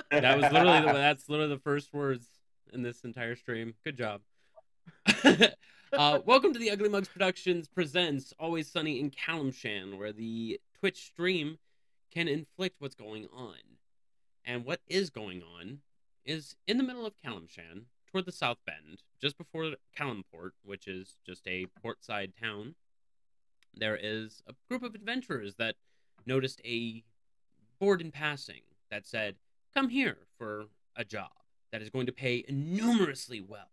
That's literally the first words in this entire stream. Good job. Welcome to the Ugly Mugs Productions presents Always Sunny in Calimshan, where the Twitch stream can inflict what's going on. And what is going on is in the middle of Calimshan, toward the South Bend, just before Calimport, which is just a portside town, there is a group of adventurers that noticed a board in passing that said, "Come here for a job that is going to pay enormously well,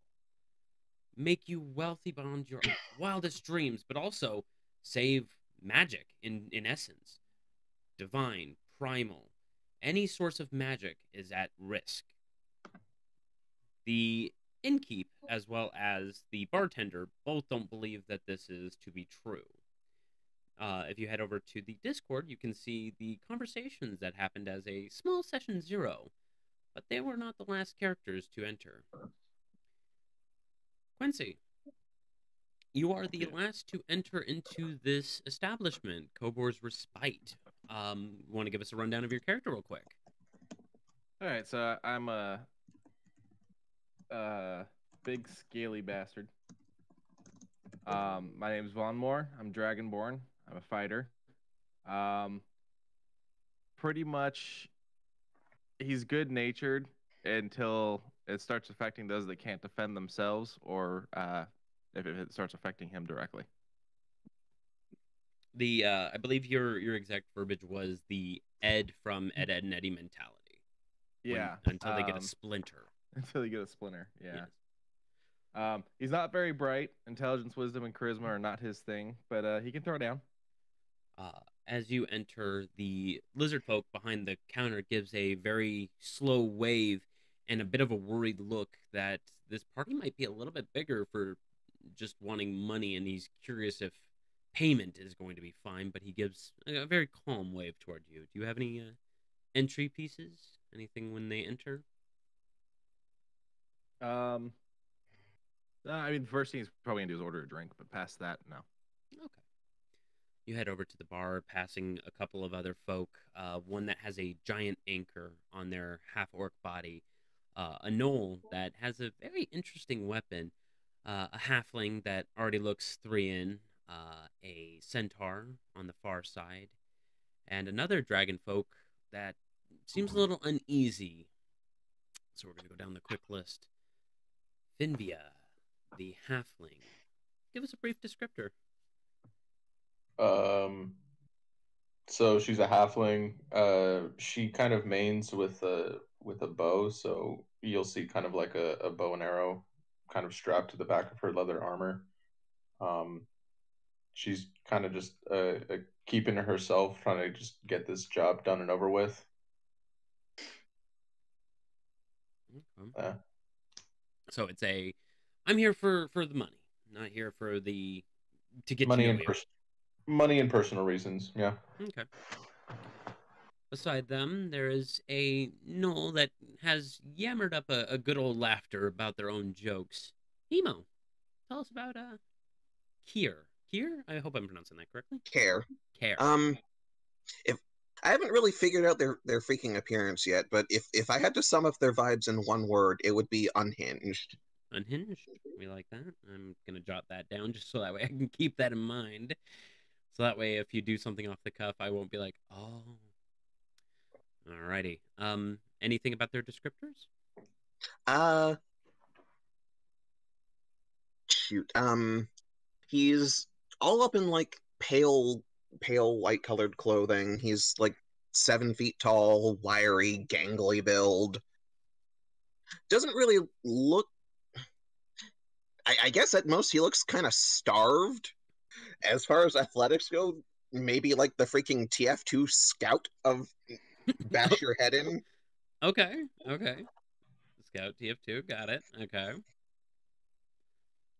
make you wealthy beyond your wildest dreams, but also save magic in essence. Divine, primal, any source of magic is at risk." The innkeep, as well as the bartender, both don't believe that this is to be true. If you head over to the Discord, you can see the conversations that happened as a small session 0, but they were not the last characters to enter. Quincy, you are the last to enter into this establishment, Kobor's Respite. Want to give us a rundown of your character real quick? All right, so I'm a big scaly bastard. My name is Von Moore. I'm Dragonborn. I'm a fighter. Pretty much, he's good-natured until it starts affecting those that can't defend themselves, or if it starts affecting him directly. I believe your exact verbiage was the Ed from Ed, Ed and Eddie mentality. Yeah. Until they get a splinter. Until they get a splinter, yeah. Yes. He's not very bright. Intelligence, wisdom, and charisma are not his thing, but he can throw down. As you enter, the lizard folk behind the counter gives a very slow wave and a bit of a worried look that this party might be a little bit bigger for just wanting money, and he's curious if payment is going to be fine, but he gives a very calm wave toward you. Do you have any entry pieces? Anything when they enter? I mean, the first thing he's probably gonna do is order a drink, but past that, no. Okay. You head over to the bar, passing a couple of other folk. One that has a giant anchor on their half-orc body. A gnoll that has a very interesting weapon. A halfling that already looks 3 in. A centaur on the far side. And another dragon folk that seems a little uneasy. So we're going to go down the quick list. Finvia, the halfling. Give us a brief descriptor. So she's a halfling. She kind of mains with a bow, so you'll see kind of like a bow and arrow kind of strapped to the back of her leather armor. She's kind of just keeping to herself, trying to just get this job done and over with. Okay. So it's I'm here for the money, not here for to get money to know and you. Money and personal reasons, yeah. Okay. Beside them, there is a gnoll that has yammered up a good old laughter about their own jokes. Emo, tell us about Kier. Kier? I hope I'm pronouncing that correctly. Care. If I haven't really figured out their freaking appearance yet, but if I had to sum up their vibes in one word, it would be unhinged. Unhinged. We like that. I'm gonna jot that down just so that way I can keep that in mind. So that way, if you do something off the cuff, I won't be like, oh. Alrighty. Anything about their descriptors? Shoot. He's all up in like pale light colored clothing. He's like 7 feet tall, wiry, gangly build. Doesn't really look. I guess at most he looks kind of starved. As far as athletics go, maybe like the freaking TF2 scout of bash your head in. Okay. Scout TF2, got it. Okay.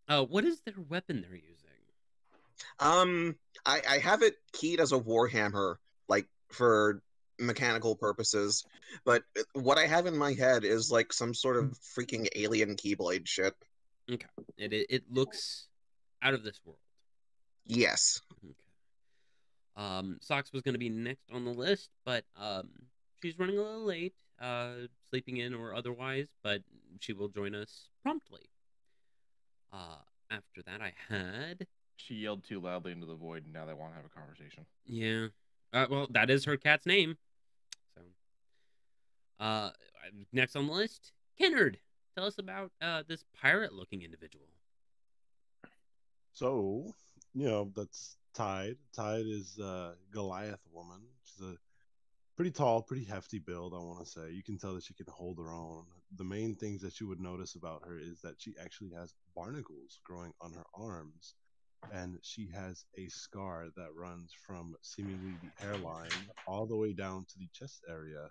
What is their weapon they're using? I have it keyed as a warhammer, like for mechanical purposes, but what I have in my head is like some sort of freaking alien keyblade shit. Okay. It looks out of this world. Yes. Okay. Socks was going to be next on the list, but she's running a little late. sleeping in or otherwise, but she will join us promptly. After that, I had... She yelled too loudly into the void, and now they won't have a conversation. Yeah. Well, that is her cat's name. So, next on the list, Kennard. Tell us about this pirate-looking individual. So, that's Tide. Tide is a Goliath woman. She's a pretty tall, pretty hefty build, I want to say. You can tell that she can hold her own. The main things that you would notice about her is that she actually has barnacles growing on her arms, and she has a scar that runs from seemingly the hairline all the way down to the chest area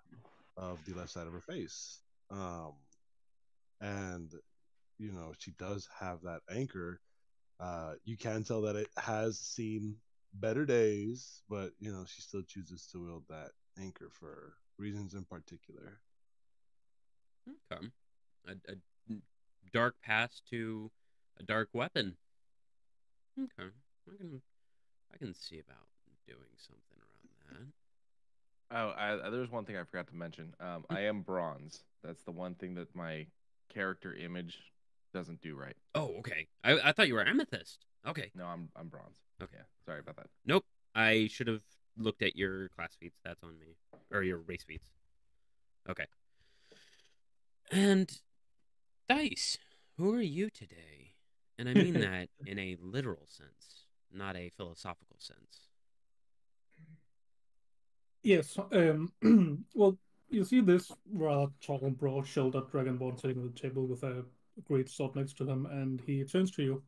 of the left side of her face. And she does have that anchor. You can tell that it has seen better days, but she still chooses to wield that anchor for reasons in particular. Okay. A dark past to a dark weapon. Okay. I can see about doing something around that. Oh, there's one thing I forgot to mention. I am bronze. That's the one thing that my character image doesn't do right. Oh, okay. I thought you were amethyst. Okay. No, I'm bronze. Okay. Yeah, sorry about that. Nope. I should have looked at your class feats. That's on me. Or your race feats. Okay. And Dice, who are you today? And I mean that in a literal sense, not a philosophical sense. Yes. Well, you see this rather tall, broad-shouldered dragonborn sitting at the table with a great sword next to him, and he turns to you,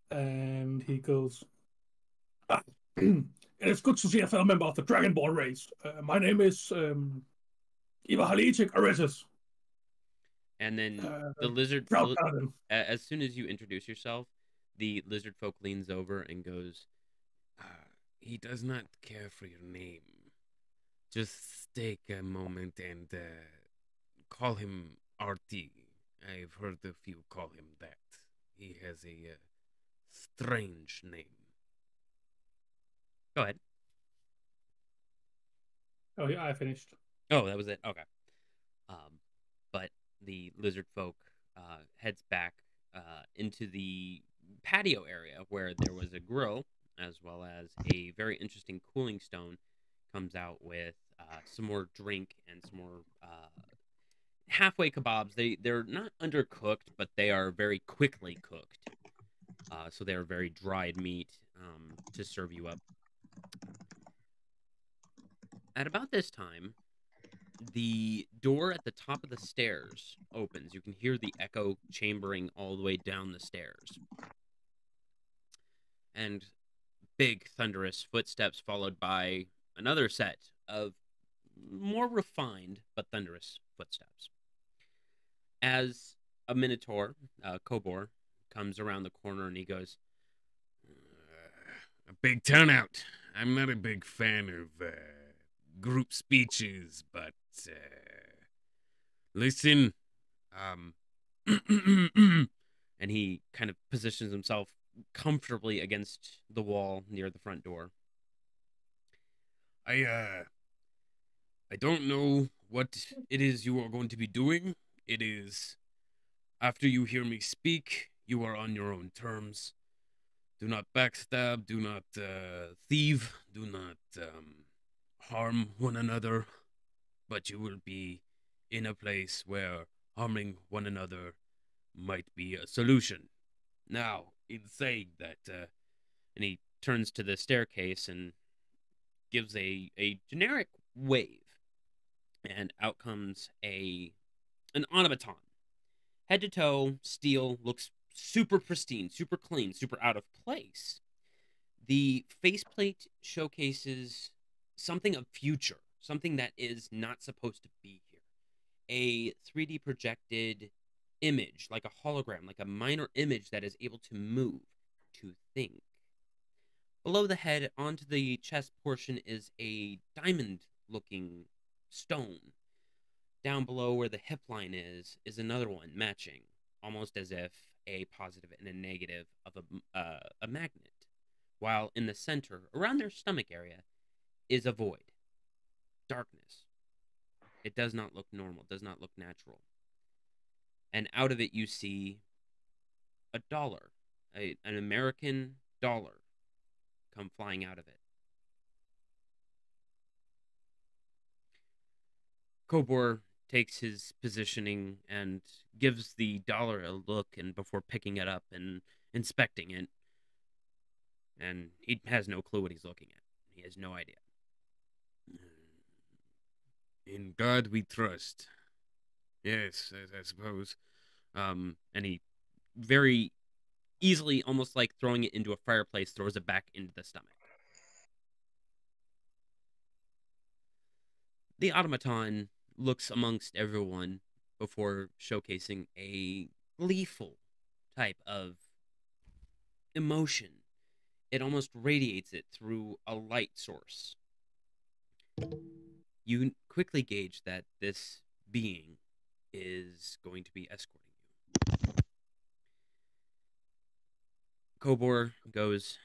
and he goes, "It is good to see a fellow member of the dragonborn race. My name is Ivahalitic Aretis." And then the lizard, Proud paladin. as soon as you introduce yourself, the lizard folk leans over and goes, he does not care for your name. Just take a moment and call him RT. I've heard a few call him that. He has a strange name. Go ahead. Oh, yeah, I finished. Oh, that was it? Okay. But the lizard folk heads back into the patio area where there was a grill, as well as a very interesting cooling stone comes out with some more drink and some more halfway kebabs. They're not undercooked, but they are very quickly cooked. So they're very dried meat to serve you up. At about this time, the door at the top of the stairs opens. You can hear the echo chambering all the way down the stairs. And big, thunderous footsteps followed by another set of more refined but thunderous footsteps. As a minotaur, Kobor, comes around the corner and he goes, a big turnout. I'm not a big fan of group speeches, but listen, and he kind of positions himself comfortably against the wall near the front door. I don't know what it is you are going to be doing. It is, after you hear me speak, you are on your own terms. Do not backstab, do not thieve, do not harm one another, but you will be in a place where harming one another might be a solution. Now, in saying that, and he turns to the staircase and gives a generic wave, and out comes an automaton. Head to toe, steel, looks super pristine, super clean, super out of place. The faceplate showcases something of future, something that is not supposed to be here. A 3D projected image, like a hologram, like a minor image that is able to move, to think. Below the head, onto the chest portion, is a diamond-looking stone. Down below where the hip line is another one matching, almost as if a positive and a negative of a magnet. While in the center, around their stomach area, is a void. Darkness. It does not look normal, does not look natural. And out of it, you see a dollar, an American dollar, come flying out of it. Kobor takes his positioning and gives the dollar a look, and before picking it up and inspecting it, and he has no clue what he's looking at. He has no idea. In God we trust. Yes, I suppose. And he very easily, almost like throwing it into a fireplace, throws it back into the stomach. The automaton looks amongst everyone before showcasing a gleeful type of emotion. It almost radiates it through a light source. You quickly gauge that this being is going to be escorting you. Kobor goes,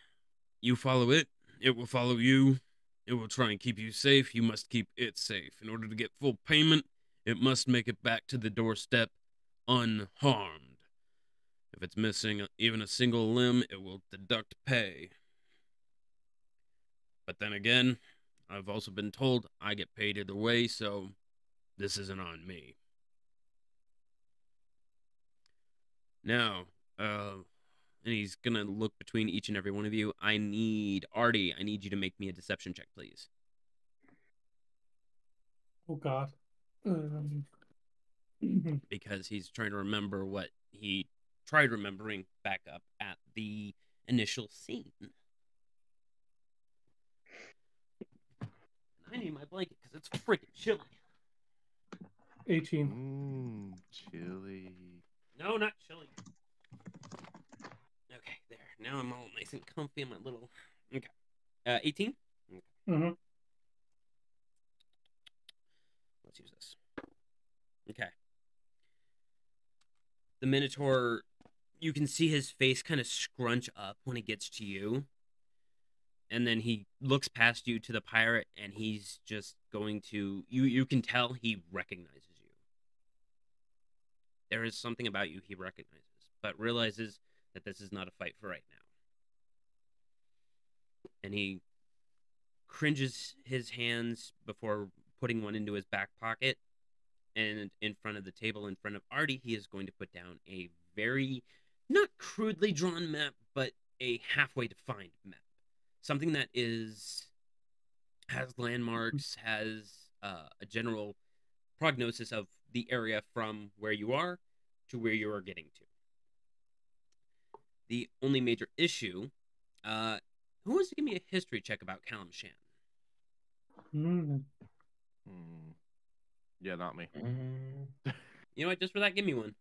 "You follow it, it will follow you. It will try and keep you safe. You must keep it safe. In order to get full payment, it must make it back to the doorstep unharmed. If it's missing even a single limb, it will deduct pay. But then again, I've also been told I get paid either way, so this isn't on me. Now, and he's gonna look between each and every one of you. I need Artie. I need you to make me a deception check, please." Oh God. Because he's trying to remember what he tried remembering back up at the initial scene. I need my blanket because it's freaking chilly. 18. Chilly. No, not chilly. Okay, there. Now I'm all nice and comfy in my little. Okay. 18? Okay. Mm-hmm. Let's use this. Okay. The Minotaur, you can see his face kind of scrunch up when he gets to you. And then he looks past you to the pirate, and he's just going to... You can tell he recognizes you. There is something about you he recognizes, but realizes that this is not a fight for right now. And he cringes his hands before putting one into his back pocket. And in front of the table, in front of Artie, he is going to put down a very, not crudely drawn map, but a halfway defined map. Something that has landmarks, has a general prognosis of the area from where you are to where you are getting to. The only major issue, who wants to give me a history check about Calimshan? Yeah, not me. You know what? Just for that, give me one.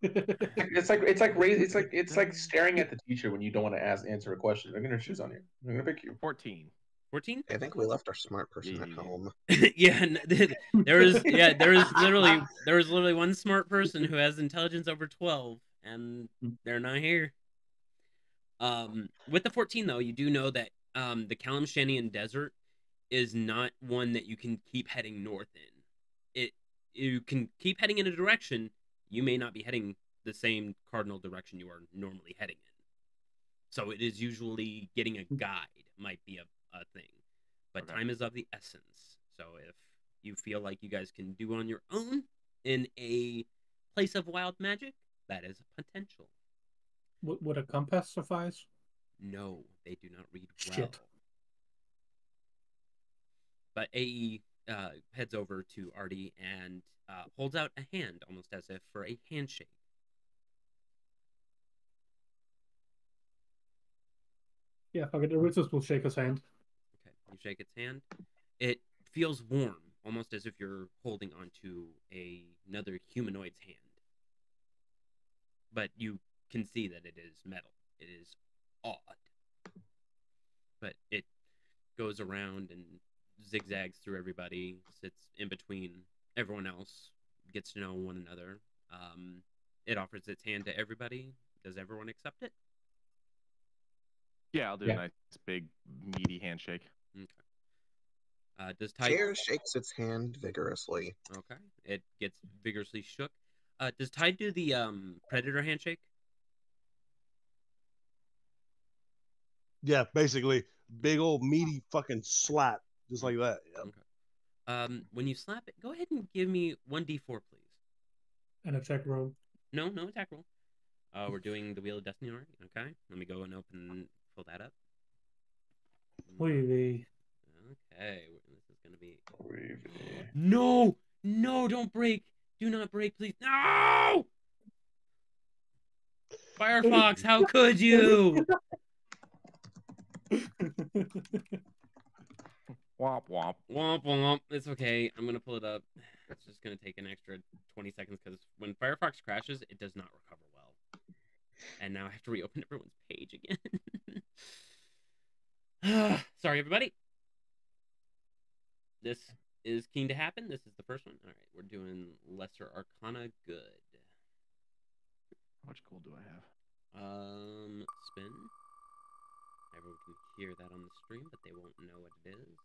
It's like staring at the teacher when you don't want to answer a question. They're gonna choose on you. They're gonna pick you. 14. 14? I think we left our smart person at home. Yeah, there was literally one smart person who has intelligence over 12, and they're not here. With the 14 though, you do know that the Calimshanian Desert is not one that you can keep heading north in. You can keep heading in a direction. You may not be heading the same cardinal direction you are normally heading in. So it is usually getting a guide might be a thing. But Okay. time is of the essence. So if you feel like you guys can do on your own in a place of wild magic, that is a potential. Would a compass suffice? No, they do not read well. Shit. But AE heads over to Artie and holds out a hand, almost as if for a handshake. Yeah, fuck it. Aritzis will shake his hand. Okay, you shake its hand. It feels warm, almost as if you're holding onto another humanoid's hand. But you can see that it is metal. It is odd. But it goes around and zigzags through everybody, sits in between everyone else, gets to know one another. It offers its hand to everybody. Does everyone accept it? Yeah, I'll do a nice big meaty handshake. Okay. Does Tide? Chair shakes its hand vigorously. Okay, it gets vigorously shook. Does Tide do the predator handshake? Yeah, basically, big old meaty fucking slap, just like that. Yep. Okay. When you slap it, go ahead and give me 1d4, please. An attack roll. No attack roll. We're doing the Wheel of Destiny already. Okay, let me go and pull that up. Wee. Okay, this is gonna be. Wavy. No, don't break. Do not break, please. No! Firefox, how could you? Womp womp. Womp womp. It's okay. I'm gonna pull it up. It's just gonna take an extra 20 seconds because when Firefox crashes, it does not recover well. And now I have to reopen everyone's page again. Sorry, everybody. This is keen to happen. This is the first one. All right, we're doing Lesser Arcana. Good. How much gold do I have? Spin. Everyone can hear that on the stream, but they won't know what it is.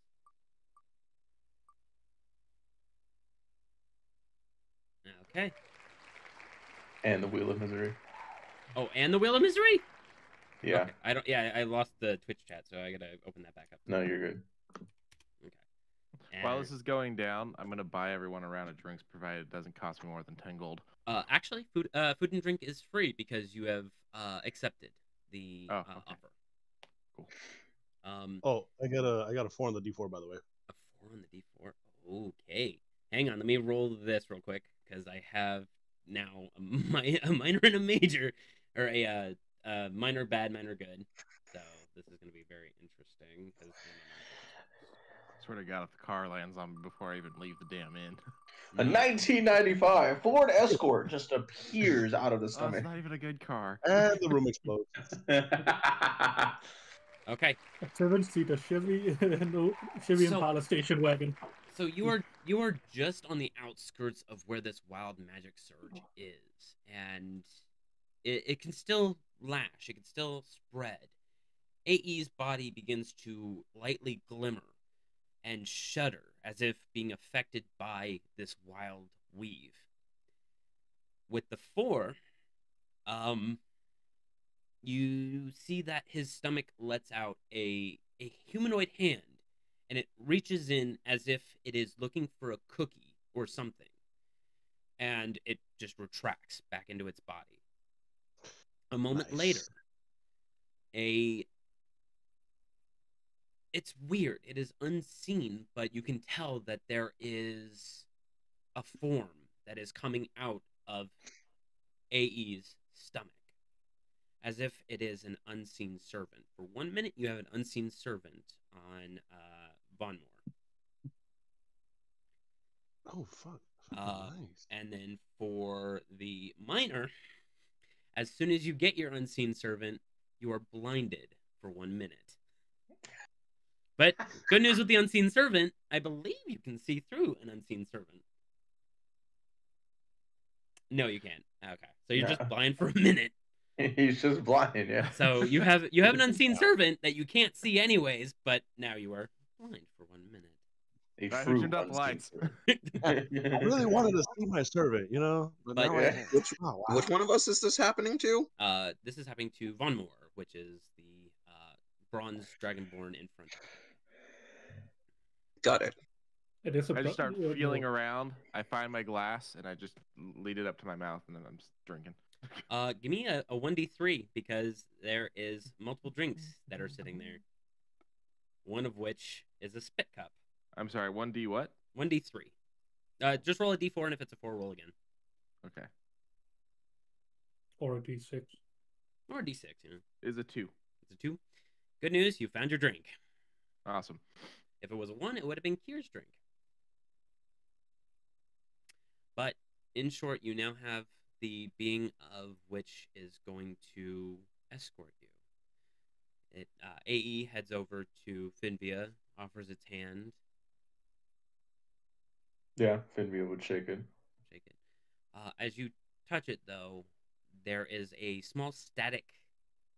Okay. And the Wheel of Misery. Oh, and the Wheel of Misery? Yeah. Okay. I don't. Yeah, I lost the Twitch chat, so I gotta open that back up. No, you're good. Okay. While this is going down, I'm gonna buy everyone a round of drinks, provided it doesn't cost me more than 10 gold. Actually, food and drink is free because you have accepted the okay. offer. Cool. Oh, I got a 4 on the D4, by the way. A 4 on the D4. Okay. Hang on, let me roll this real quick because I have now a minor and a major, or a minor bad, minor good. So this is going to be very interesting. Swear to God, if the car lands on me before I even leave the damn inn. A 1995 Ford Escort just appears out of the Oh, stomach. it's not even a good car. And the room explodes. Okay. A 7-seater Chevy Impala station wagon. So you are just on the outskirts of where this wild magic surge is, and it can still lash. It can still spread. AE's body begins to lightly glimmer and shudder as if being affected by this wild weave. With the 4, you see that his stomach lets out a humanoid hand, and it reaches in as if it is looking for a cookie or something, and it just retracts back into its body. A moment later, it's weird. It is unseen, but you can tell that there is a form that is coming out of AE's stomach, as if it is an unseen servant. For 1 minute, you have an unseen servant on Von Moore. Oh, fuck. Nice. And then for the minor, as soon as you get your unseen servant, you are blinded for 1 minute. But good news with the unseen servant, I believe you can see through an unseen servant. No, you can't. Okay, so you're just blind for a minute. He's just blind, yeah. So you have an unseen servant that you can't see anyways, but now you are blind for 1 minute. A Right, true turned up unseen I really wanted to see my servant, you know? But But- now I can't. Which one of us is this happening to? This is happening to Von Moore, which is the bronze dragonborn in front of you. Got it. It is a I just start feeling no. around. I find my glass and I just lead it up to my mouth, and then I'm just drinking. Give me a 1d3 because there is multiple drinks that are sitting there. One of which is a spit cup. I'm sorry, 1D what? 1d3. Just roll a d4, and if it's a 4, roll again. Okay. Or a D6. Or a d6, you know. Is a 2. It's a 2. Good news, you found your drink. Awesome. If it was a 1, it would have been Kier's drink. But in short, you now have the being of which is going to escort you. AE heads over to Finvia, offers its hand. Yeah, Finvia would shake it. Shake it. As you touch it, though, there is a small static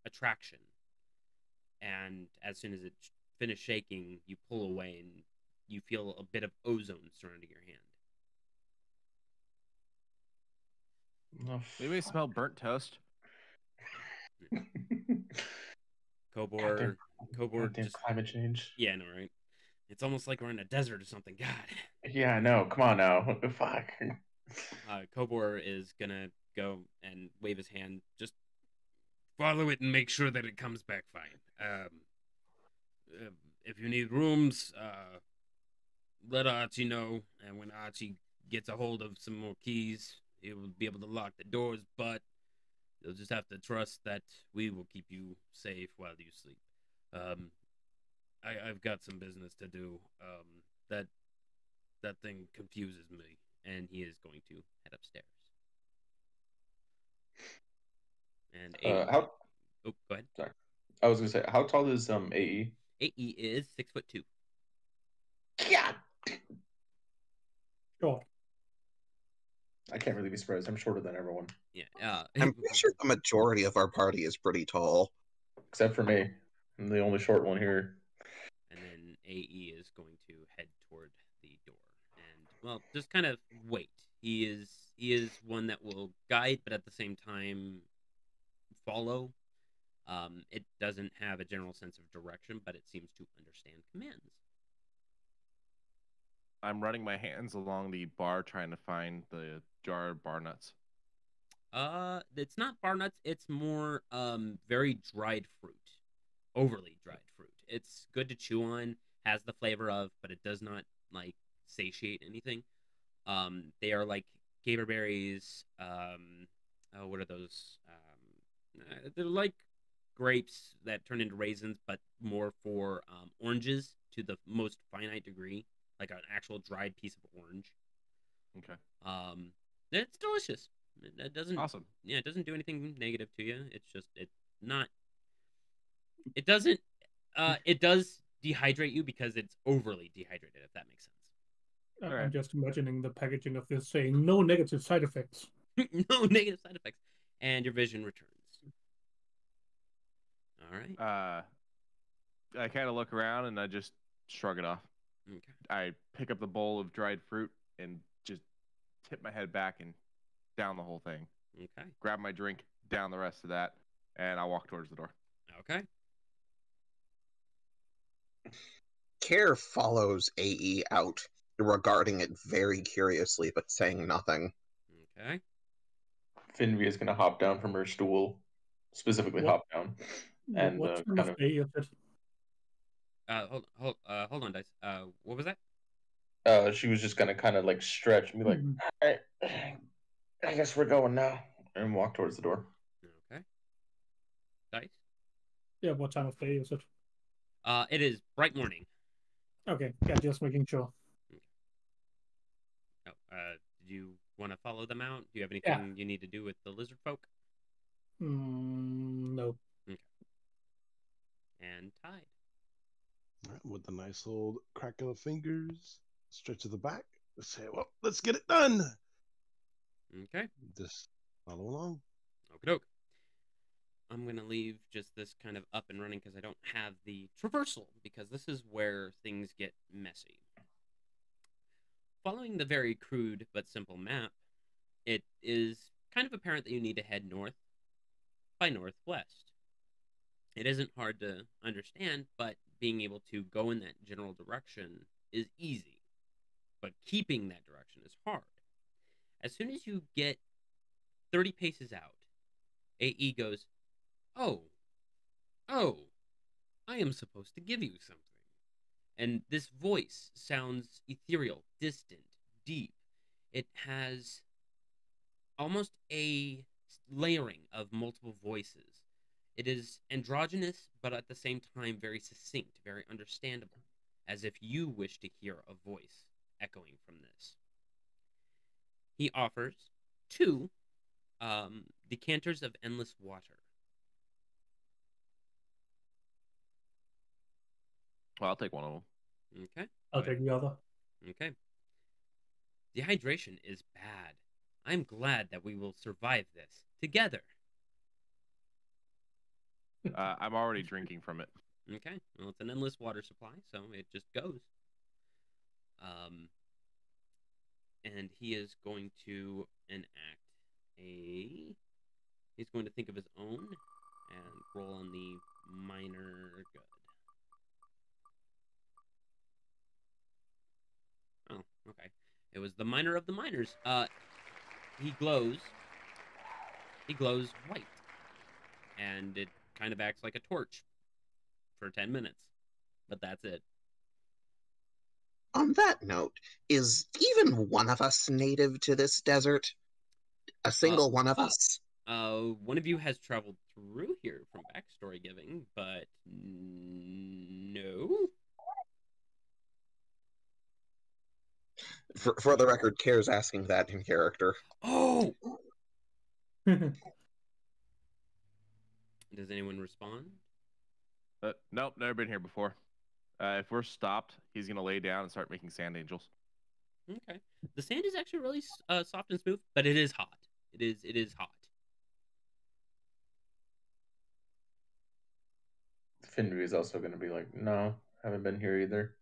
attraction. And as soon as it finishes shaking, you pull away and you feel a bit of ozone surrounding your hand. Oh, Maybe smell burnt toast. Kobor Goddamn just, climate change. yeah, no, right? It's almost like we're in a desert or something. God. Yeah, I know. Come on now. What the fuck? Kobor is gonna go and wave his hand. Just follow it and make sure that it comes back fine. If you need rooms, let Archie know, and when Archie gets a hold of some more keys, he will be able to lock the doors. But you'll just have to trust that we will keep you safe while you sleep. I've got some business to do. That thing confuses me, and he is going to head upstairs. And How? oh, go ahead. Sorry, I was gonna say, how tall is AE? AE is 6'2". God, Sure. I can't really be surprised. I'm shorter than everyone, Yeah. I'm pretty sure the majority of our party is pretty tall. except for me. I'm the only short one here. And then AE is going to head toward the door, and well, just kind of wait. He is one that will guide, but at the same time follow. It doesn't have a general sense of direction, but it seems to understand commands. I'm running my hands along the bar trying to find the jar of bar nuts. It's not bar nuts. It's more very dried fruit, overly dried fruit. It's good to chew on, has the flavor of, but it does not like satiate anything. They are like caper berries. Oh, what are those? They're like grapes that turn into raisins, but more for oranges to the most finite degree, like an actual dried piece of orange. Okay. It's delicious. It doesn't. Awesome. Yeah, it doesn't do anything negative to you. It's just it's not. It doesn't. It does dehydrate you because it's overly dehydrated. If that makes sense. I'm Alright. just imagining the packaging of this saying no negative side effects. No negative side effects, and your vision returns. All right. I kind of look around and I just shrug it off. Okay. I pick up the bowl of dried fruit and just tip my head back and down the whole thing. Okay. Grab my drink, down the rest of that, and I walk towards the door. Okay. Care follows AE out, regarding it very curiously, but saying nothing. Okay. Finvia is gonna hop down from her stool, specifically What- hop down, and what time kind of day is it? Hold on, dice. What was that? she was just gonna kind of like stretch and be like, Hmm. I guess we're going now, and walk towards the door. Okay. Dice. Yeah, what time of day is it? It is bright morning. Okay, yeah, just making sure. Oh, did you want to follow them out? Do you have anything you need to do with the lizard folk? No. Okay. And Tide. All right, with a nice old crack of the fingers, stretch to the back, say, well, let's get it done. Okay. Just follow along. Okie doke. I'm going to leave just this kind of up and running because I don't have the traversal, because this is where things get messy. Following the very crude but simple map, it is kind of apparent that you need to head north by northwest. It isn't hard to understand, but being able to go in that general direction is easy. But keeping that direction is hard. As soon as you get 30 paces out, AE goes, Oh, I am supposed to give you something. And this voice sounds ethereal, distant, deep. It has almost a layering of multiple voices. It is androgynous, but at the same time very succinct, very understandable, as if you wish to hear a voice echoing from this. He offers 2 decanters of endless water. Well, I'll take one of them. Okay. I'll take the other. Okay. Dehydration is bad. I'm glad that we will survive this together. I'm already drinking from it. Okay. Well, it's an endless water supply, so it just goes. And he is going to enact a. He's going to think of his own and roll on the minor good. Oh, okay. It was the minor of the minors. He glows. He glows white, and it kind of acts like a torch for 10 minutes. But that's it. On that note, is even one of us native to this desert? A single one of us? One of you has traveled through here from backstory giving, but no. For the record, Care's asking that in character. Oh! Does anyone respond? Nope, never been here before. If we're stopped, he's gonna lay down and start making sand angels. Okay. The sand is actually really soft and smooth, but it is hot. It is hot. Finry is also going to be like, no, haven't been here either.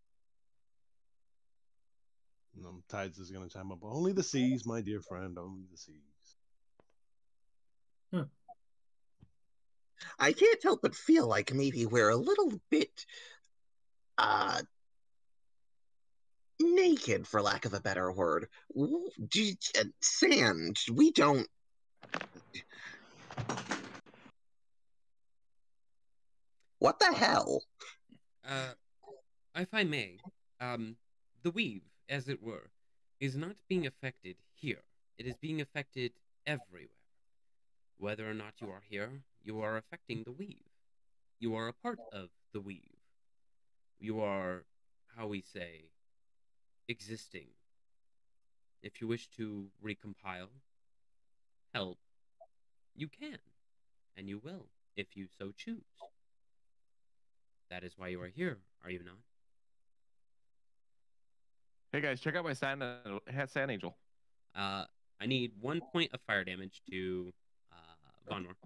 Tides is going to chime up. Only the seas, my dear friend. Only the seas. I can't help but feel like maybe we're a little bit, naked, for lack of a better word. Sand, we don't... What the hell? If I may, the weave, as it were, is not being affected here. It is being affected everywhere. Whether or not you are here, you are affecting the weave. You are a part of the weave. You are, how we say, existing. If you wish to recompile, help, you can, and you will, if you so choose. That is why you are here, are you not? Hey guys, check out my sand angel. I need 1 point of fire damage to Vonmore.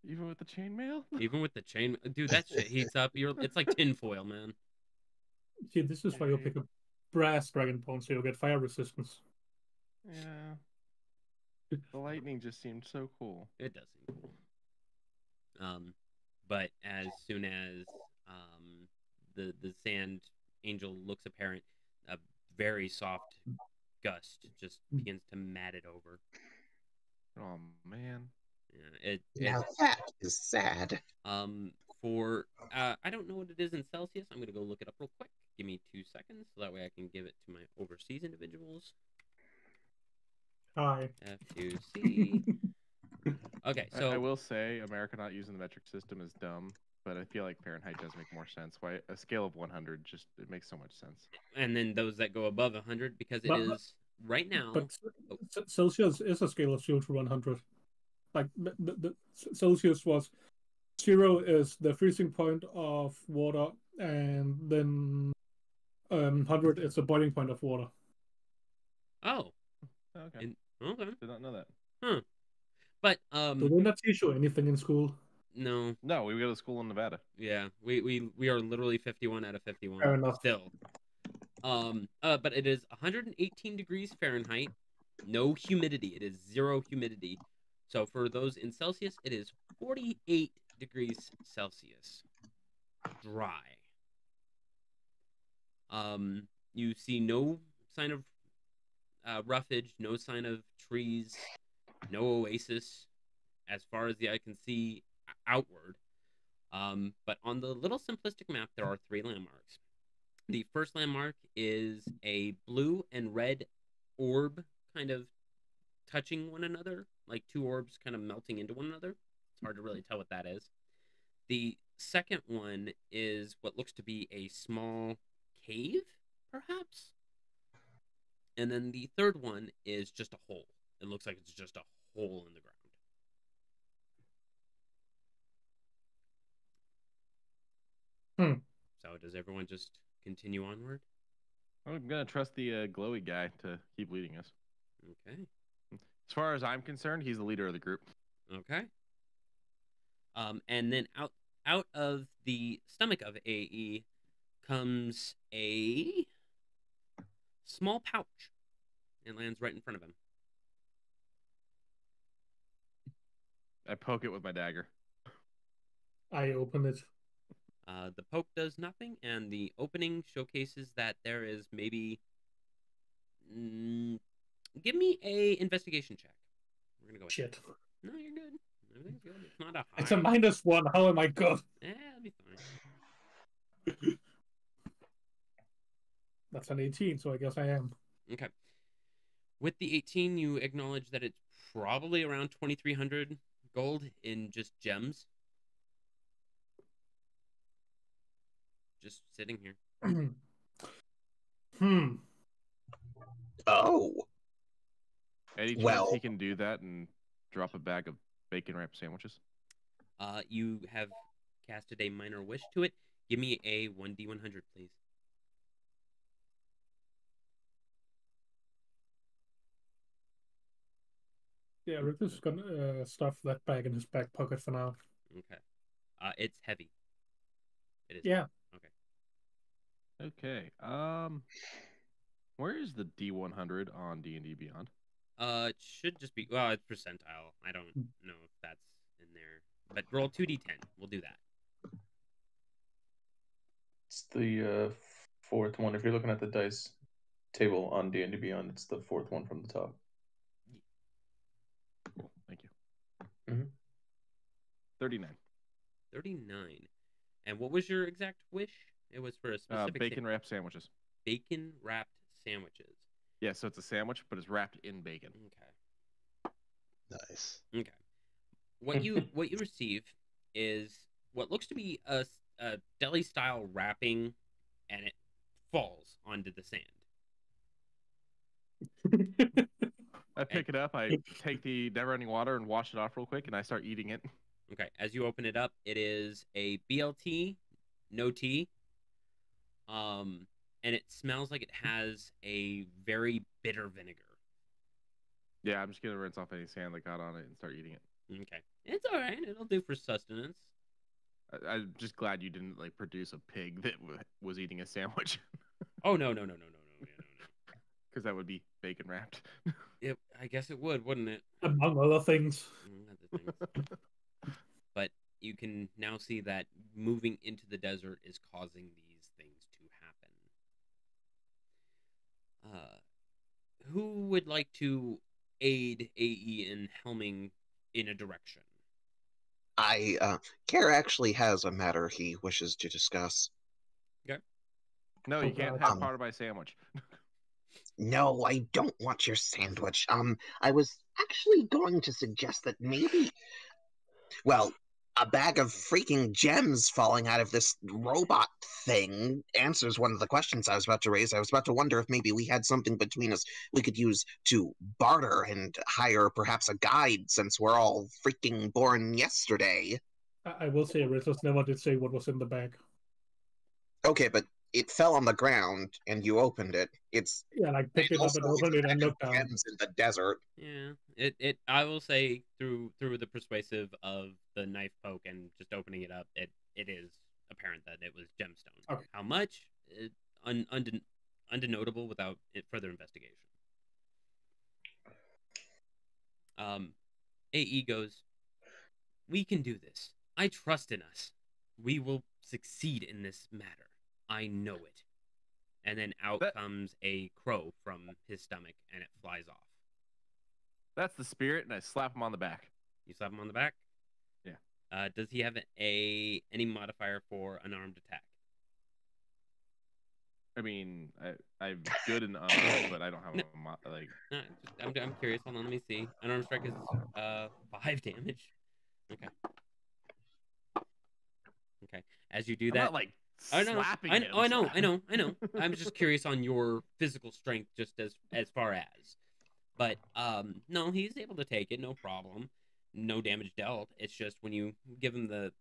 Even with the chainmail? Even with the chain, dude, that shit heats up. It's like tinfoil, man. See, this is why you pick a brass dragonborn, so you'll get fire resistance. Yeah. The lightning just seemed so cool. It does seem cool. But as soon as the sand angel looks apparent, a very soft gust just begins to mat it over. Oh man. Yeah, Now that is sad. For I don't know what it is in Celsius. I'm gonna go look it up real quick. Give me 2 seconds, so that way I can give it to my overseas individuals. Hi. F2C. Okay, so I will say America not using the metric system is dumb, but I feel like Fahrenheit does make more sense. Why a scale of 100 just it makes so much sense. and then those that go above 100, because it is right now. But Celsius is a scale of 0 to 100. Like the Celsius was 0 is the freezing point of water, and then 100 is the boiling point of water. Oh, Okay. Okay. Did not know that. Huh. But Do they not teach you anything in school? No. No, we go to school in Nevada. Yeah, we are literally 51 out of 51. Fair enough. Still. But it is 118 degrees Fahrenheit, no humidity. It is 0 humidity. So for those in Celsius, it is 48 degrees Celsius. Dry. You see no sign of roughage, no sign of trees, no oasis, as far as the eye can see outward. But on the little simplistic map, there are 3 landmarks. The first landmark is a blue and red orb kind of touching one another, like 2 orbs kind of melting into one another. It's hard to really tell what that is. The second one is what looks to be a small cave, perhaps. And then the third one is just a hole. It looks like it's just a hole in the ground. So does everyone just continue onward? I'm gonna trust the glowy guy to keep leading us. Okay. As far as I'm concerned, he's the leader of the group. Okay. And then out of the stomach of AE comes a small pouch. It lands right in front of him. I poke it with my dagger. I open it. The poke does nothing, and the opening showcases that there is maybe. Give me a investigation check. We're gonna go. Shit. No, you're good. Everything's good. It's not a high. It's a -1. How am I good? It'll be fine. That's an 18, so I guess I am. Okay. With the 18, you acknowledge that it's probably around 2,300 gold in just gems. Just sitting here. Oh. Any chance Well- he can do that and drop a bag of bacon wrap sandwiches? You have casted a minor wish to it. Give me a 1d100, please. Yeah, Rick is gonna stuff that bag in his back pocket for now. Okay. It's heavy. It is. Yeah. Okay. Where is the D100 on D&D Beyond? It should just be, well, it's percentile. I don't know if that's in there. But roll 2d10. We'll do that. It's the fourth one. If you're looking at the dice table on D&D Beyond, it's the fourth one from the top. Cool. Thank you. Mhm. 39. 39. And what was your exact wish? It was for a specific Bacon wrap sandwiches. Bacon wrapped sandwiches. Yeah, so it's a sandwich, but it's wrapped in bacon. Okay. Nice. Okay. What you receive is what looks to be a deli style wrapping, and it falls onto the sand. I pick it up, I take the never ending water and wash it off real quick, and I start eating it. Okay. As you open it up, it is a BLT, no tea. And it smells like it has a very bitter vinegar. Yeah, I'm just gonna rinse off any sand that got on it and start eating it. Okay. It's all right. It'll do for sustenance. I'm just glad you didn't like produce a pig that was eating a sandwich, Oh no. because that would be bacon wrapped. I guess it would, wouldn't it? Among other things. Other things. But you can now see that moving into the desert is causing these things to happen. Who would like to aid AE in helming in a direction? Care actually has a matter he wishes to discuss. No, you can't have part of my sandwich. No, I don't want your sandwich. I was actually going to suggest that maybe, well, a bag of freaking gems falling out of this robot thing answers one of the questions I was about to raise. I was about to wonder if maybe we had something between us we could use to barter and hire perhaps a guide, since we're all freaking born yesterday. I will say Ritos never did say what was in the bag. Okay, but it fell on the ground and you opened it. It's Yeah, like picked it up and opened it and looked down. gems in the desert. Yeah, it. I will say through the persuasive of the knife poke and just opening it up, it is apparent that it was gemstone. Okay. How much? Undenotable without further investigation. AE goes, we can do this. I trust in us. We will succeed in this matter. I know it. And then out comes a crow from his stomach, and it flies off. That's the spirit, and I slap him on the back. You slap him on the back? Yeah. Does he have any modifier for unarmed attack? I mean, I'm good in unarmed, but I don't have like. I'm curious. Hold on, let me see. Unarmed strike is 5 damage. Okay. Okay. As you do that, I'm not like slapping him. I know. I'm just curious on your physical strength, just as far as. But no, he's able to take it, no problem. No damage dealt. It's just when you give him the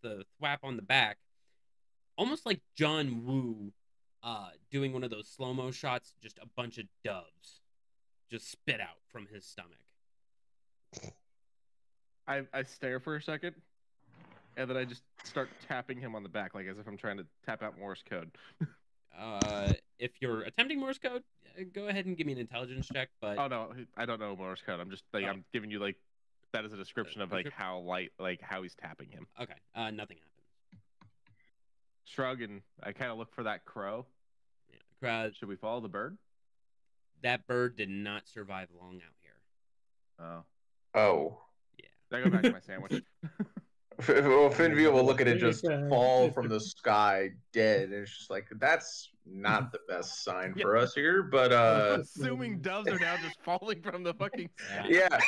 thwap on the back, almost like John Woo doing one of those slow-mo shots, just a bunch of doves just spit out from his stomach. I stare for a second, and then I just start tapping him on the back, like as if I'm trying to tap out Morse code. If you're attempting Morse code, go ahead and give me an intelligence check. But Oh no, I don't know Morse code. I'm just like I'm giving you like that as a description of like how how he's tapping him. Okay, nothing happens. Shrug, and I kind of look for that crow. Yeah. Should we follow the bird? That bird did not survive long out here. Oh. Oh. I go back to my sandwich. Well, Finvia will look at it just It's, fall it's- from the sky dead, and it's just like, that's not the best sign for us here, but Assuming doves are now just falling from the fucking sky. yeah,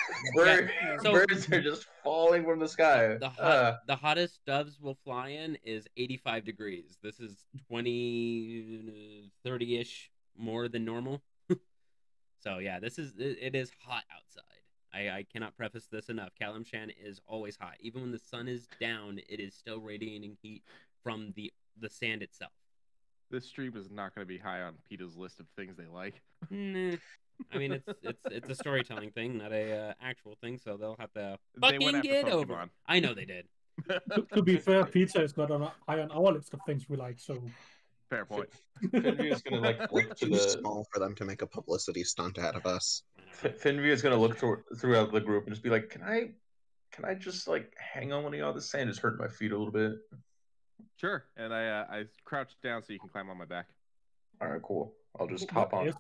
so- birds are just falling from the sky. The hottest doves will fly in is 85 degrees. This is 20, 30-ish more than normal. So yeah, it is hot outside. I cannot preface this enough. Calimshan is always hot. Even when the sun is down, it is still radiating heat from the sand itself. This stream is not going to be high on PETA's list of things they like. Nah. I mean, it's a storytelling thing, not a actual thing. So they'll have to They went fucking after get Pokemon. over. I know they did. to be fair, pizza is not high on our list of things we like. So Fair point. Finvia is gonna like We're look to too the small for them to make a publicity stunt out of us. Finvia is gonna look throughout the group and just be like, can I just like hang on one of y'all? This sand is hurting my feet a little bit. Sure. And I crouched down so you can climb on my back. All right, cool. I'll just hop on.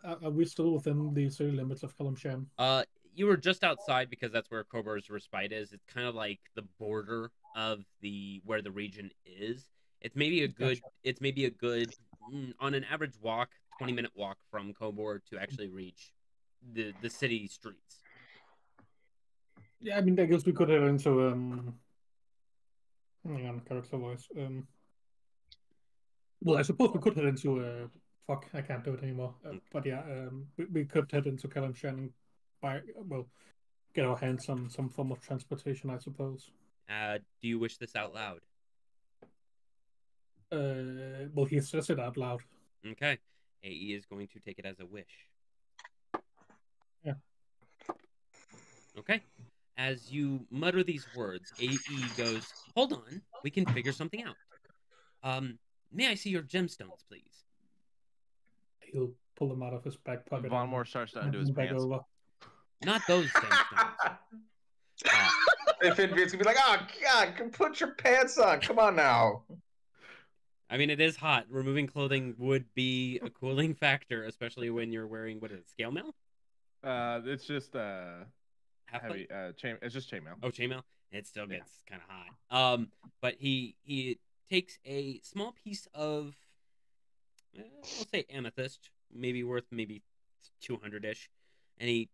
Are we still within the city limits of Calimshan? You were just outside because that's where Kobor's respite is. It's kind of like the border of where the region is. It's maybe a good. Gotcha. It's maybe a good on an average walk, 20-minute walk from Kobor to actually reach the city streets. Yeah, I mean, I guess we could head into hang on, character voice. Well, I suppose we could head into fuck, I can't do it anymore. But yeah, we could head into Calimshan and get our hands on some form of transportation, I suppose. Do you wish this out loud? Well, he says it out loud. Okay. AE is going to take it as a wish. Yeah. Okay. As you mutter these words, AE goes, "Hold on, we can figure something out. May I see your gemstones, please?" He'll pull them out of his back pocket. Von Moore starts to undo his back pants. over. Not those gemstones. And Finvia's gonna be like, oh God, put your pants on. Come on now. I mean, it is hot. Removing clothing would be a cooling factor, especially when you're wearing, what is it, scale mail? It's just Half heavy. It's just chainmail. Oh, chainmail. It still gets kind of hot. But he takes a small piece of, we'll say amethyst, maybe worth maybe 200-ish, and he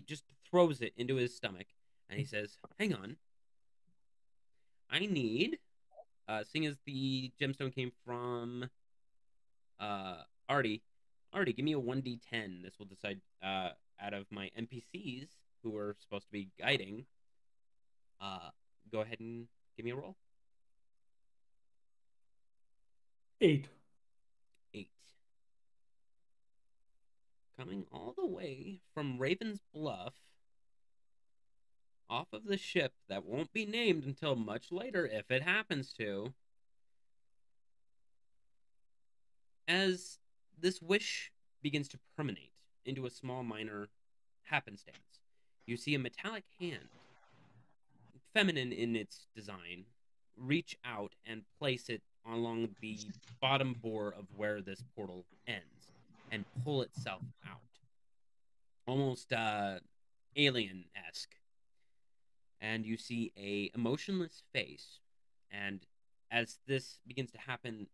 just throws it into his stomach, and he says, "Hang on. I need, seeing as the gemstone came from Artie, give me a 1d10. This will decide out of my NPCs who are supposed to be guiding. Go ahead and give me a roll. 8. 8. Coming all the way from Raven's Bluff, off of the ship that won't be named until much later, if it happens to. As this wish begins to permeate into a small minor happenstance, you see a metallic hand, feminine in its design, reach out and place it along the bottom bore of where this portal ends and pull itself out. Almost alien-esque. And you see a emotionless face, and as this begins to happen,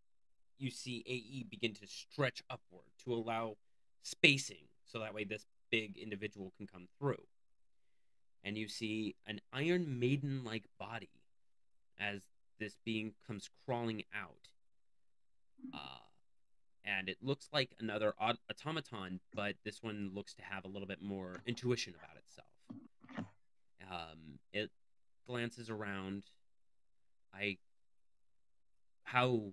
you see AE begin to stretch upward to allow spacing, so that way this big individual can come through. And you see an Iron Maiden-like body as this being comes crawling out. And it looks like another automaton, but this one looks to have a little bit more intuition about itself. It glances around. How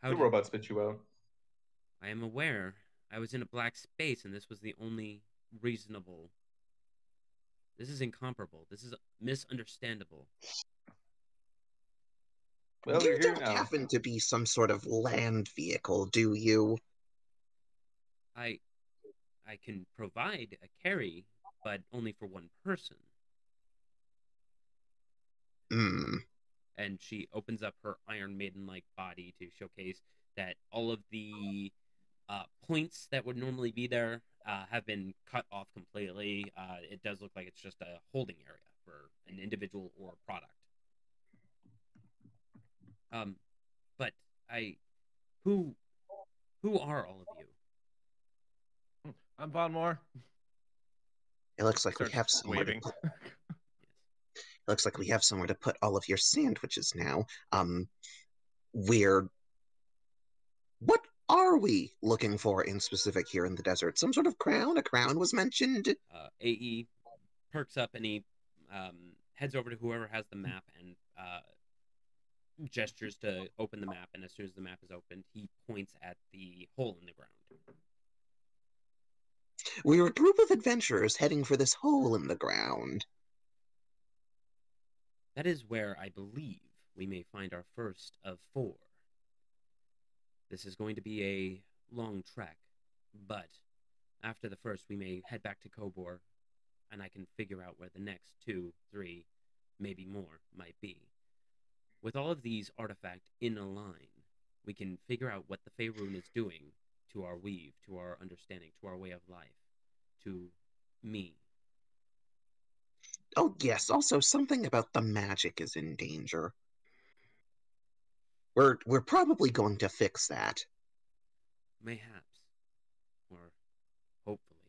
The robot spit you out. I am aware. I was in a black space, and this was the only reasonable. This is incomparable. This is misunderstandable. Well, You you're here don't now. happen to be some sort of land vehicle, do you? I can provide a carry, but only for one person. Hmm. And she opens up her Iron Maiden-like body to showcase that all of the points that would normally be there have been cut off completely. It does look like it's just a holding area for an individual or a product. But who are all of you? I'm Von Moore. It looks like we Starts have somewhere to waving. put. Looks like we have somewhere to put all of your sandwiches now. We're. What are we looking for in specific here in the desert? Some sort of crown? A crown was mentioned. AE perks up and he heads over to whoever has the map and gestures to open the map. And as soon as the map is opened, he points at the hole in the ground. We're a group of adventurers heading for this hole in the ground. That is where I believe we may find our first of 4. This is going to be a long trek, but after the first, we may head back to Kobor, and I can figure out where the next 2, 3, maybe more might be. With all of these artifacts in a line, we can figure out what the Faerun is doing to our weave, to our understanding, to our way of life, to me. Oh, yes, also something about the magic is in danger. We're probably going to fix that. Mayhaps. Or hopefully.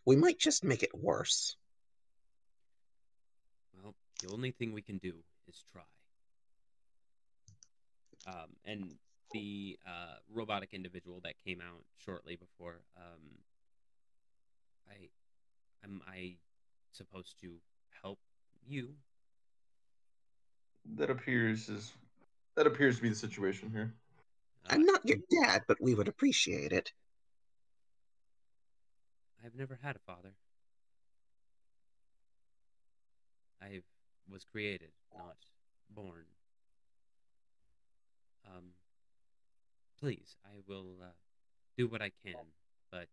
We might just make it worse. Well, the only thing we can do is try. And the robotic individual that came out shortly before, am I supposed to help you? That appears to be the situation here. I'm not your dad, but we would appreciate it. I've never had a father. I was created, not born. Please, I will do what I can, but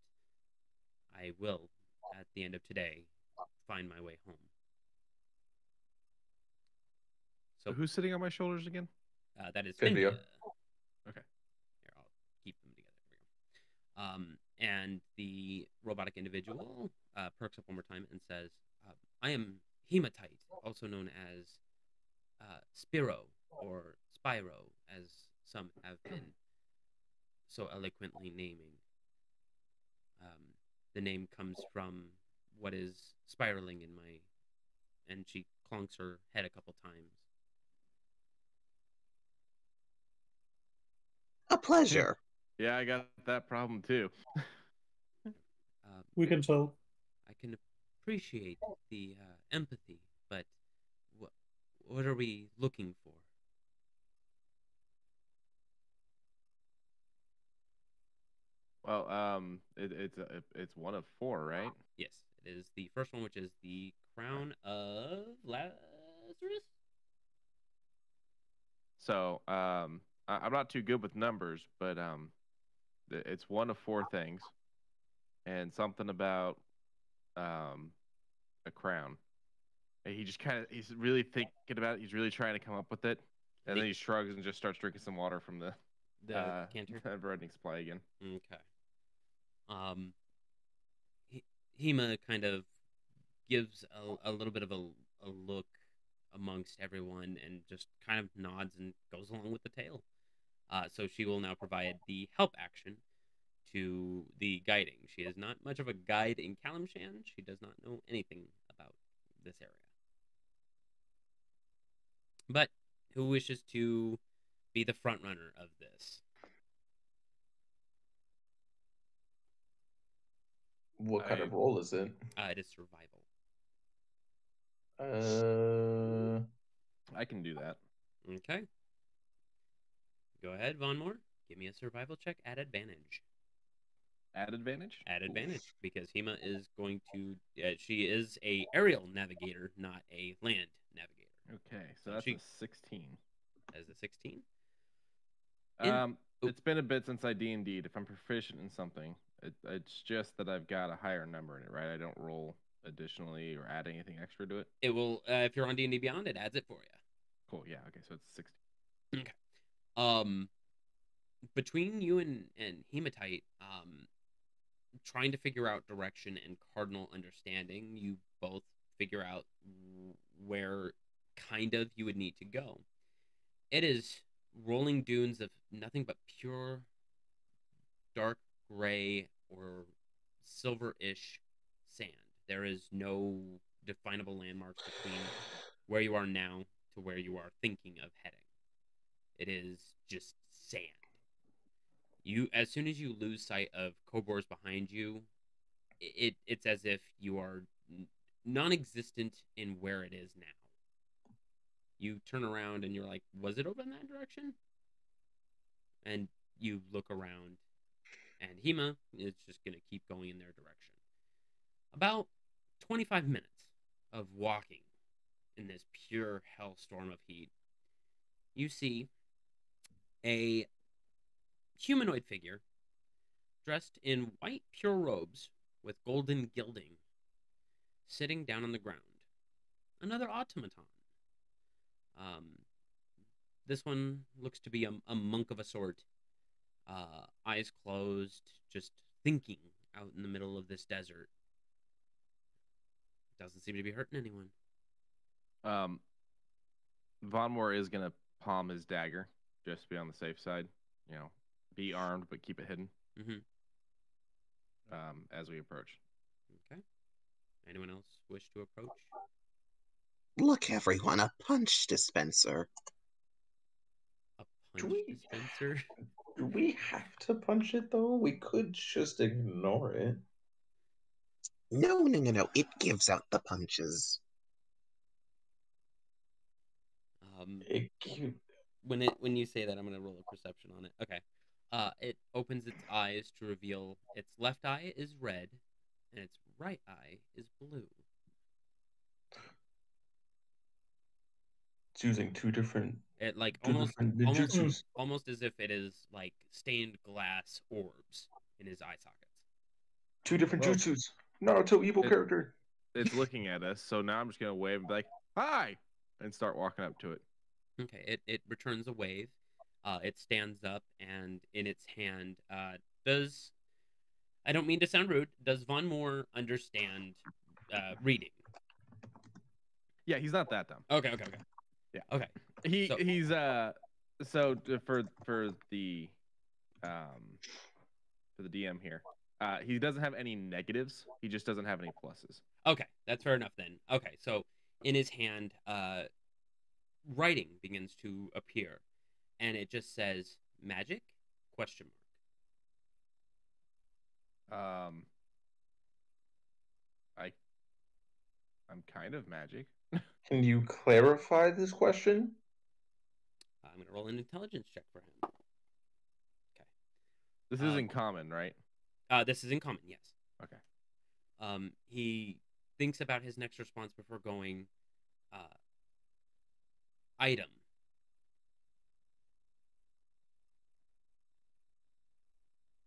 I will, at the end of today, find my way home. So Who's sitting on my shoulders again? that is Finvia. Finvia. Okay. Here, I'll keep them together. Here we go. And the robotic individual perks up one more time and says, I am hematite, also known as Spiro or Spyro, as some have been so eloquently naming. The name comes from what is spiraling in my... And she clonks her head a couple times. A pleasure. Yeah, I got that problem too. We can tell. I can appreciate the empathy, but what are we looking for? Well, it's one of 4, right? Yes, it is the first one, which is the Crown of Lazarus. So, I'm not too good with numbers, but it's one of 4 things, and something about a crown. And he just he's really thinking about it. He's really trying to come up with it, and then he shrugs and just starts drinking some water from the Cantor. never-ending supply again. Okay. Hema kind of gives a little bit of a look amongst everyone and just kind of nods and goes along with the tale. So she will now provide the help action to the guiding. She is not much of a guide in Calimshan. She does not know anything about this area. But who wishes to be the front runner of this? What kind of role is it? It is survival. I can do that. Okay. Go ahead, Von Moore. Give me a survival check at advantage. At advantage? At advantage, because Hema is going to... she is a aerial navigator, not a land navigator. Okay, so So that's she- a 16. As a 16. It's been a bit since I D&D'd. If I'm proficient in something, it's just that I've got a higher number in it, right? I don't roll additionally or add anything extra to it. It will, if you're on D&D Beyond, it adds it for you. Cool. Yeah. Okay. So it's 16. Okay. Between you and Hematite, trying to figure out direction and cardinal understanding, you both figure out where kind of you would need to go. It is rolling dunes of nothing but pure dark gray or silver-ish sand. There is no definable landmarks between where you are now to where you are thinking of heading. It is just sand. As soon as you lose sight of Kobor's behind you, it's as if you are non-existent in where it is now. You turn around and you're like, was it over in that direction? And you look around, and Hema is just going to keep going in their direction. About 25 minutes of walking in this pure hellstorm of heat, you see a humanoid figure dressed in white pure robes with golden gilding sitting down on the ground. Another automaton. This one looks to be a monk of a sort. Eyes closed, just thinking out in the middle of this desert. Doesn't seem to be hurting anyone. Von Moore is gonna palm his dagger just to be on the safe side. You know, be armed but keep it hidden. Mm-hmm. As we approach. Okay. Anyone else wish to approach? Look, everyone, a punch dispenser. A punch dispenser? Do we have to punch it though? We could just ignore it. No. It gives out the punches. When you say that, I'm gonna roll a perception on it. Okay. It opens its eyes to reveal its left eye is red, and its right eye is blue. It's using two different ninjutsus. almost as if it is like stained glass orbs in his eye sockets. Two different jutsus. Naruto evil character. It's looking at us, so now I'm just gonna wave and be like, "Hi," and start walking up to it. Okay, it returns a wave. It stands up, and in its hand, I don't mean to sound rude, does Von Moore understand reading? Yeah, he's not that dumb. Okay. Yeah. Okay. He's so for the DM here, he doesn't have any negatives. He just doesn't have any pluses. Okay, that's fair enough then. Okay, so in his hand, writing begins to appear, and it just says magic ? I'm kind of magic. Can you clarify this question? I'm gonna roll an intelligence check for him. Okay. This is in common, right? This is in common, yes. Okay. He thinks about his next response before going. Item.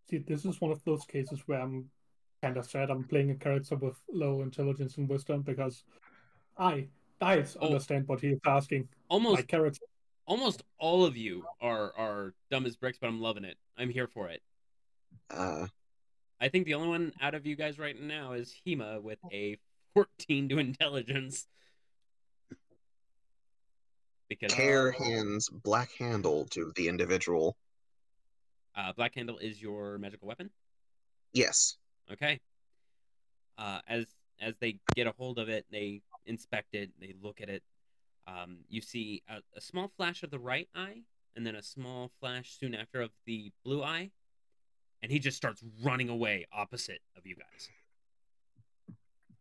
See, this is one of those cases where I'm kind of sad I'm playing a character with low intelligence and wisdom because I understand what he is asking. My character. Almost all of you are dumb as bricks, but I'm loving it. I'm here for it. I think the only one out of you guys right now is Hema with a 14 to intelligence. Because Care hands Black Handle to the individual. Black Handle is your magical weapon? Yes. Okay. As they get a hold of it, they inspect it, they look at it. You see a small flash of the right eye, and then a small flash soon after of the blue eye, and he just starts running away opposite of you guys.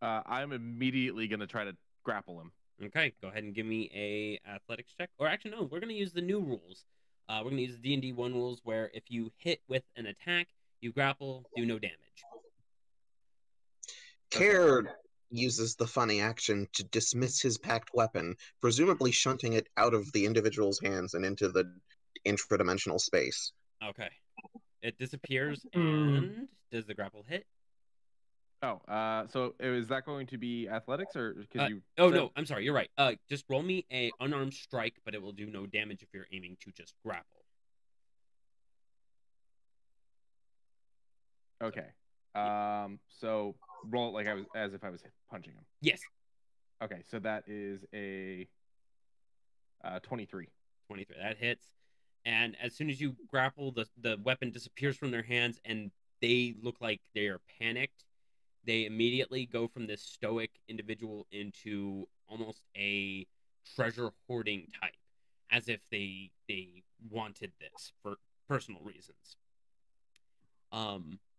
I'm immediately going to try to grapple him. Okay, go ahead and give me a athletics check. Or actually, no, we're going to use the new rules. We're going to use the D&D 1 rules where if you hit with an attack, you grapple, do no damage. Care uses the funny action to dismiss his packed weapon, presumably shunting it out of the individual's hands and into the intradimensional space. Okay. It disappears, Hmm. and does the grapple hit? Oh, so is that going to be athletics or because you? Oh said- no, I'm sorry. You're right. Just roll me a unarmed strike, but it will do no damage if you're aiming to just grapple. Okay. So roll it like I was as if I was punching him. Yes, Okay, so that is a 23. 23. That hits. And as soon as you grapple, the weapon disappears from their hands, and they look like they are panicked. They immediately go from this stoic individual into almost a treasure hoarding type, as if they wanted this for personal reasons.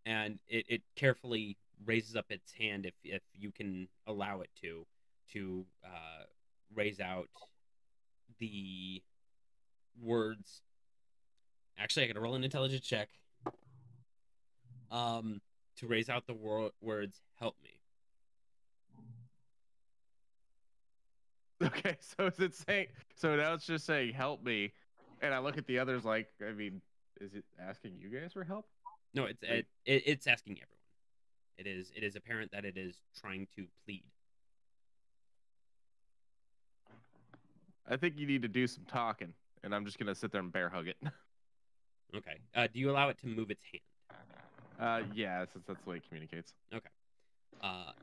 And it carefully raises up its hand if you can allow it to raise out the words. Actually, I gotta roll an intelligence check. To raise out the words "help me." Okay, so is it saying? So now it's just saying "help me," and I look at the others like, I mean, is it asking you guys for help? No, it's asking everyone. It is apparent that it is trying to plead. I think you need to do some talking, and I'm just gonna sit there and bear hug it. Okay. Do you allow it to move its hand? Yeah, since that's the way it communicates. Okay. I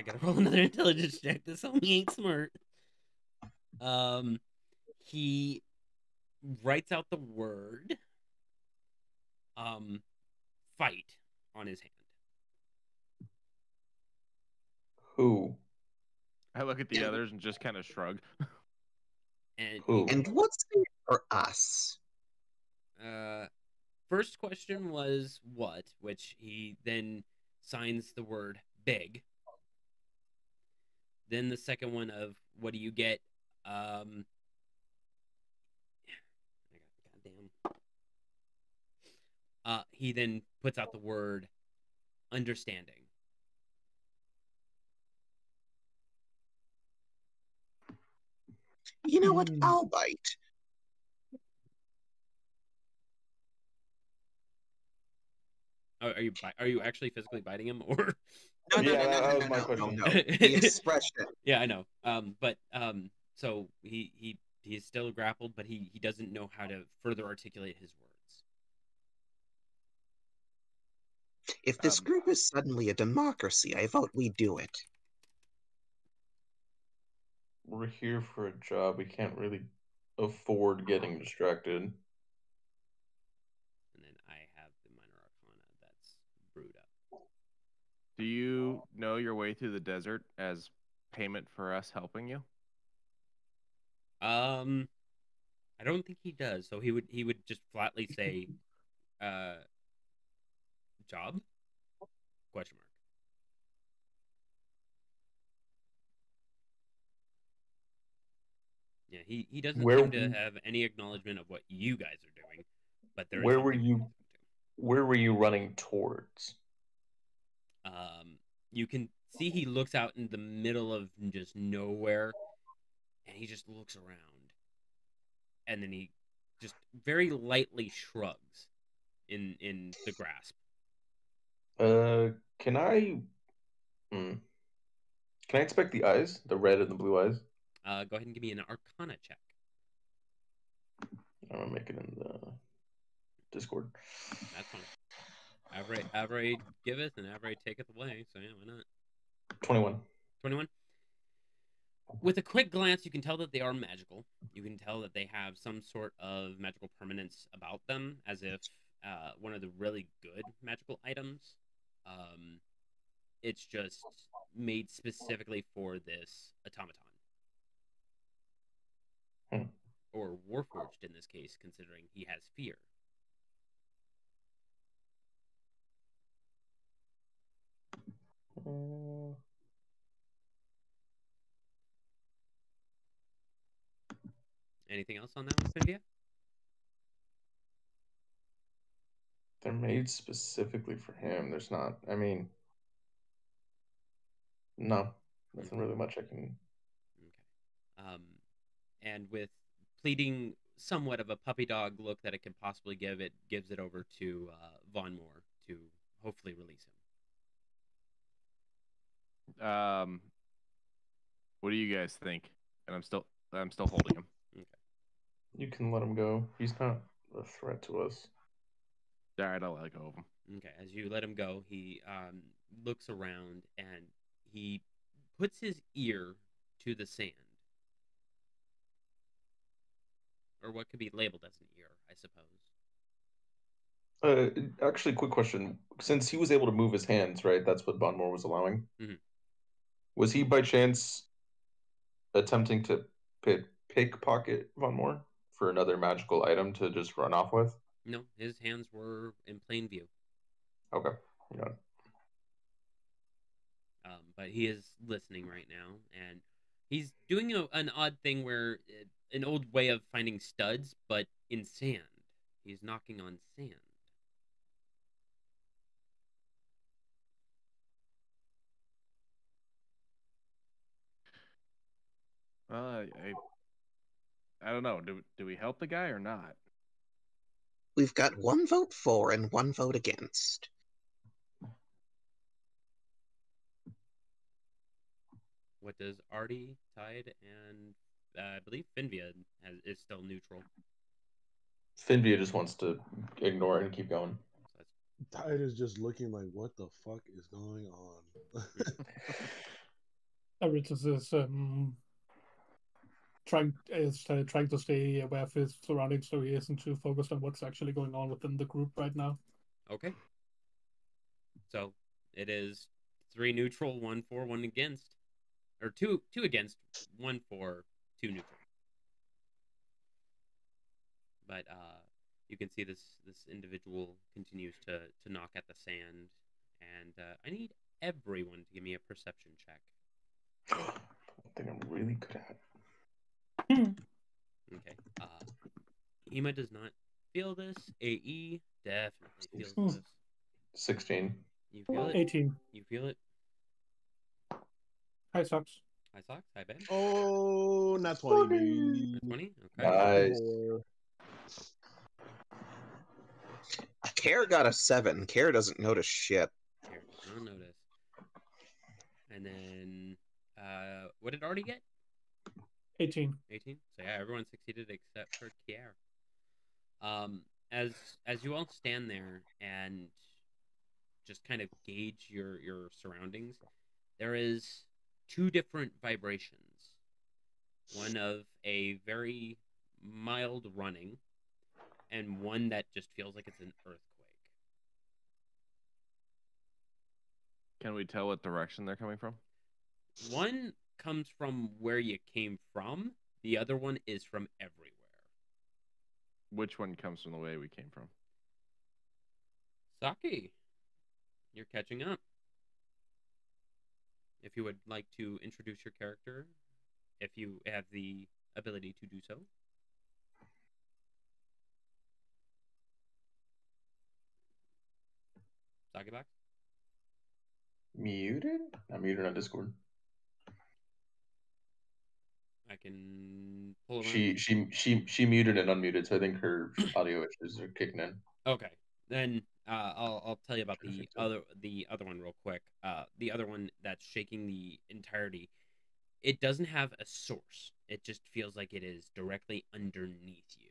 gotta roll another intelligence check. This homie ain't smart. He writes out the word, fight on his hand. Who? I look at the others and just kind of shrug. And Who? And what's in it for us? first question was what, which he then signs the word big. Then the second one of what do you get? Goddamn. He then puts out the word understanding. You know what? I'll bite. Are you actually physically biting him, or? No, Yeah, that was my question. no. The expression. Yeah, I know. So he's still grappled, but he doesn't know how to further articulate his words. If this group is suddenly a democracy, I vote we do it. We're here for a job. We can't really afford getting distracted. And then I have the minor arcana that's brewed up. Do you know your way through the desert as payment for us helping you? I don't think he does. So he would just flatly say, job? Question mark. Yeah, he doesn't Where- seem to have any acknowledgement of what you guys are doing, but there is Where were something you? Where were you running towards? You can see he looks out in the middle of just nowhere, and he just looks around, and then he just very lightly shrugs in the grasp. Can I? Can I inspect the eyes, the red and the blue eyes? Go ahead and give me an Arcana check. I'm gonna make it in the Discord. That's fine. Avray giveth and Avray taketh away. So yeah, why not? 21. 21. With a quick glance, you can tell that they are magical. You can tell that they have some sort of magical permanence about them, as if one of the really good magical items. It's just made specifically for this automaton. Or Warforged in this case, considering he has fear. Anything else on that one, Cynthia? They're made specifically for him. There's not. I mean, No, nothing really much I can. Okay. And with pleading somewhat of a puppy dog look that it can possibly give, it gives it over to Von Moore to hopefully release him. What do you guys think? And I'm still holding him. Okay. You can let him go. He's not a threat to us. All right, I'll let go of him. Okay. As you let him go, he looks around and he puts his ear to the sand, or what could be labeled as an ear, I suppose. Actually, quick question. Since he was able to move his hands, right? That's what Bonmore was allowing. Mm-hmm. Was he by chance attempting to pickpocket Von Moore for another magical item to just run off with? No, his hands were in plain view. Okay. Got it. But he is listening right now, and he's doing an odd thing where an old way of finding studs, but in sand. He's knocking on sand. I don't know. Do we help the guy or not? We've got 1 vote for and 1 vote against. What does Artie, Tide, and I believe Finvia is still neutral? Finvia just wants to ignore it and keep going. So Tide is just looking like, what the fuck is going on? Aritus is trying to stay aware of his surroundings, so he isn't too focused on what's actually going on within the group right now. okay. So it is 3 neutral, 1 for, 1 against, or 2 against, 1 for, 2 neutral. But you can see this individual continues to knock at the sand, and I need everyone to give me a perception check. I think I'm really good at. Okay. Ema does not feel this. AE definitely feels this. 16. You feel it? 18. You feel it? Hi, Socks. Hi, Socks. Hi, Ben. Oh, not 20. 20? Okay. Nice. Care got a 7. Care doesn't notice shit. Care does not notice. And then, what did Artie get? 18. 18. So yeah, everyone succeeded except for Kier. As you all stand there and just kind of gauge your surroundings, there is 2 different vibrations. One of a very mild running, and one that just feels like it's an earthquake. Can we tell what direction they're coming from? One comes from where you came from. The other one is from everywhere. Which one comes from the way we came from? Saki, you're catching up. If you would like to introduce your character, if you have the ability to do so. Saki box? Muted? I'm muted on Discord. I can pull around. She muted and unmuted, so I think her audio issues are kicking in. Okay, then I'll tell you about the other one real quick. The other one that's shaking the entirety. It doesn't have a source. It just feels like it is directly underneath you.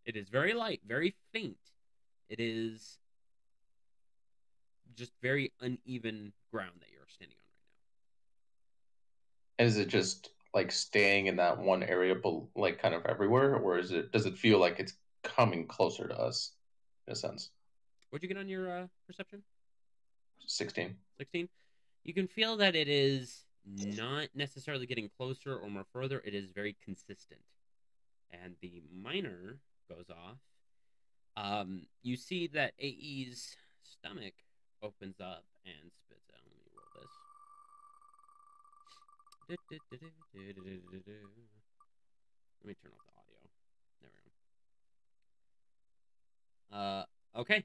It is very light, very faint. It is just very uneven ground that you're standing on right And is it just like staying in that one area, like kind of everywhere, or does it feel like it's coming closer to us in a sense? What'd you get on your perception? 16. 16. You can feel that it is not necessarily getting closer or more further. It is very consistent. And the minor goes off. You see that AE's stomach opens up and spits out. Let me roll this. Let me turn off the audio. There we go. Okay.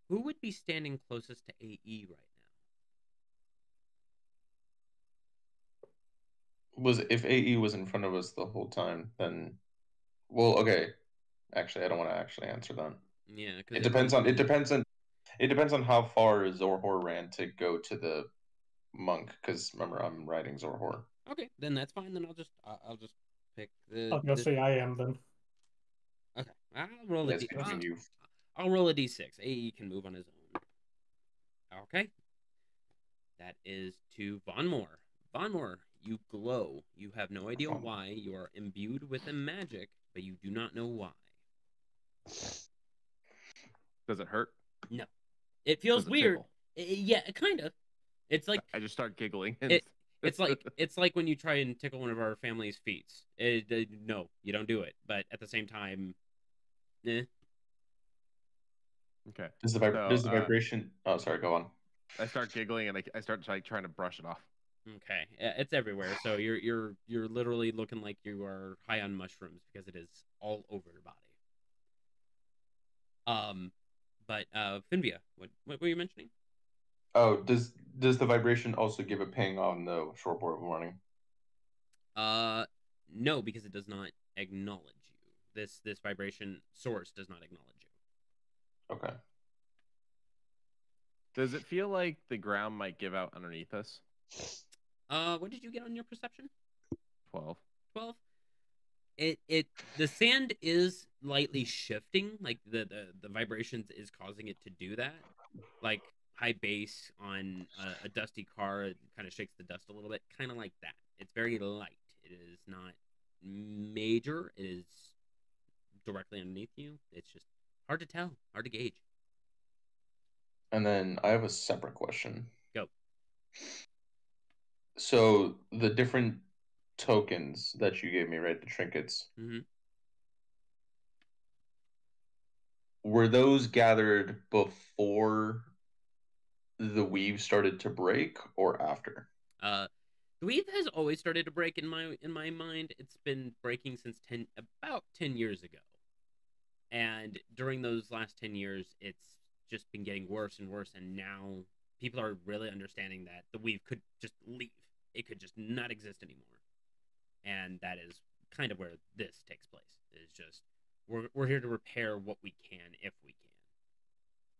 Who would be standing closest to AE right If AE was in front of us the whole time, then well, okay. Actually, I don't want to actually answer that. now? Yeah, because It depends on how far Zorhor ran to go to the monk. Because remember, I'm riding Zorhor. Okay, then that's fine. Then I'll just pick the. I'm gonna say I am then. Okay, I'll roll a Yes, d. between you. I'll roll a d6. AE can move on his own. Okay. That is to Von Moore. Von Moore, you glow. You have no idea why. You are imbued with a magic, but you do not know why. Does it hurt? No. It feels Does it weird. tickle? Yeah, kind of. It's like I just start giggling. it's like when you try and tickle one of our family's feet. No, you don't do it. But at the same time, Okay. Does the vibration? Oh, sorry. Go on. I start giggling and I start like trying to brush it off. Okay, it's everywhere. So you're literally looking like you are high on mushrooms because it is all over your body. But Finvia, what were you mentioning? Oh, does the vibration also give a ping on the shortboard warning? No, because it does not acknowledge you. This vibration source does not acknowledge you. Okay. Does it feel like the ground might give out underneath us? What did you get on your perception? 12. 12. The sand is lightly shifting, like the vibrations is causing it to do that. Like high bass on a dusty car, it kind of shakes the dust a little bit, kind of like that. It's very light. It is not major. It is directly underneath you. It's just hard to tell, hard to gauge. And then I have a separate question. Go. So the different tokens that you gave me, right? The trinkets. Mm-hmm. Were those gathered before the weave started to break or after? The weave has always started to break in my mind. It's been breaking since about 10 years ago. And during those last 10 years, it's just been getting worse and worse. And now people are really understanding that the weave could just leave. It could just not exist anymore. And that is kind of where this takes place. It's just we're here to repair what we can if we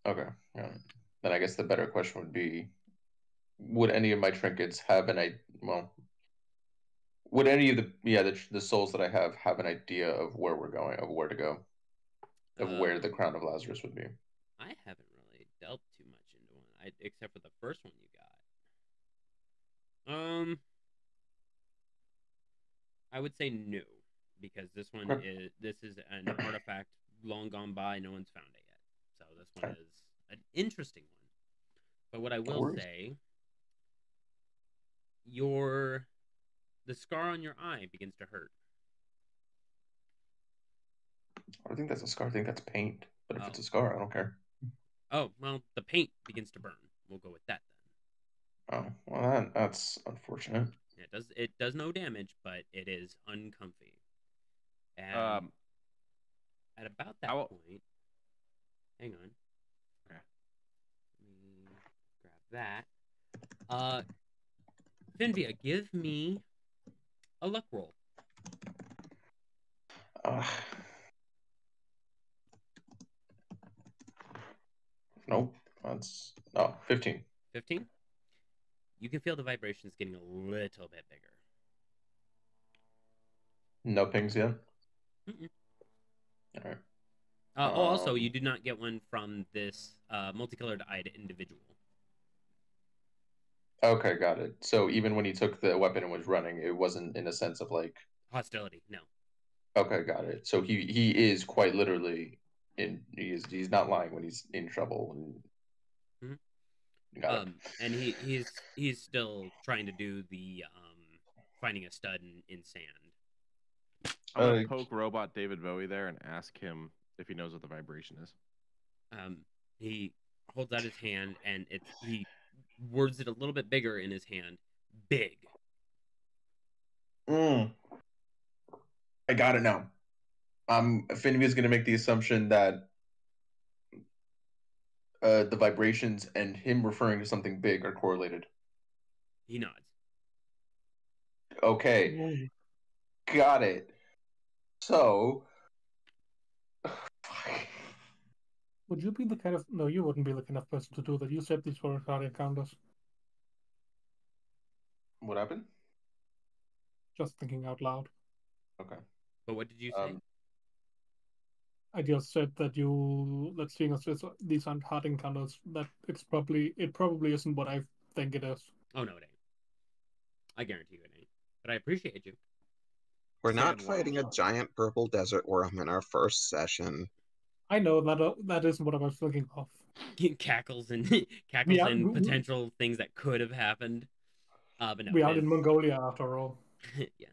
can. Okay. Yeah. Then I guess the better question would be, would any of my trinkets have would any of the souls that I have an idea of where we're going, of where to go, of where the crown of Lazarus would be? I haven't really delved too much into one, except for the first one you got. I would say no, because this one is an artifact long gone by. No one's found it yet, so this one is an interesting one. But what I will say, the scar on your eye begins to hurt. I don't think that's a scar. I think that's paint. But if it's a scar, I don't care. Oh, well, the paint begins to burn. We'll go with that then. Oh, well, that's unfortunate. It does no damage, but it is uncomfy. And at about that point, hang on. Okay. Let me grab that. Finvia, give me a luck roll. Nope. That's 15. 15? You can feel the vibrations getting a little bit bigger. No pings yet? Mm-mm. All right. Also, you did not get one from this multicolored-eyed individual. Okay, got it. So even when he took the weapon and was running, it wasn't in a sense of like hostility. No. Okay, got it. So he is quite literally he's not lying when he's in trouble. Got it. And he's still trying to do the finding a stud in sand. I'm gonna poke robot David Bowie there and ask him if he knows what the vibration is. He holds out his hand and he words it a little bit bigger in his hand. Big. I got it now. Finvia's gonna make the assumption that the vibrations and him referring to something big are correlated. He nods. Okay, got it. So, Would you be the kind of... No, you wouldn't be the kind of person to do that. You said these were hard encounters. what happened? Just thinking out loud. Okay. But what did you say? I just said that seeing as these aren't hard encounters, that it probably isn't what I think it is. Oh no, it ain't. I guarantee you it ain't. But I appreciate you. We're not Sand worm. fighting a giant purple desert worm in our first session. I know that isn't what I was thinking of. cackles and Yeah, potential things that could have happened. But no, we it are in is- Mongolia after all. yeah.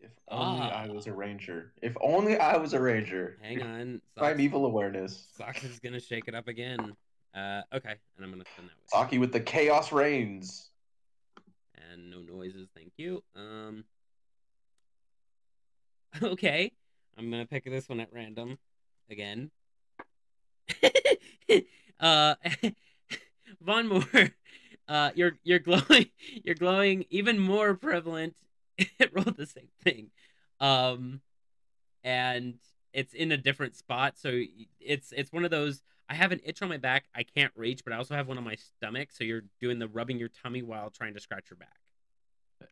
If only I was a ranger. If only I was a ranger. Hang on. Primeval awareness. Socks is gonna shake it up again. Okay, and I'm gonna spin that way. Saki with the chaos reigns. And no noises, thank you. Okay. I'm gonna pick this one at random again. Von Moore, you're glowing even more prevalent. It rolled the same thing. And it's in a different spot, so it's one of those. I have an itch on my back I can't reach, but I also have one on my stomach, so you're doing the rubbing your tummy while trying to scratch your back.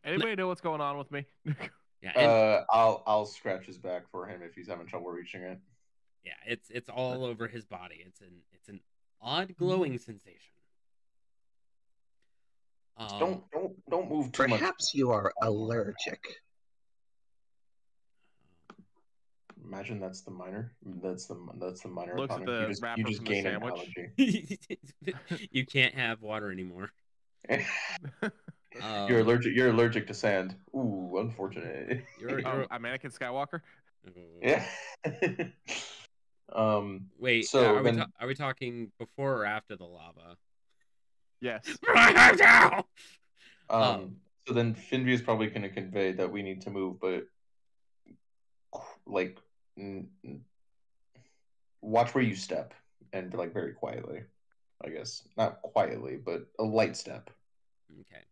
Anybody know what's going on with me? Yeah, and, I'll scratch his back for him if he's having trouble reaching it. yeah, it's all over his body. It's an odd glowing sensation. Don't move too much. Perhaps you are allergic. Imagine that's the minor. That's the minor. Looks at economy. the wrapper you just from the gain an sandwich. allergy. You can't have water anymore. You're allergic to sand. Ooh, unfortunate. You're Anakin Skywalker. Yeah. Wait. So are we talking before or after the lava? Yes. So then Finvy is probably going to convey that we need to move, but like watch where you step and like very quietly. I guess not quietly, but a light step. Okay.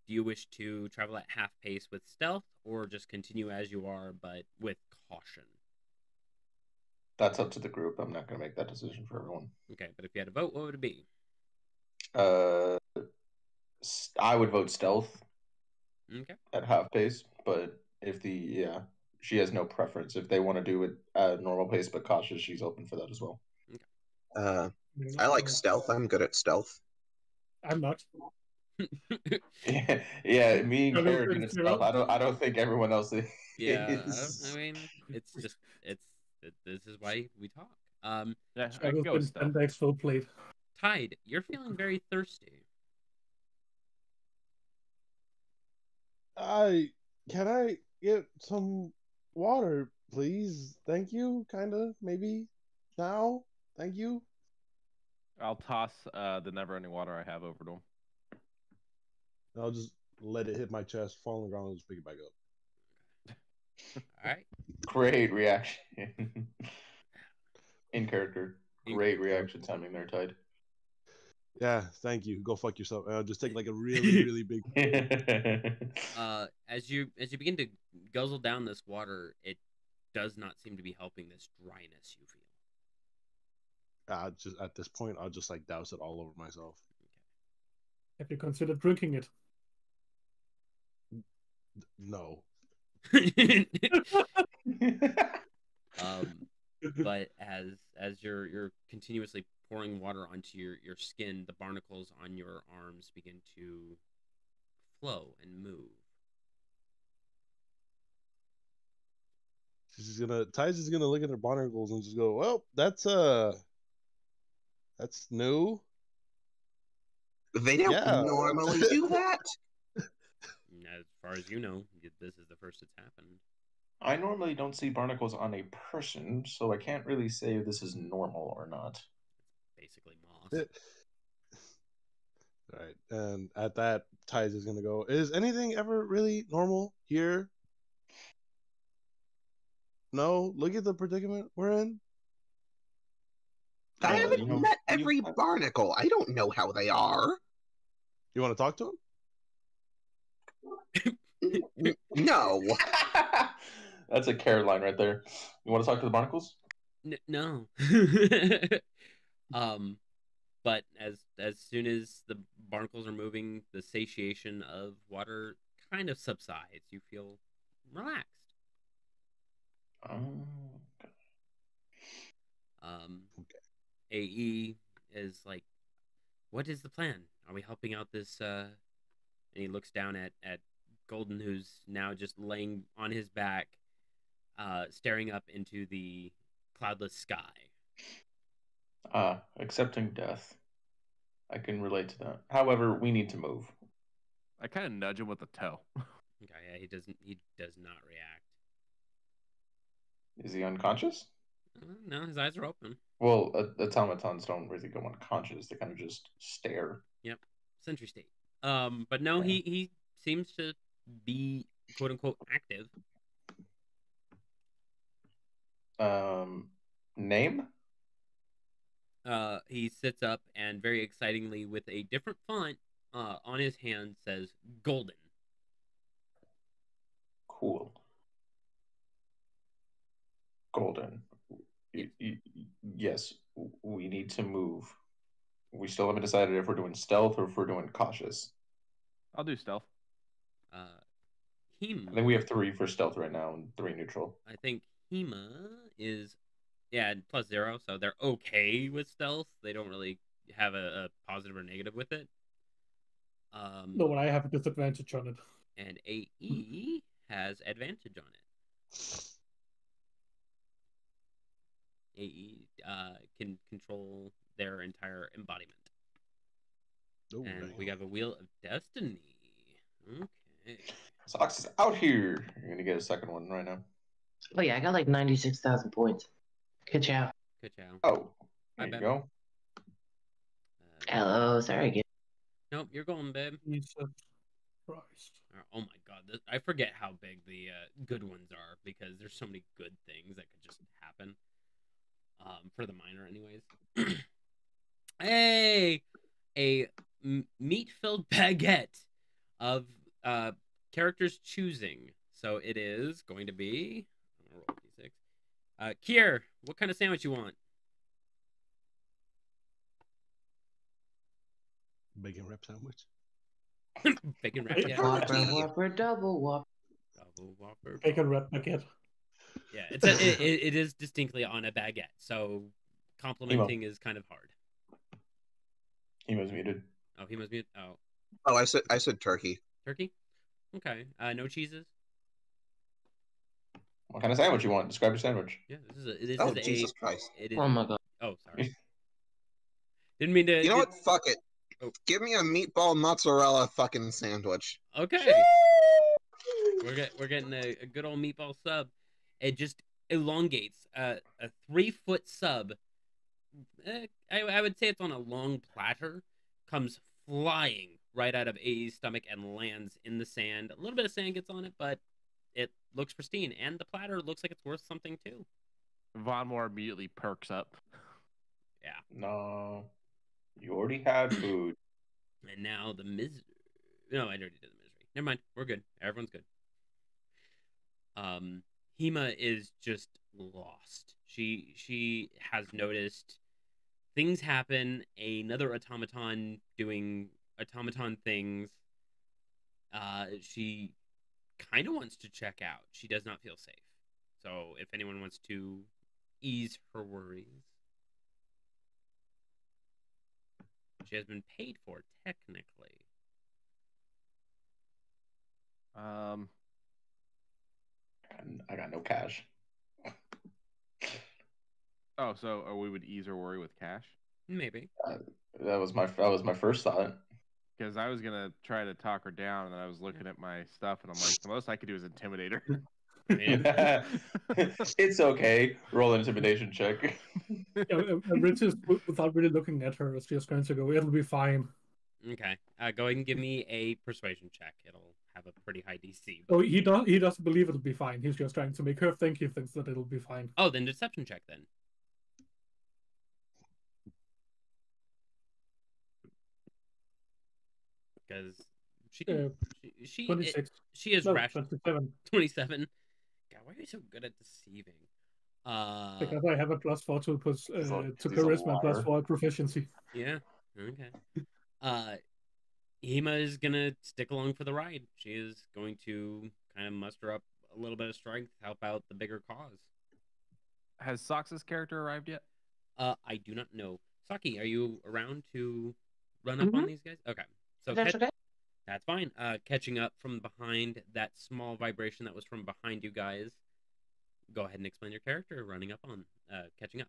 Do you wish to travel at half pace with stealth, or just continue as you are but with caution? That's up to the group. I'm not going to make that decision for everyone. Okay, but if you had a vote, what would it be? I would vote stealth. Okay. At half pace, but if she has no preference. If they want to do it at normal pace but cautious, she's open for that as well. I like stealth. I'm good at stealth. I'm not. yeah. Me and Kara can stealth. I don't think everyone else is. Yeah, I mean, it's just this is why we talk. Yeah, I can go with stealth. Full plate. Tide, you're feeling very thirsty. Can I get some water, please? Thank you. Kinda, maybe now. Thank you. I'll toss the never-ending water I have over to him. I'll just let it hit my chest, fall on the ground, and just pick it back up. All right. Great reaction. In character. Great reaction timing there, Tide. Yeah, thank you. Go fuck yourself. I'll just take like a really, really big. As you begin to guzzle down this water, it does not seem to be helping this dryness you feel. Just at this point, I'll just like douse it all over myself. Have you considered drinking it? No. But as you're continuously pouring water onto your skin, the barnacles on your arms begin to flow and move. Ty's just gonna look at her barnacles and just go, well, that's new. They don't normally do that. As far as you know, this is the first it's happened. I normally don't see barnacles on a person, so I can't really say if this is normal or not. Basically moss. Right, and at that, Ty's is gonna go, is anything ever really normal here? No, look at the predicament we're in. I Yeah, haven't you know, met every barnacle. I don't know how they are. You want to talk to him? No. That's a Caroline right there. You want to talk to the barnacles? No. But as soon as the barnacles are moving, the satiation of water kind of subsides. You feel relaxed. Oh, AE is like, what is the plan? Are we helping out this? And he looks down at Golden, who's now just laying on his back, staring up into the cloudless sky. accepting death. I can relate to that. However, we need to move. I kind of nudge him with the toe. Okay, yeah, he does not react. Is he unconscious? No, his eyes are open. Well, automatons don't really go unconscious. They kind of just stare. Yep, sentry state. But no, Yeah. he seems to be quote unquote active. Name? He sits up and very excitingly, with a different font on his hand, says Golden. Cool. Golden. Yes, we need to move. We still haven't decided if we're doing stealth or if we're doing cautious. I'll do stealth. Hema. I think we have 3 for stealth right now and 3 neutral. I think Hema is, yeah, +0, so they're okay with stealth. They don't really have a positive or negative with it. No, but I have a disadvantage on it. And AE has advantage on it. AE can control their entire embodiment. Oh, And dang. we have a Wheel of Destiny. Okay. Sox is out here. You're gonna get a second one right now. Oh yeah, I got like 96,000 points. Good job. Good job. Oh, Hi, there you babe. go. Hello, sorry again. Nope, you're going, babe. Jesus Christ. Oh my god, I forget how big the good ones are, because there's so many good things that could just happen. For the minor, anyways. Hey, a meat-filled baguette of characters choosing. So it is going to be. I'm gonna roll d6. Kier, what kind of sandwich you want? Bacon wrap sandwich. Bacon wrap. Bacon Yeah. Whopper, Turkey. Whopper, double Whopper. Double Whopper. Bacon wrap baguette. Yeah, it is distinctly on a baguette, so complimenting is kind of hard. He was muted. Oh, he must be. Oh, Oh, I said turkey. turkey. Okay. No cheeses. What kind of sandwich you want? Describe your sandwich. Yeah, this Oh, is Jesus Christ. It is. Oh my god. Oh, sorry. Didn't mean to. You know what? Fuck it. Oh. Give me a meatball mozzarella fucking sandwich. Okay. We're getting a good old meatball sub. It just elongates a 3-foot sub. I would say it's on a long platter. Comes flying right out of AE's stomach and lands in the sand. A little bit of sand gets on it, but it looks pristine, and the platter looks like it's worth something too. Von Moore immediately perks up. Yeah. No, you already had food. And now the misery. No, I already did the misery. Never mind. We're good. Everyone's good. Hema is just lost. She has noticed things happen. Another automaton doing automaton things. She kind of wants to check out. She does not feel safe. So if anyone wants to ease her worries, she has been paid for technically. I got no cash. Oh, so we would ease her worry with cash? Maybe. That was my first thought. Because I was gonna try to talk her down, and I was looking at my stuff, and I'm like, the most I could do is intimidate her. It's okay. Roll an intimidation check. Rich is, without really looking at her, is just going to go, it'll be fine. Okay. Go ahead and give me a persuasion check. It'll have a pretty high DC. Oh, he doesn't believe it'll be fine. He's just trying to make her think he thinks that it'll be fine. Oh, then deception check then. because she can. She 26. she is No, rational. 27. 27. God, why are you so good at deceiving? Because I have a +4 to he's a charisma and liar. +4 proficiency. Yeah. Okay. Hema is gonna stick along for the ride. She is going to kind of muster up a little bit of strength, help out the bigger cause. Has Sox's character arrived yet? I do not know. Saki, are you around to run up on these guys? Okay. So That's okay. that's fine. Catching up from behind that small vibration that was from behind you guys. Go ahead and explain your character. Running up on, catching up.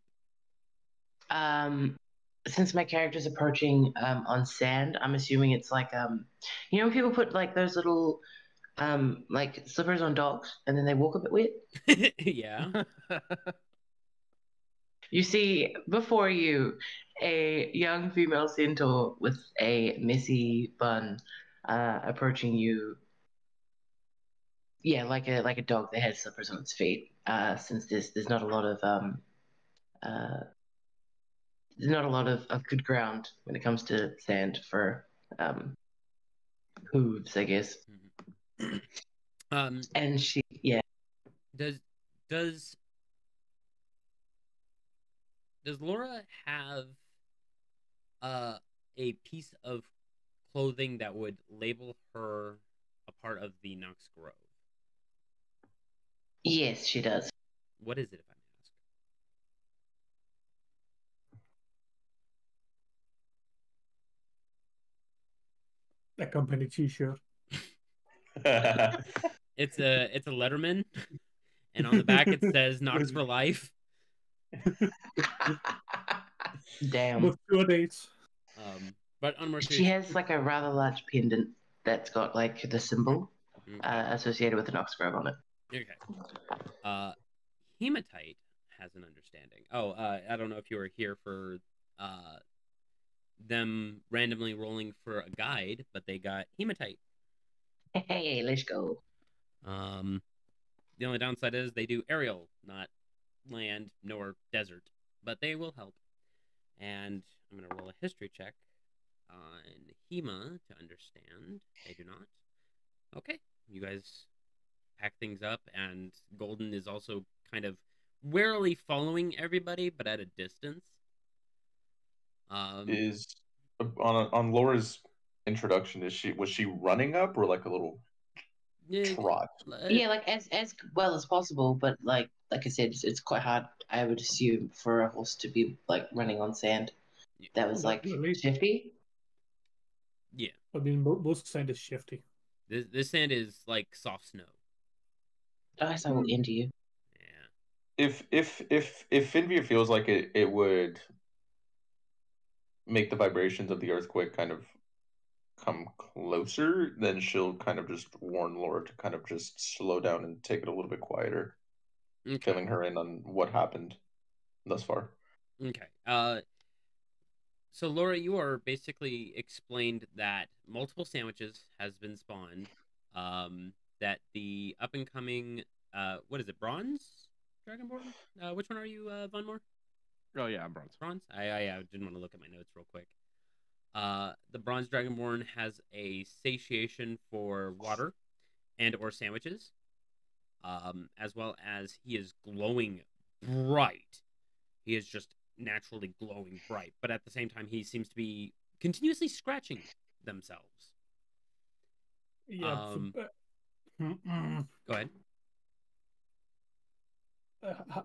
Since my character's approaching on sand, I'm assuming it's like you know when people put like those little like slippers on dogs and then they walk a bit weird. Yeah. You see before you a young female centaur with a messy bun approaching you. Yeah, like a dog that has slippers on its feet. Since there's not a lot of uh, there's not a lot of good ground when it comes to sand for hooves, I guess. And she, yeah. Does Laura have a piece of clothing that would label her a part of the Nox Grove? Yes, she does. What is it, if I may ask? A company T-shirt. It's a Letterman, and on the back it says Nox for life. Damn. With 2 dates. But on more She has like a rather large pendant that's got like the symbol associated with the Nox Grove on it. Okay. Hematite has an understanding. Oh, I don't know if you were here for them randomly rolling for a guide, but they got Hematite. Hey, let's go. The only downside is they do aerial, not land nor desert, but they will help. And I'm gonna roll a history check on Hema to understand. They do not. Okay, you guys pack things up, and Golden is also kind of warily following everybody, but at a distance. Is on Laura's introduction, was she running up or like a little trot? Yeah, like as well as possible, but like I said, it's quite hard. I would assume for a horse to be like running on sand. That was like 50. Yeah. I mean, most sand is shifty. This sand is like soft snow. I guess I will end you. Yeah. If Finvia feels like it would make the vibrations of the earthquake kind of come closer, then she'll kind of just warn Laura to kind of just slow down and take it a little bit quieter. Okay. Filling her in on what happened thus far. Okay. So Laura, you are basically explained that multiple sandwiches has been spawned. That the up and coming what is it, bronze dragonborn? Which one are you, Von Moore? Oh yeah, I'm bronze. Bronze? I didn't want to look at my notes real quick. The bronze dragonborn has a satiation for water and or sandwiches. As well as he is glowing bright. He is just naturally glowing bright, but at the same time he seems to be continuously scratching themselves. Yeah. Go ahead.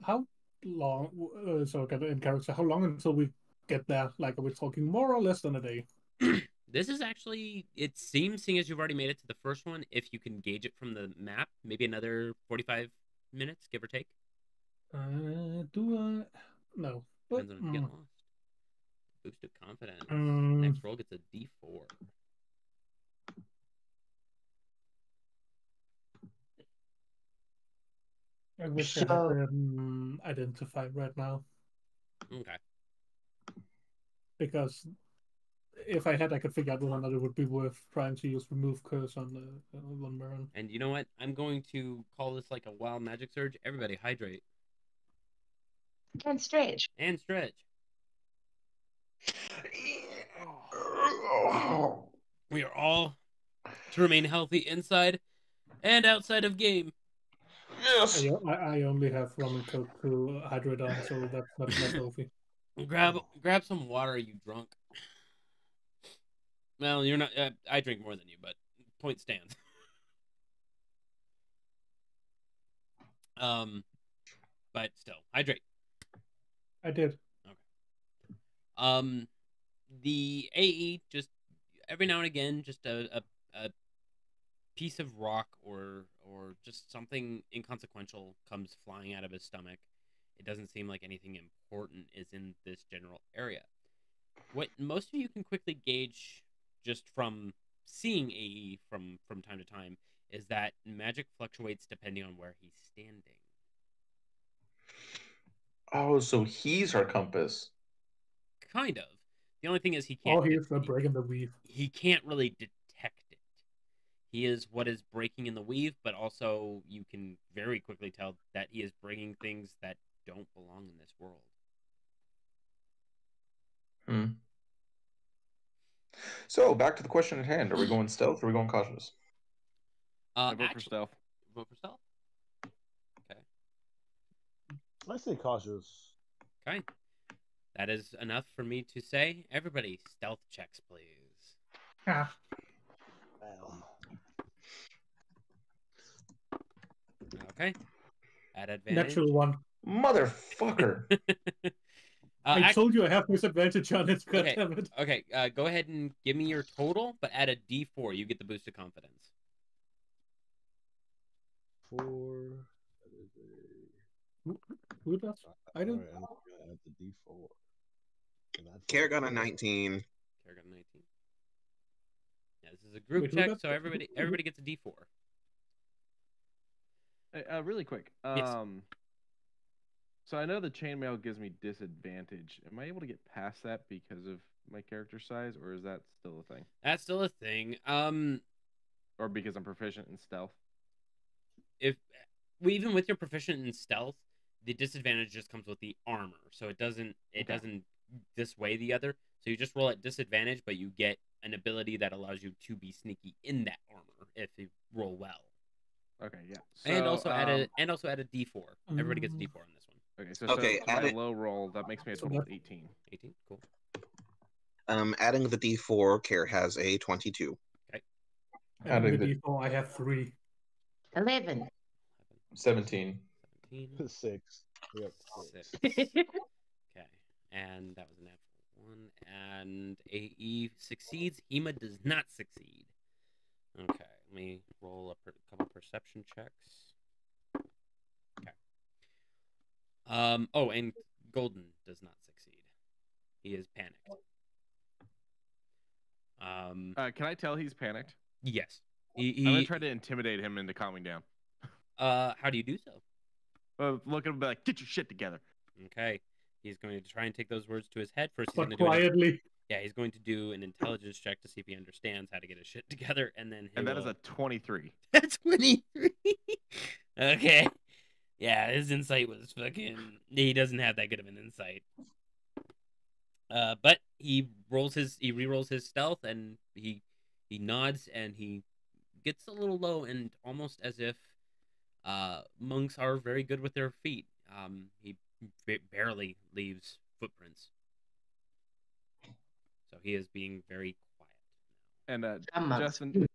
How long? So in character, how long until we get there? Like, are we talking more or less than a day? This is actually, it seems, seeing as you've already made it to the first one, if you can gauge it from the map, maybe another 45 minutes, give or take. No. But, depends on if you get lost. Boosted confidence. Next roll gets a D4. I wish I had them identified right now. Okay. Because if I had, I could figure out whether or not it would be worth trying to use remove curse on the one Baron. And you know what? I'm going to call this like a wild magic surge. Everybody hydrate. And stretch. And stretch. We are all to remain healthy inside and outside of game. Yes. I only have rum and coke to hydrate on, so that's not enough healthy. Grab some water, you drunk. Well, you're not. I drink more than you, but point stands. But still, hydrate. I did. The AE just every now and again, just a piece of rock or just something inconsequential comes flying out of his stomach. It doesn't seem like anything important is in this general area. What most of you can quickly gauge just from seeing AE from time to time is that magic fluctuates depending on where he's standing. Oh, so he's our compass. Kind of. The only thing is he can't. Oh, he's the break in the weave. He can't really detect it. He is what is breaking in the weave, but also you can very quickly tell that he is bringing things that don't belong in this world. So back to the question at hand: are we going stealth or are we going cautious? I vote for stealth. Vote for stealth. Okay. I say cautious. Okay. That is enough for me to say. Everybody, stealth checks, please. Ah. Okay. At advantage. Natural one. Motherfucker. I told you I have disadvantage on it. Okay. Goddammit. Okay. Go ahead and give me your total, but add a D4. You get the boost of confidence. 4. That is Who does? I do. Alright, I'm gonna add the D4. Care got a 19. Care got a 19. Yeah, this is a group Wait, check, so everybody gets a D4. Hey, really quick. Yes. So I know the chainmail gives me disadvantage. Am I able to get past that because of my character size, or is that still a thing? That's still a thing. Or because I'm proficient in stealth? Even with your proficient in stealth, the disadvantage just comes with the armor, so it doesn't dissuade the other. So you just roll at disadvantage, but you get an ability that allows you to be sneaky in that armor if you roll well. Okay, yeah. So, and also add a D4. Everybody gets a D4 on this one. Okay, so add my it. low roll, that makes me a total of 18. 18, cool. Adding the D4, Care has a 22. Okay. Adding the D4, I have 3. 11. 17. 17. 6. Yep. 6. Okay. And that was a natural 1. And AE succeeds. Hema does not succeed. Okay. Let me roll a couple perception checks. Okay. Oh, and Golden does not succeed. He is panicked. Can I tell he's panicked? Yes. I'm gonna try to intimidate him into calming down. How do you do so? Look at him and be like, get your shit together. Okay. He's going to try and take those words to his head. First, he's But going to do quietly. he's going to do an intelligence check to see if he understands how to get his shit together, and then that is a 23. That's 23. Okay. Yeah, his insight was fucking. He doesn't have that good of an insight. But he re-rolls his stealth, and he nods, and he gets a little low, and almost as if monks are very good with their feet. He barely leaves footprints, so he is being very quiet now. And Justin,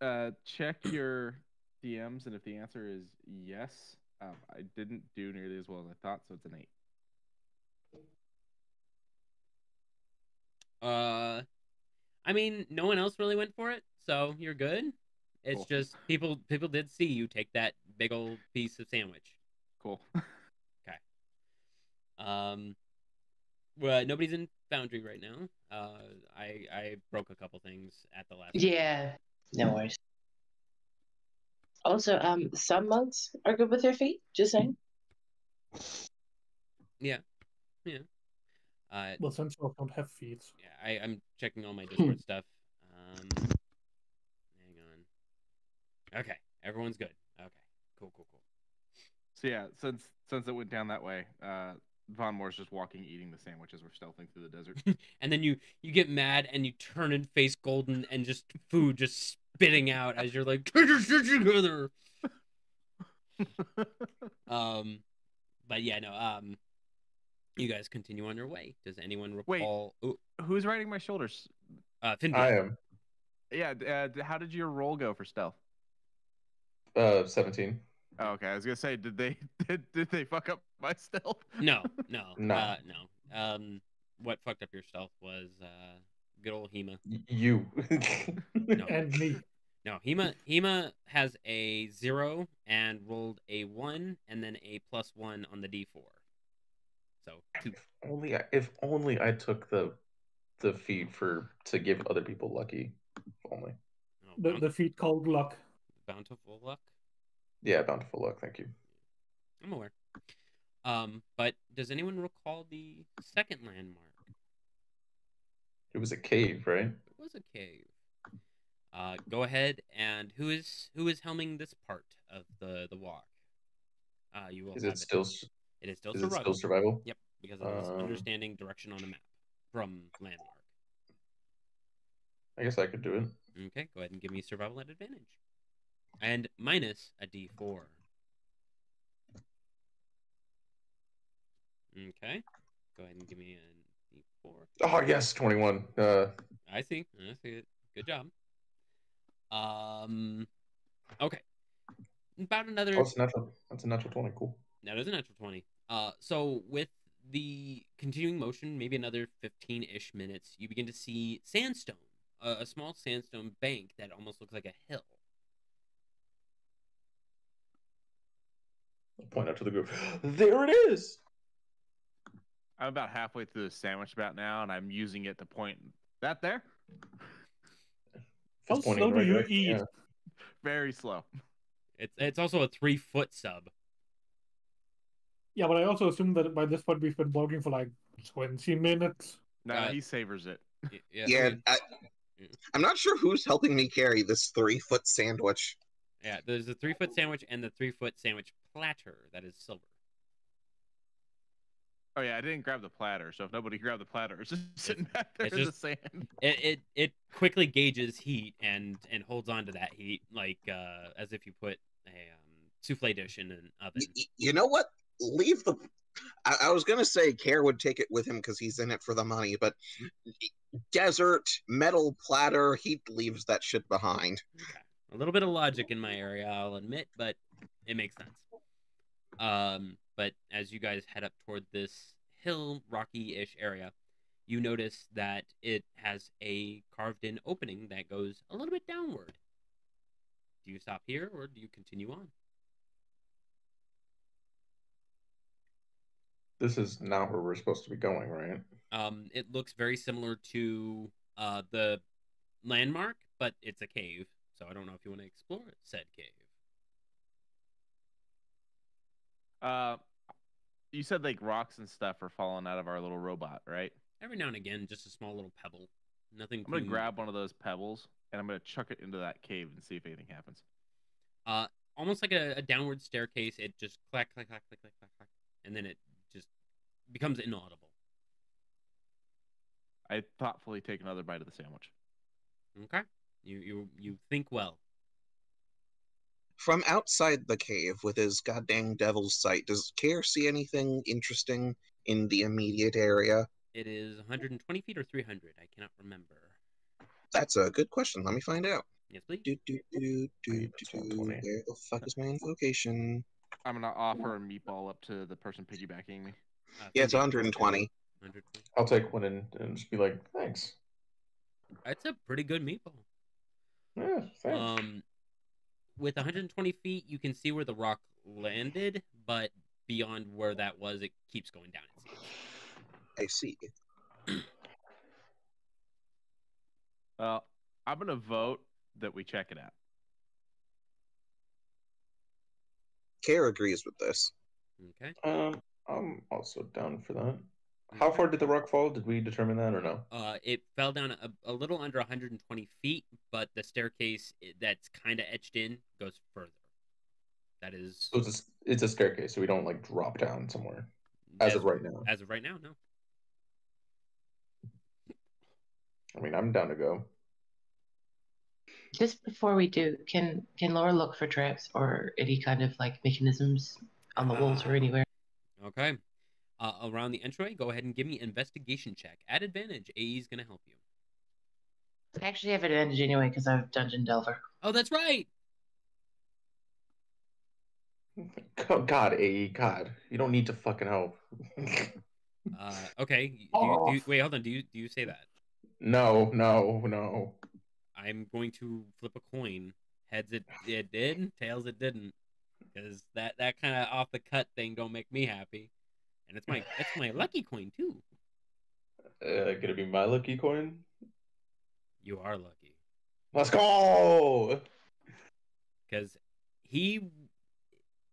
check your DMs, and if the answer is yes, I didn't do nearly as well as I thought, so it's an 8. I mean, no one else really went for it, so you're good. It's cool. just people did see you take that big old piece of sandwich. Cool. Okay. Well, nobody's in Foundry right now. I broke a couple things at the last. Yeah, no worries. Also, some monks are good with their feet. Just saying. Yeah. Well, some folk don't have feet. Yeah, I'm checking all my Discord stuff. Hang on. Okay, everyone's good. Okay, cool. So yeah, since it went down that way, Von Moore's just walking, eating the sandwiches. We're stealthing through the desert. And then you get mad and you turn and face Golden and just food just spitting out as you're like, get your shit together. But yeah, no. You guys continue on your way. Does anyone recall? Wait, who's riding my shoulders? Finby. I am. Yeah. How did your roll go for stealth? 17. Oh, okay, I was gonna say, did they fuck up my stealth? No. No. No. What fucked up your stealth was good old Hema. You. No. And me. No, Hema has a 0 and rolled a 1 and then a +1 on the D4. So 2. If only I took the feat to give other people lucky. If only. Oh, The feat called luck. bountiful luck. Yeah, bountiful luck. Thank you. I'm aware. But does anyone recall the second landmark? It was a cave, right? It was a cave. Go ahead, and who is helming this part of the walk? You will. Is have it still? It is still Is survival. it still survival? Yep, because it is understanding direction on a map from landmark. I guess I could do it. Okay, go ahead and give me survival at advantage, and minus a D4. Okay, go ahead and give me a D4. Oh yes, 21. I see it. Good job. Okay. About another. Oh, that's a natural 20. Cool. That is a natural 20. So with the continuing motion, maybe another 15-ish minutes, you begin to see sandstone, a small sandstone bank that almost looks like a hill. I'll point out to the group. There it is. I'm about halfway through the sandwich about now, and I'm using it to point that there. How It's pointing slow in the do you direction, eat? yeah. Very slow. It's also a 3-foot sub. Yeah, but I also assume that by this point we've been walking for like 20 minutes. No, he savors it. Yeah, I'm not sure who's helping me carry this 3-foot sandwich. Yeah, there's a 3-foot sandwich and the 3-foot sandwich platter that is silver. Oh yeah, I didn't grab the platter, so if nobody grabbed the platter, it's just sitting back there in the sand. It quickly gauges heat and holds on to that heat like as if you put a souffle dish in an oven. You know what? Leave the. I was gonna say Care would take it with him because he's in it for the money, but desert metal platter, he leaves that shit behind. Okay. A little bit of logic in my area, I'll admit, but it makes sense. But as you guys head up toward this hill, rocky-ish area, you notice that it has a carved-in opening that goes a little bit downward. Do you stop here, or do you continue on? This is not where we're supposed to be going, right? It looks very similar to the landmark, but it's a cave, so I don't know if you want to explore said cave. You said like rocks and stuff are falling out of our little robot, right? Every now and again, just a small little pebble. Nothing. I'm gonna grab one of those pebbles and I'm gonna chuck it into that cave and see if anything happens. Almost like a downward staircase. It just clack, clack, clack, clack, clack, clack, clack, and then it just becomes inaudible. I thoughtfully take another bite of the sandwich. Okay, you think well. From outside the cave with his goddamn devil's sight, does Care see anything interesting in the immediate area? It is 120 feet or 300. I cannot remember. That's a good question. Let me find out. Yes, please. Where the fuck is my invocation? I'm gonna offer a meatball up to the person piggybacking me. Yeah, it's 120. 120. I'll take one and just be like, thanks. That's a pretty good meatball. Yeah, thanks. With 120 feet, you can see where the rock landed, but beyond where that was, it keeps going down. I see. I'm gonna vote that we check it out. Care agrees with this. Okay. I'm also down for that. How far did the rock fall? Did we determine that or no? It fell down a little under 120 feet, but the staircase that's kind of etched in goes further. That is. So it's a staircase, so we don't like drop down somewhere. As of right now. As of right now, no. I mean, I'm down to go. Just before we do, can Laura look for traps or any kind of like mechanisms on the walls or anywhere? Okay. Around the entryway, go ahead and give me investigation check. At advantage, AE is going to help you. I actually have advantage anyway because I'm Dungeon Delver. Oh, that's right. God, AE, God, you don't need to fucking help. Okay. Wait, hold on. Do you say that? No. I'm going to flip a coin. Heads it did, tails it didn't. Because that kind of off the cut thing don't make me happy. And it's my lucky coin too. Gonna be my lucky coin? You are lucky. Let's go! Because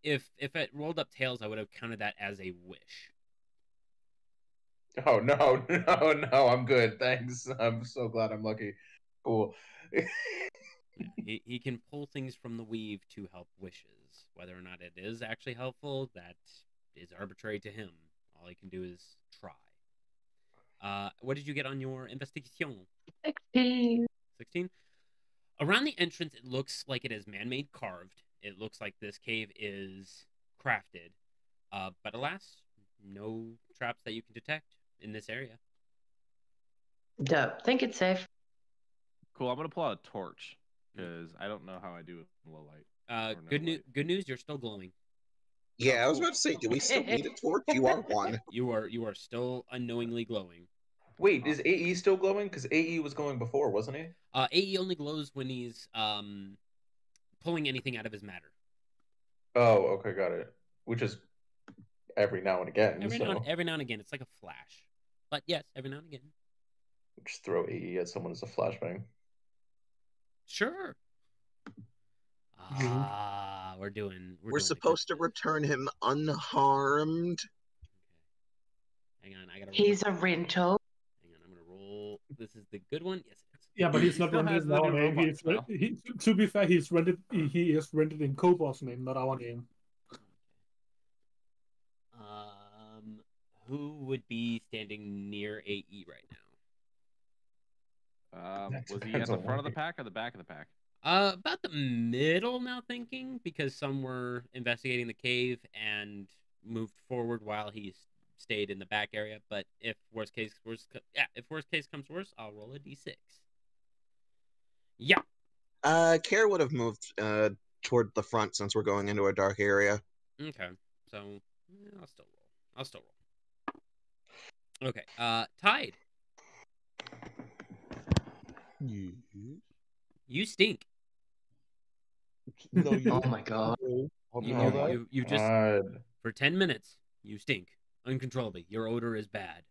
if it rolled up tails, I would have counted that as a wish. Oh, no, I'm good, thanks. I'm so glad I'm lucky. Cool. Yeah, he can pull things from the weave to help wishes. Whether or not it is actually helpful, that is arbitrary to him. All he can do is try. What did you get on your investigation? 16. 16? Around the entrance, it looks like it is man-made carved. It looks like this cave is crafted. But alas, no traps that you can detect in this area. Dope. Think it's safe. Cool. I'm gonna pull out a torch because I don't know how I do it in low light. Good news, you're still glowing. Yeah, I was cool. about to say, do we still need a torch? You are one. You are still unknowingly glowing. Wait, is AE still glowing? Because AE was glowing before, wasn't he? AE only glows when he's pulling anything out of his matter. Oh, okay, got it. Which is every now and again. Every now and again, it's like a flash. But yes, every now and again. Just throw AE at someone as a flashbang. Sure. We're doing. We're supposed to return him unharmed. Okay. Hang on, I gotta. He's a rental. Hang on, I'm gonna roll. This is the good one. Yes, it is. Yeah, but he's not Still rented has in the our new name. robot spell. To be fair, he's rented. He is rented in Kobor's name, not our name. Who would be standing near AE right now? Was he at the front of the pack or the back of the pack? About the middle now, thinking, because some were investigating the cave and moved forward while he stayed in the back area. But if worst case comes worse, I'll roll a d6. Yeah. Care would have moved toward the front since we're going into a dark area. Okay. So I'll still roll. Okay. Tide. You stink. No, you. Oh my god. You just for 10 minutes you stink uncontrollably. Your odor is bad.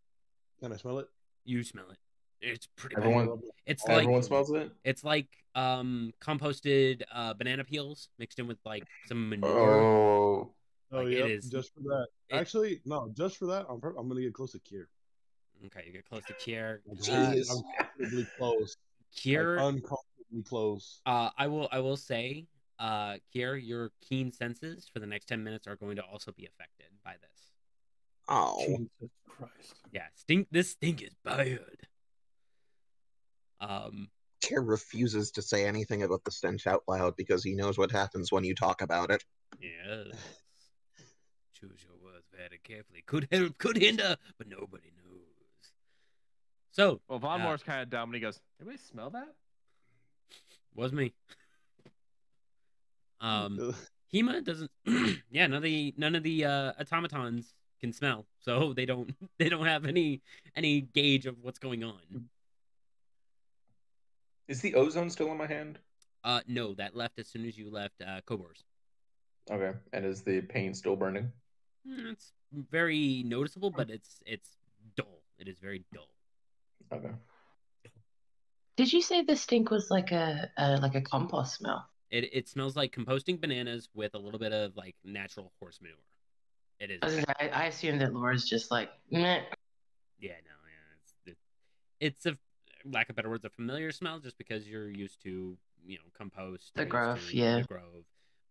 Can I smell it? You smell it. It's pretty Everyone, bad. It's everyone like smells it? it's like composted banana peels mixed in with like some manure. Oh. Like, yeah, it is just for that. Actually, no, just for that, I'm gonna get close to Kier. Okay, you get close to Kier. Jeez. Uncomfortably close. Kier, Like, uncomfortably close. I will say, Kier, your keen senses for the next 10 minutes are going to also be affected by this. Oh. Jesus Christ. Yeah, this stink is bad. Care refuses to say anything about the stench out loud because he knows what happens when you talk about it. Yes. Choose your words very carefully. Could help, could hinder, but nobody knows. So, Well, Von Moore's kind of dumb, and he goes, "Anybody smell that?" Was me. Hema doesn't. Yeah, none of the automatons can smell, so they don't have any gauge of what's going on. Is the ozone still in my hand? No, that left as soon as you left Kobor's. Okay, and is the paint still burning? It's very noticeable, but it's dull. It is very dull. Okay. Did you say the stink was like a compost smell? It smells like composting bananas with a little bit of like natural horse manure. It is. I assume that Laura's just like, meh. Yeah, no, yeah, it's a lack of better words, a familiar smell, just because you're used to compost, The grove, yeah. the grove.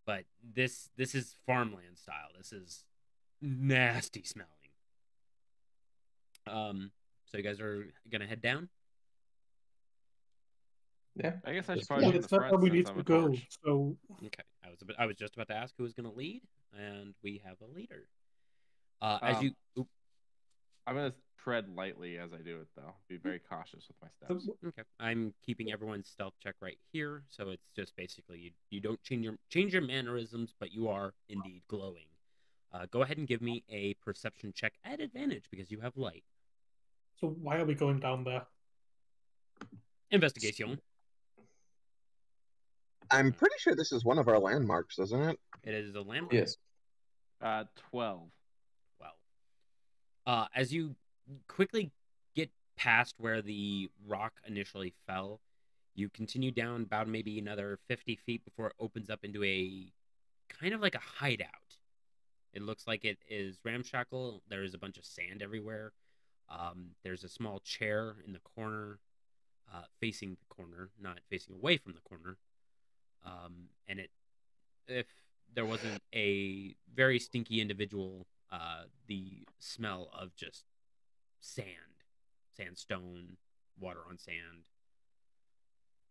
But this is farmland style. This is nasty smelling. So you guys are gonna head down. Yeah. I guess I should Just- probably Yeah, be in the that's not front where we since need I'm to a go. torch. So Okay. I was just about to ask who was gonna lead, and we have a leader. As Um, you. Oop, I'm gonna tread lightly as I do it, though. Be very cautious with my steps. okay. I'm keeping everyone's stealth check right here, so it's just basically you don't change your mannerisms, but you are indeed glowing. Go ahead and give me a perception check at advantage because you have light. so why are we going down there? Investigation. I'm pretty sure this is one of our landmarks, isn't it? It is a landmark. Yes. 12. Well, as you quickly get past where the rock initially fell, you continue down about maybe another 50 feet before it opens up into a kind of like a hideout. It looks like it is ramshackle. There is a bunch of sand everywhere. There's a small chair in the corner, facing the corner, not facing away from the corner. And if there wasn't a very stinky individual, the smell of just sandstone, water on sand,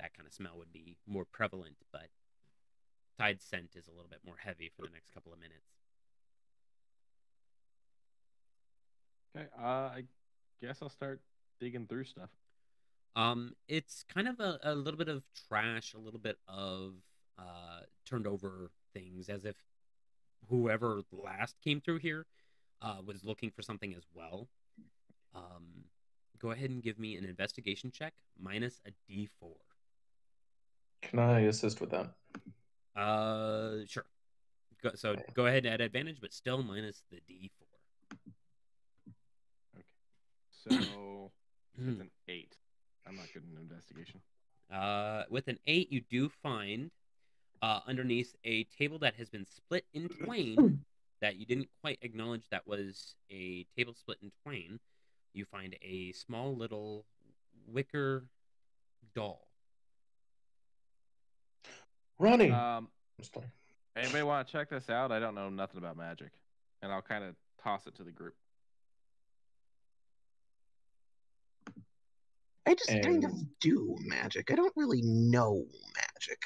that kind of smell would be more prevalent, but Tide's scent is a little bit more heavy for the next couple of minutes. Okay, I guess I'll start digging through stuff. It's kind of a little bit of trash, a little bit of turned over things, as if whoever last came through here was looking for something as well. Go ahead and give me an investigation check minus a D4. Can I assist with that? Sure. So go ahead and add advantage, but still minus the D4. So it's an 8. I'm not good in investigation. With an 8, you do find underneath a table that has been split in twain that you didn't quite acknowledge that was a table split in twain. You find a small little wicker doll. Running. Anybody want to check this out? I don't know nothing about magic, and I'll kind of toss it to the group. I just kind of do magic. I don't really know magic.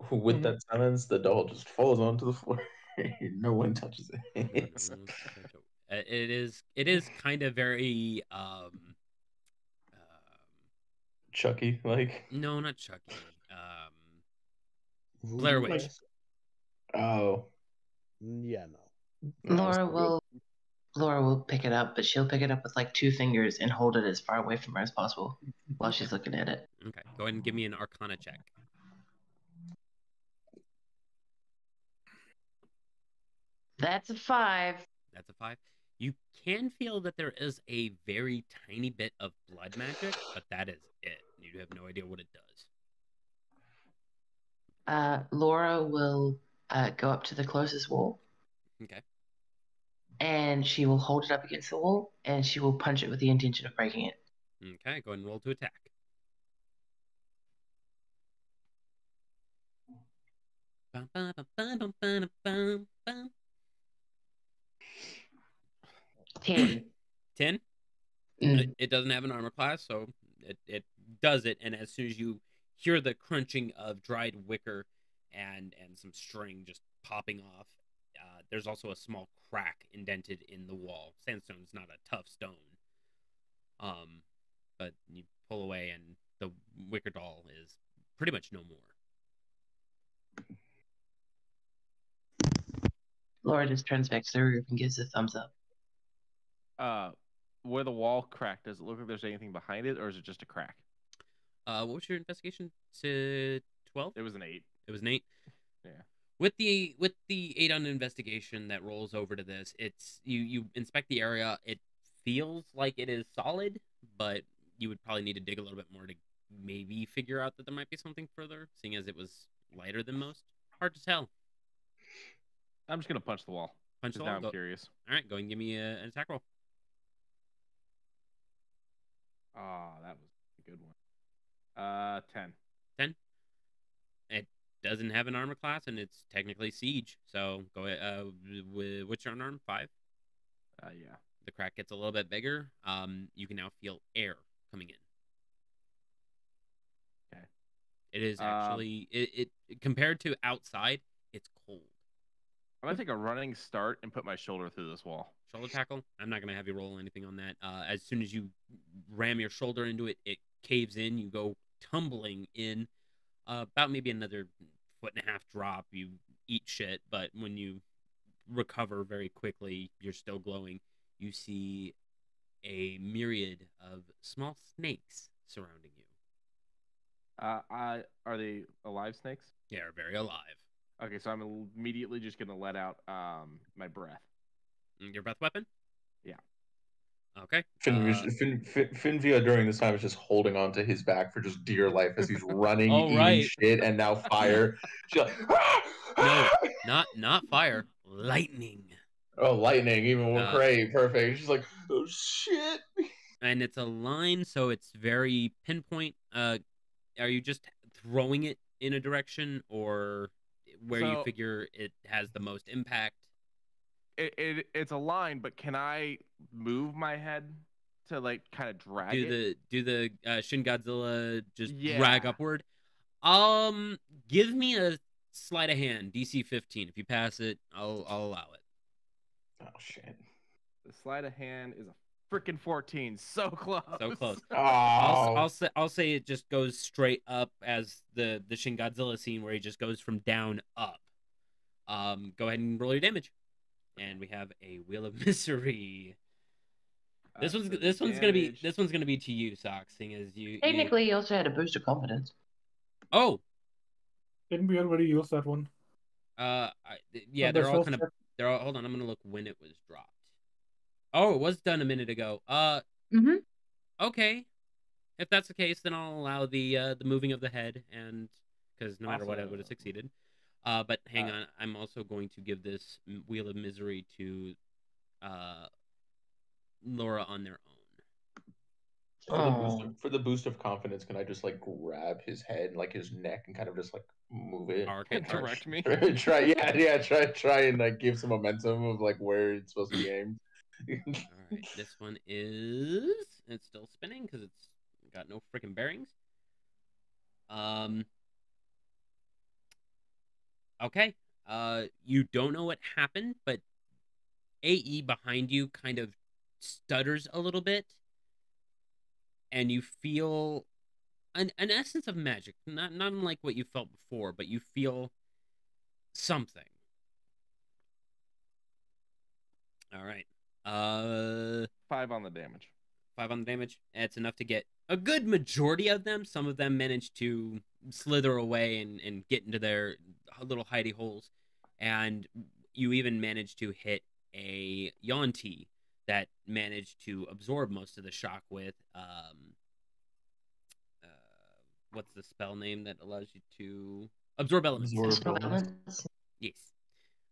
With that sentence, the doll just falls onto the floor. No one touches it. It is kind of very Chucky, like. no, not Chucky. Blair Witch. Oh. Yeah, no. Laura will pick it up, but she'll pick it up with like 2 fingers and hold it as far away from her as possible while she's looking at it. Okay, go ahead and give me an Arcana check. That's a 5. That's a 5. You can feel that there is a very tiny bit of blood magic, but that is it. You have no idea what it does. Laura will go up to the closest wall. Okay. And she will hold it up against the wall, and she will punch it with the intention of breaking it. Okay, go ahead and roll to attack. Bum, bum, bum, bum, bum, bum, bum. 10. 10? It doesn't have an armor class, so it does it, and as soon as you hear the crunching of dried wicker and some string just popping off, there's also a small crack indented in the wall. Sandstone is not a tough stone. But you pull away and the wicker doll is pretty much no more. Laura just turns back to the roof and gives a thumbs up. Where the wall cracked, does it look like there's anything behind it, or is it just a crack? What was your investigation? 12? It was an 8. It was an 8? Yeah. With the 8 on investigation that rolls over to this, it's you inspect the area. It feels like it is solid, but you would probably need to dig a little bit more to maybe figure out that there might be something further, seeing as it was lighter than most. Hard to tell. I'm just gonna punch the wall. Punch the Now wall. I'm curious. All right, go and give me an attack roll. Oh, that was a good one. 10. 10. It doesn't have an armor class, and it's technically siege. So go ahead. What's your unarmed? 5. Yeah. the crack gets a little bit bigger, you can now feel air coming in. Okay. It is actually it compared to outside, it's cold. I'm gonna take a running start and put my shoulder through this wall. Shoulder tackle. I'm not gonna have you roll anything on that. As soon as you ram your shoulder into it, it caves in. You go tumbling in. About maybe another 1.5 foot drop. You eat shit, but when you recover very quickly, you're still glowing. You see a myriad of small snakes surrounding you. Are they alive snakes? They are very alive. Okay, so I'm immediately just gonna let out my breath. Your breath weapon? Yeah. Okay. Finvia during this time is just holding on to his back for just dear life as he's running, Oh, eating right. shit, and now fire. She's like, No, not fire. Lightning. Oh, lightning, even with Uh, Cray, perfect. She's like, oh shit. And it's a line, so it's very pinpoint. Are you just throwing it in a direction, or where you So- figure it has the most impact? It's a line, but can I move my head to like kind of drag it? Do the Shin Godzilla just Yeah. drag upward? Give me a sleight of hand, DC 15. If you pass it, I'll allow it. Oh shit. The sleight of hand is a freaking 14. So close. So close. Oh. I'll say it just goes straight up as the Shin Godzilla scene where he just goes from down up. Go ahead and roll your damage, and we have a Wheel of Misery. This one's gonna be to you, Sox, seeing as you. Technically, he also had a boost of confidence. Oh. Didn't we already use that one? Yeah, But they're there's all no kind of. check. They're all. Hold on, I'm gonna look when it was dropped. Oh, it was done a minute ago. Mm-hmm. Okay. If that's the case, then I'll allow the moving of the head, and because no matter what, I would have succeeded. But hang on, I'm also going to give this Wheel of Misery to Laura on their own. For the boost of confidence, can I just like grab his head, like his neck, and kind of just like move it? Arc it. Direct me. Try and like give some momentum of like where it's supposed to be aimed. All right, this one is. It's still spinning because it's got no freaking bearings. Okay. You don't know what happened, but AE behind you kind of stutters a little bit, and you feel an essence of magic, not unlike what you felt before, but you feel something. All right. 5 on the damage. 5 on the damage. It's enough to get a good majority of them. Some of them manage to slither away and get into their little hidey holes. And you even manage to hit a Yonti that managed to absorb most of the shock with what's the spell name that allows you to absorb elements? Yes.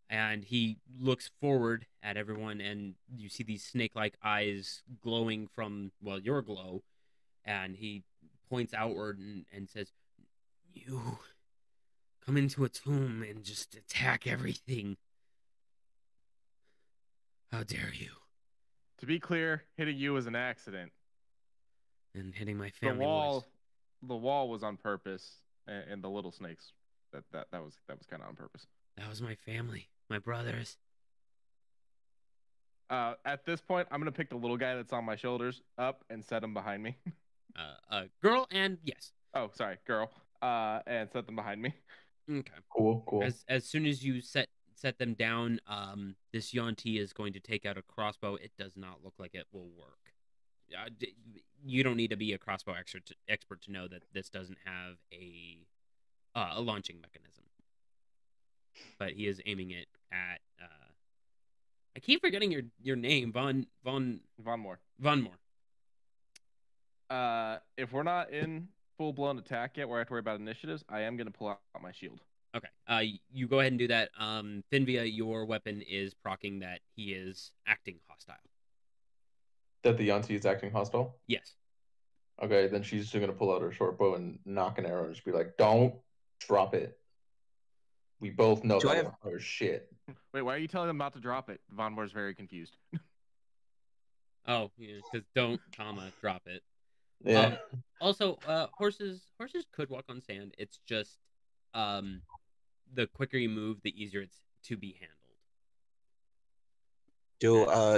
And he looks forward at everyone, and you see these snake-like eyes glowing from, well, your glow. And he points outward and says, "You come into a tomb and just attack everything. How dare you?" To be clear, hitting you was an accident. And hitting my family The wall was on purpose, and the little snakes that was kind of on purpose. That was my family, my brothers. At this point, I'm gonna pick the little guy that's on my shoulders up and set him behind me. Girl and yes. Oh, sorry, girl. And set them behind me. Okay. Cool. As soon as you set them down, this Yonti is going to take out a crossbow. It does not look like it will work. You don't need to be a crossbow expert to know that this doesn't have a launching mechanism. But he is aiming it at. I keep forgetting your name, Von Moore. Von Moore. If we're not in full blown attack yet, where I have to worry about initiatives, I am gonna pull out my shield. Okay. You go ahead and do that. Finvia, your weapon is proccing that he is acting hostile. That the Yanti is acting hostile? Yes. Okay, then she's just gonna pull out her short bow and knock an arrow and just be like, "Don't drop it." We both know that was her shit. Wait, why are you telling them not to drop it? Von Moore's very confused. Oh, yeah, because don't, drop it. Yeah. Also, horses could walk on sand. It's just, the quicker you move, the easier it's to be handled.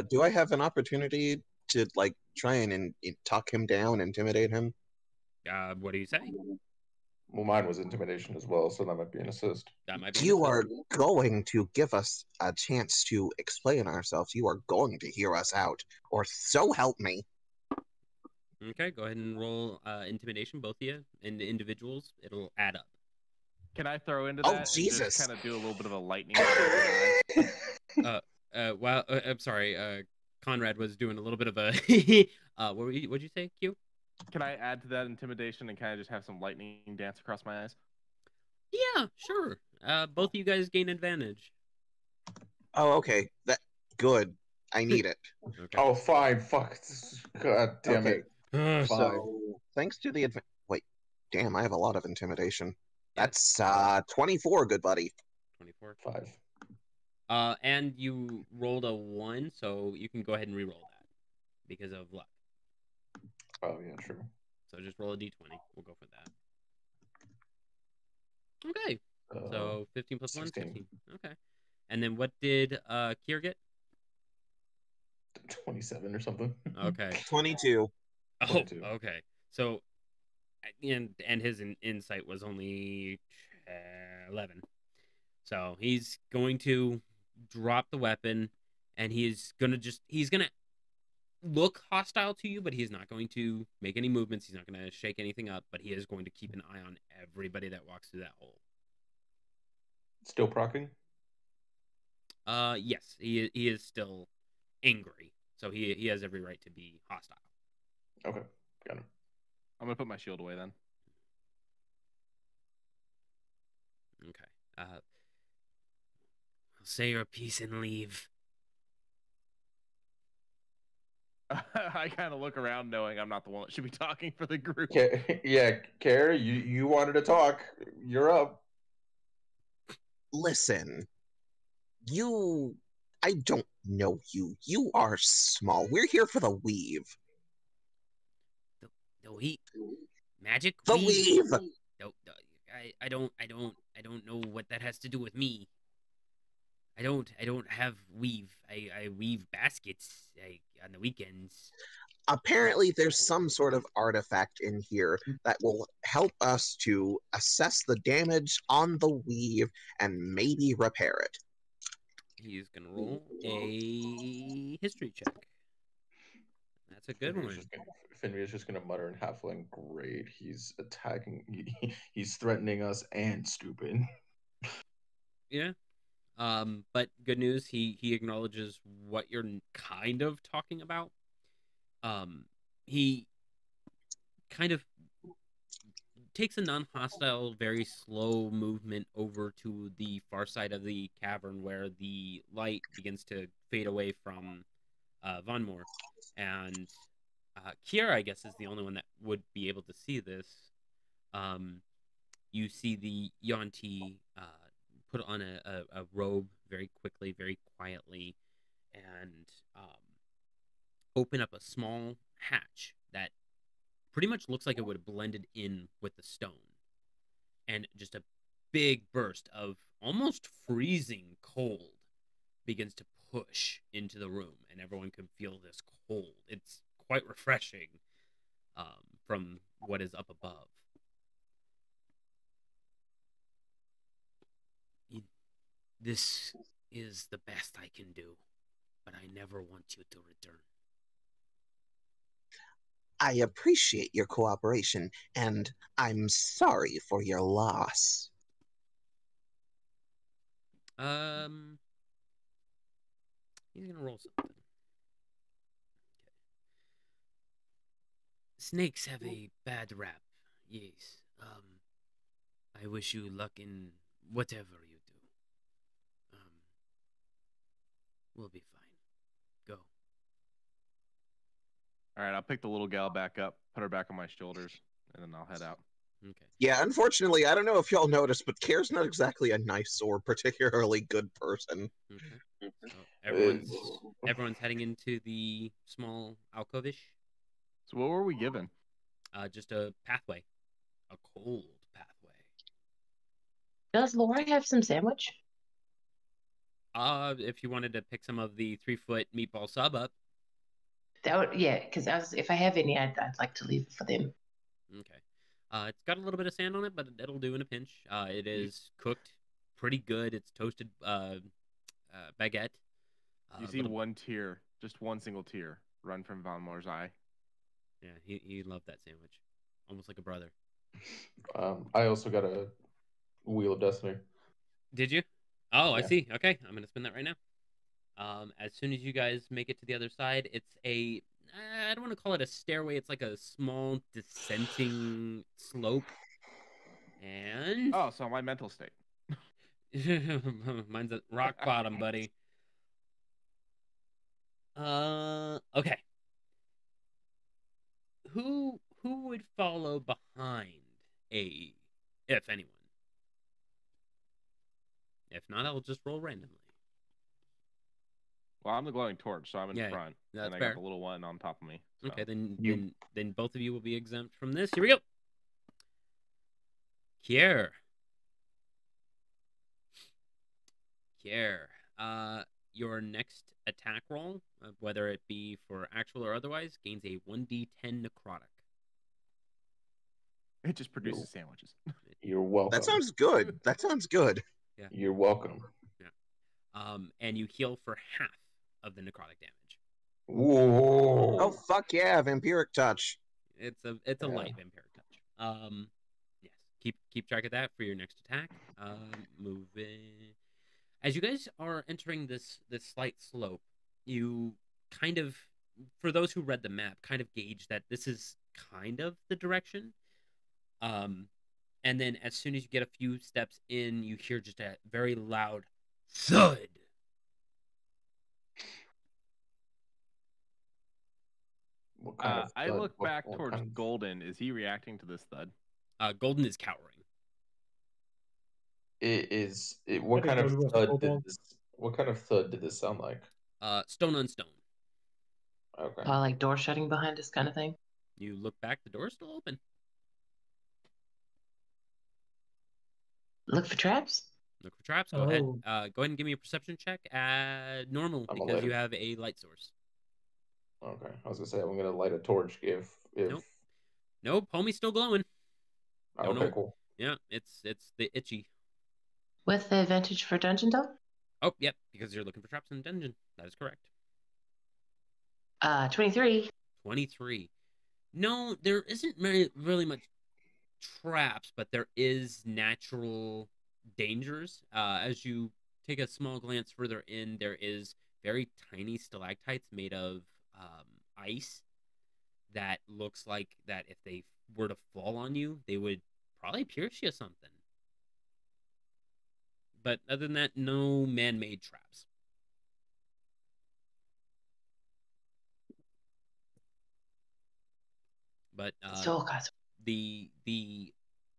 Do I have an opportunity to like try and talk him down, intimidate him? What do you say? Well, mine was intimidation as well, so that might be an assist. That might be an You assist. are going to give us a chance to explain ourselves. You are going to hear us out, or so help me. Okay, go ahead and roll intimidation, both of you, and the individuals. It'll add up. Can I throw into Oh, that and Jesus. just kind of do a little bit of a lightning bolt in my eyes? Well, I'm sorry. Conrad was doing a little bit of a. What'd you say, Q? Can I add to that intimidation and kind of just have some lightning dance across my eyes? Yeah, sure. Both of you guys gain advantage. Oh, okay. That good. I need it. Okay. Oh, fine. Fuck. God damn Okay. it. Fine. So, thanks to the wait, damn, I have a lot of intimidation. Yeah. That's 24, good buddy. 24. 5. And you rolled a 1, so you can go ahead and re-roll that because of luck. Oh, yeah, true. So just roll a d20. We'll go for that. Okay. So 15 plus 1, 16. 16. Okay. And then what did Kier get? 27 or something. Okay. 22. Oh, 22. okay. So, and his insight was only 11. So he's going to drop the weapon, and he's gonna look hostile to you, but he's not going to make any movements. He's not going to shake anything up, but he is going to keep an eye on everybody that walks through that hole. Still procking? Yes, he is still angry, so he has every right to be hostile. Okay, got him. I'm gonna put my shield away then. Okay. Say your piece and leave. I kind of look around knowing I'm not the one that should be talking for the group. Yeah, Kara, you wanted to talk. You're up. Listen, I don't know you. You are small. We're here for the weave. The weave? Magic The weave? weave! No, I don't know what that has to do with me. I don't have weave. I weave baskets on the weekends. Apparently, there's some sort of artifact in here that will help us to assess the damage on the weave and maybe repair it. He's gonna roll a history check. That's a good one. Finria's just gonna mutter in halfling. Great, he's attacking. He's threatening us and stupid. Yeah. But good news, he acknowledges what you're kind of talking about. He kind of takes a non-hostile, very slow movement over to the far side of the cavern where the light begins to fade away from Von Moore. And Kiera, I guess, is the only one that would be able to see this. You see the Yonti put on a robe very quickly, very quietly, and open up a small hatch that pretty much looks like it would have blended in with the stone. And just a big burst of almost freezing cold begins to push into the room, and everyone can feel this cold. It's quite refreshing from what is up above. This is the best I can do, but I never want you to return. I appreciate your cooperation, and I'm sorry for your loss. He's gonna roll something. Okay. Snakes have a bad rap. Yes. I wish you luck in whatever you do. We'll be fine. Go. All right, I'll pick the little gal back up, put her back on my shoulders, and then I'll head out. Okay. Yeah, unfortunately, I don't know if y'all noticed, but Kair's not exactly a nice or particularly good person. Okay. So everyone's heading into the small alcove-ish. So what were we given? Just a pathway, a cold pathway. Does Laura have some sandwich? If you wanted to pick some of the 3-foot meatball sub up. That would, yeah, because if I have any, I'd like to leave it for them. Okay. It's got a little bit of sand on it, but it'll do in a pinch. It is cooked pretty good. It's toasted baguette. You see one tear, just one single tear, run from Von Moore's eye. Yeah, he loved that sandwich, almost like a brother. I also got a Wheel of Destiny. Did you? Oh, I Yeah. see. Okay, I'm gonna spin that right now. As soon as you guys make it to the other side, it's a I don't want to call it a stairway. It's like a small dissenting slope. And Oh, so my mental state. mine's at rock bottom, buddy. Okay. Who would follow behind A, if anyone? If not, I'll just roll randomly. Well, I'm the glowing torch, so I'm in Yeah, front, that's and I fair. got the little one on top of me. So. Okay, then both of you will be exempt from this. Here we go. Kier. Your next attack roll, whether it be for actual or otherwise, gains a 1d10 necrotic. It just produces sandwiches. You're welcome. That sounds good. That sounds good. Yeah. You're welcome. Yeah. And you heal for half of the necrotic damage. Whoa. Oh fuck yeah, vampiric touch. It's a light vampiric touch. Yes. Keep track of that for your next attack. Moving. As you guys are entering this slight slope, you kind of, for those who read the map, kind of gauge that this is kind of the direction. And then as soon as you get a few steps in, you hear just a very loud thud. What kind of I thud? look back What towards kind of- Golden. Is he reacting to this thud? Golden is cowering. What kind of Golden was thud football. did this? What kind of thud did this sound like? Stone on stone. Okay. Like door shutting behind us kind of thing. You look back, the door's still open. Look for traps? Look for traps. Go ahead. Oh. Go ahead and give me a perception check at normal I'm a because you lighter. have a light source. Okay. I was gonna say I'm gonna light a torch if. Nope, homie's still glowing. Don't Okay, know. cool. Yeah, it's the itchy. With the advantage for dungeon delve? Oh, yep, because you're looking for traps in the dungeon. That is correct. 23. 23. No, there isn't really much traps, but there is natural dangers. As you take a small glance further in, there is very tiny stalactites made of ice that looks like that if they were to fall on you, they would probably pierce you something. But other than that, no man-made traps. But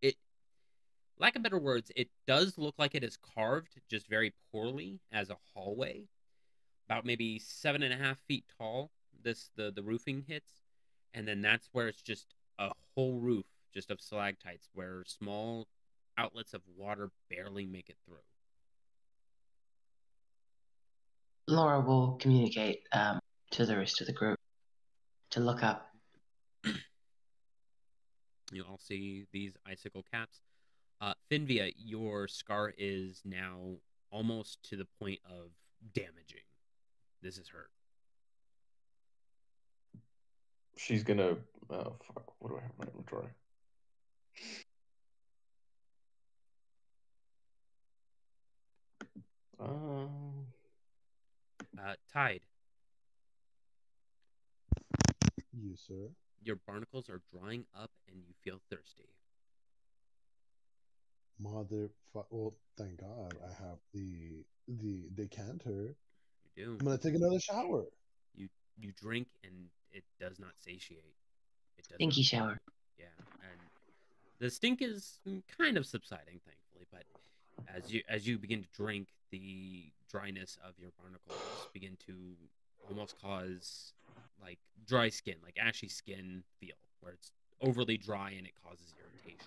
it, lack of better words, it does look like it is carved just very poorly as a hallway. About maybe 7.5 feet tall. The roofing hits, and then that's where it's just a whole roof just of stalactites where small outlets of water barely make it through. Laura will communicate to the rest of the group to look up. You all see these icicle caps. Finvia, your scar is now almost to the point of damaging. This is hurt. She's gonna. Oh fuck! What do I have in my inventory? Tide. You, sir. Your barnacles are drying up and you feel thirsty. Well, thank God I have the decanter. You do. I'm gonna take another shower. You drink and it does not satiate. It does Stinky not. shower. Yeah, and The stink is kind of subsiding, thankfully, but as you begin to drink, the dryness of your barnacles begin to almost cause like dry skin, like ashy skin feel, where it's overly dry and it causes irritation.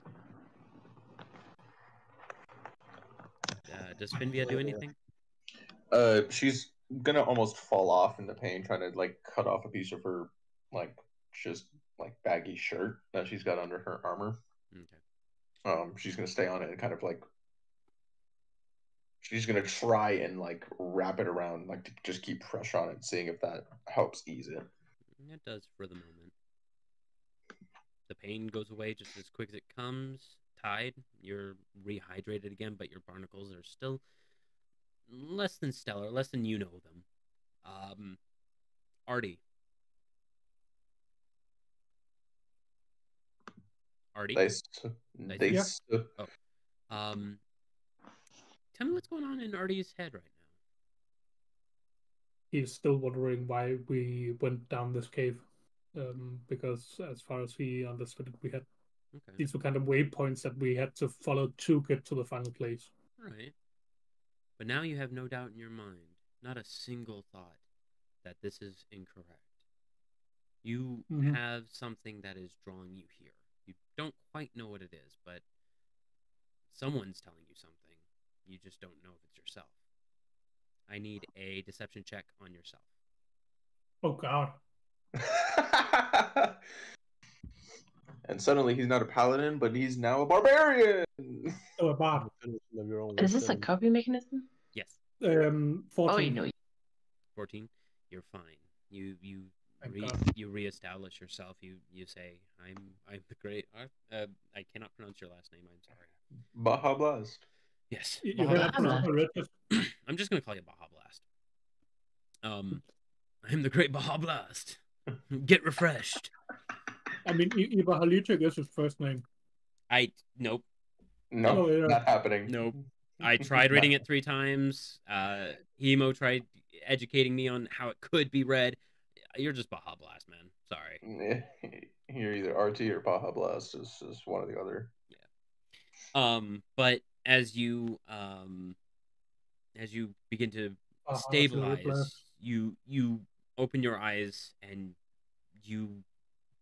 Does Finvia do anything? She's gonna almost fall off in the pain, trying to like cut off a piece of her like just like baggy shirt that she's got under her armor. Okay. She's gonna stay on it and kind of like she's gonna try and like wrap it around, like to just keep pressure on it, seeing if that helps ease it. It does for the moment. The pain goes away just as quick as it comes. Tide, you're rehydrated again, but your barnacles are still less than stellar, less than you know them. Artie. Artie? Nice. Yeah. Oh. Tell me what's going on in Artie's head right now. He's still wondering why we went down this cave. Because as far as he understood it, we had these were kind of waypoints that we had to follow to get to the final place. Right. But now you have no doubt in your mind, not a single thought, that this is incorrect. You have something that is drawing you here. You don't quite know what it is, but someone's telling you something. You just don't know if it's yourself. I need a deception check on yourself. Oh, God. And suddenly he's not a paladin, but he's now a barbarian. Oh, a bard. Is this a coping mechanism? Yes. 14. Oh, you know. 14. You're fine. You Thank you reestablish yourself. You say, I'm the great. I cannot pronounce your last name. I'm sorry. Baja Blast. Yes. You're Baja gonna pronounce Blast. I'm just gonna call you Baja Blast. I'm the great Baja Blast. Get refreshed. I mean, Ibrahalichik is his first name. Nope. No, not happening. Nope. I tried reading it 3 times. Hemo tried educating me on how it could be read. You're just Baja Blast, man. Sorry. You're either RT or Baja Blast. Is one or the other. Yeah. But as you begin to stabilize, you open your eyes and you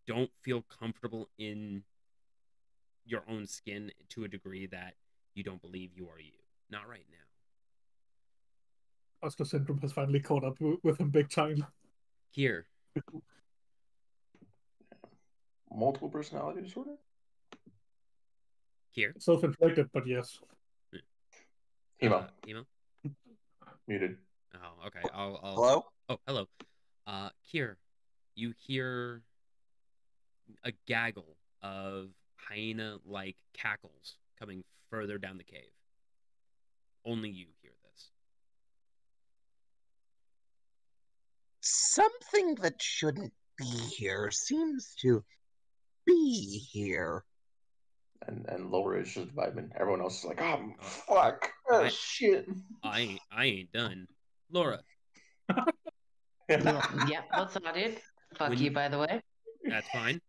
don't feel comfortable in your own skin to a degree that you don't believe you are you. Not right now. Oscar syndrome has finally caught up with him big time. Here. Multiple personality disorder? Here. Self-inflicted, but yes. Hemo. Hemo? Muted. Oh, okay. I'll... Hello? Oh, hello. Kier, you hear a gaggle of hyena-like cackles coming further down the cave. Only you hear this. Something that shouldn't be here seems to be here. And Laura is just vibing. Everyone else is like, oh, fuck. Oh, shit. I ain't done. Laura. Yeah, what's I did? Fuck you, by the way. That's fine.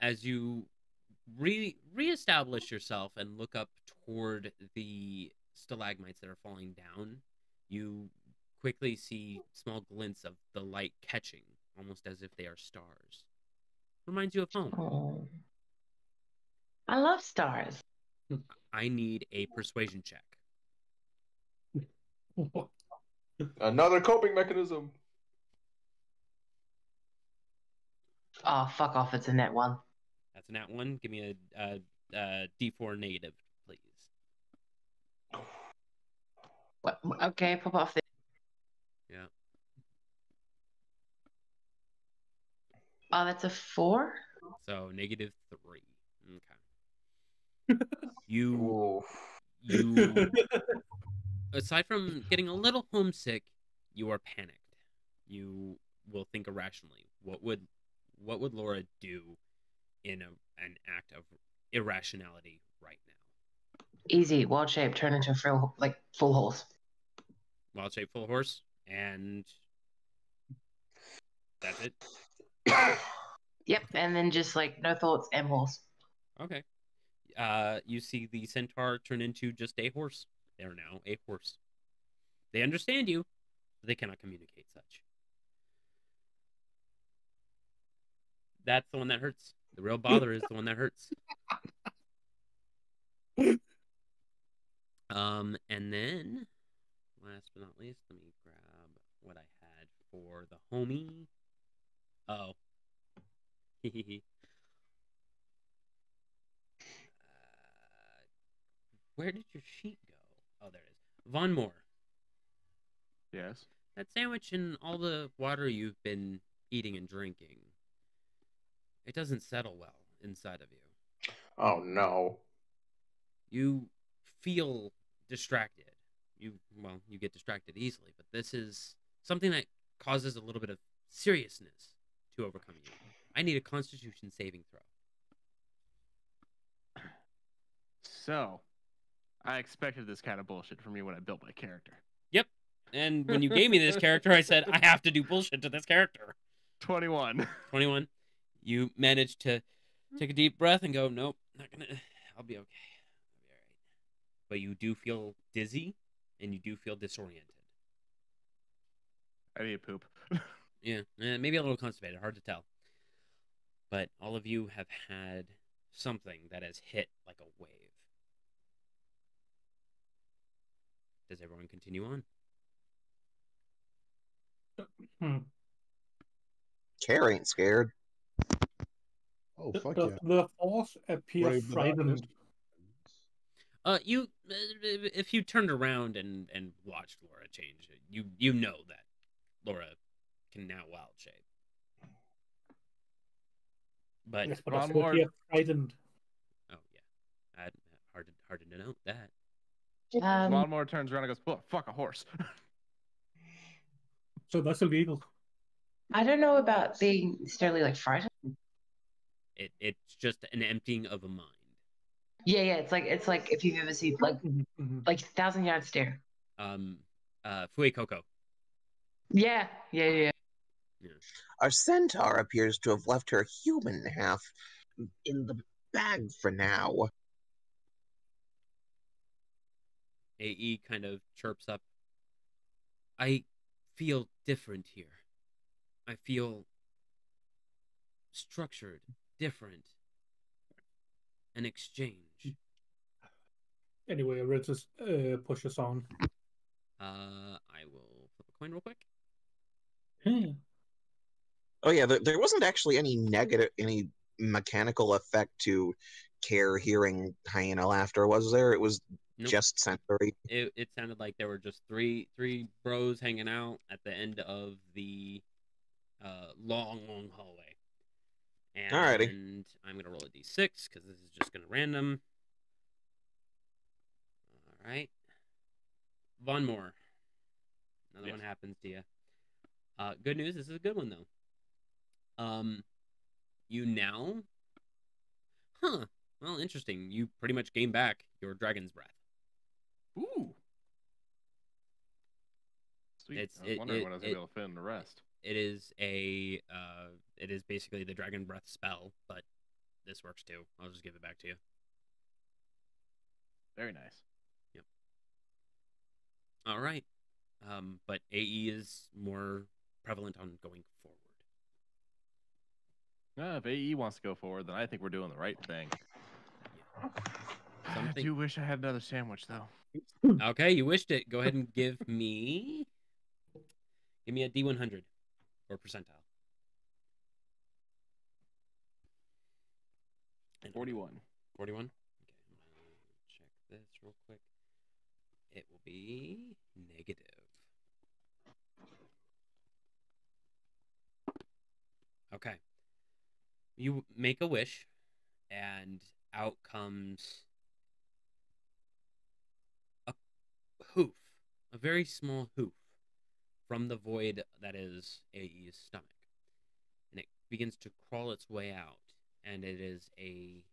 As you reestablish yourself and look up toward the stalagmites that are falling down, you quickly see small glints of the light catching, almost as if they are stars. Reminds you of home. Oh. I love stars. I need a persuasion check. Another coping mechanism. Oh, fuck off. It's a net 1. That's a nat 1. Give me a D4 negative, please. What? Okay, pop off the... Yeah. Oh, that's a 4? So -3. Okay. You aside from getting a little homesick, you are panicked. You will think irrationally. What would Laura do in an act of irrationality right now? Easy. Wild shape. Turn into a full horse. Wild shape full horse, and that's it. Yep, and then just like no thoughts, M horse. Okay. you see the centaur turn into just a horse. They are now a horse. They understand you, but they cannot communicate such. That's the one that hurts. The real bother is the one that hurts. And then, last but not least, let me grab what I had for the homie. Oh. Where did your sheet go? Oh, there it is. Von Moore. Yes. That sandwich and all the water you've been eating and drinking, it doesn't settle well inside of you. Oh no. You feel distracted. You get distracted easily, but this is something that causes a little bit of seriousness to overcome you. I need a Constitution saving throw. So, I expected this kind of bullshit from you when I built my character. Yep. And when you gave me this character, I said, I have to do bullshit to this character. 21. 21. You managed to take a deep breath and go, nope, not gonna. I'll be okay. I'll be all right. But you do feel dizzy, and you do feel disoriented. I need to poop. Yeah, maybe a little constipated. Hard to tell. But all of you have had something that has hit like a wave. Does everyone continue on? Care ain't scared. Oh, fuck Does yeah. the horse appear Brave the frightened? You if you turned around and watched Laura change, you know that Laura can now wild shape. But Yes, but Von does it Moore- appear frightened? oh yeah, hard to note that. Lawnmower turns around and goes, "Oh, fuck a horse." So that's illegal. I don't know about being necessarily like frightened. It's just an emptying of a mind. Yeah, it's like if you've ever seen like Mhm. 1,000-yard stare. Fue Coco. Yeah. Our centaur appears to have left her human half in the bag for now. AE kind of chirps up. I feel different here. I feel structured, different, an exchange. Anyway, Ritz's pushes on. I will flip a coin real quick. Oh yeah, there wasn't actually any mechanical effect to Care hearing hyena laughter, was there? It was Nope. just sensory. It sounded like there were just three bros hanging out at the end of the long hallway. And Alrighty. I'm gonna roll a d6 because this is just gonna random. All right, Von Moore. Another one happens to you. Good news. This is a good one though. You now. Huh. Well, interesting. You pretty much gain back your dragon's breath. Ooh. Sweet. It's- I was wondering when I was gonna be able to fit in the rest. It is it is basically the dragon breath spell, but this works too. I'll just give it back to you. Very nice. All right. But AE is more prevalent on going forward. If AE wants to go forward, then I think we're doing the right thing. I Something. do wish I had another sandwich, though. Okay, you wished it. Go ahead and give me a D100 or percentile. 41. 41. Okay, I'm gonna check this real quick. It will be negative. Okay. You make a wish, and out comes a hoof, a very small hoof, from the void that is AE's stomach. And it begins to crawl its way out, and it is a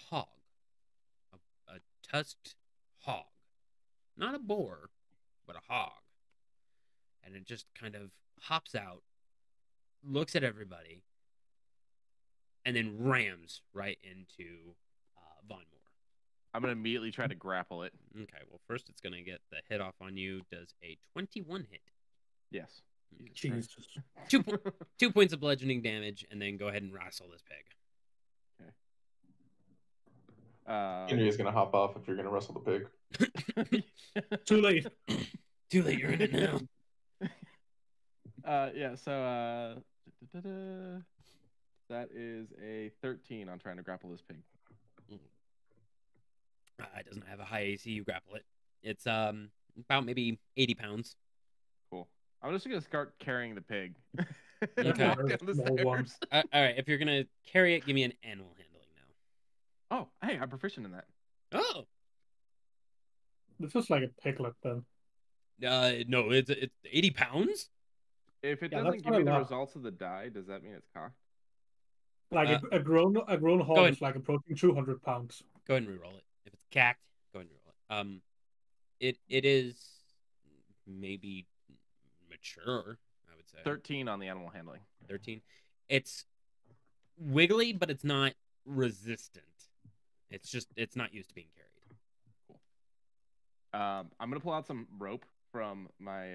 hog, a tusked hog. Not a boar, but a hog. And it just kind of hops out, looks at everybody, and then rams right into Von Moore. I'm gonna immediately try to grapple it. Okay, well, first it's going to get the hit off on you. Does a 21 hit? Yes. Jesus. 2 points of bludgeoning damage, and then go ahead and wrestle this pig. Henry is gonna hop off if you're gonna wrestle the pig. Too late. Too late, you're in it now. Yeah, so that is a 13 on trying to grapple this pig. It doesn't have a high AC, you grapple it. It's about maybe 80 pounds. Cool. I'm just gonna start carrying the pig. Okay. Walk down the Small one. stairs. All right, if you're going to carry it, give me an animal handling now. Oh, hey, I'm proficient in that. Oh! This is like a piglet then. No, it's 80 pounds? If it Yeah, doesn't that's give not me a the lot. results of the die, does that mean it's cocked? Like a grown hog ahead. is like approaching 200 pounds. Go ahead and reroll it. If it's cacked, go ahead and reroll it. It is maybe mature, I would say. 13 on the animal handling. 13. It's wiggly, but it's not resistant. It's not used to being carried. I'm gonna pull out some rope from my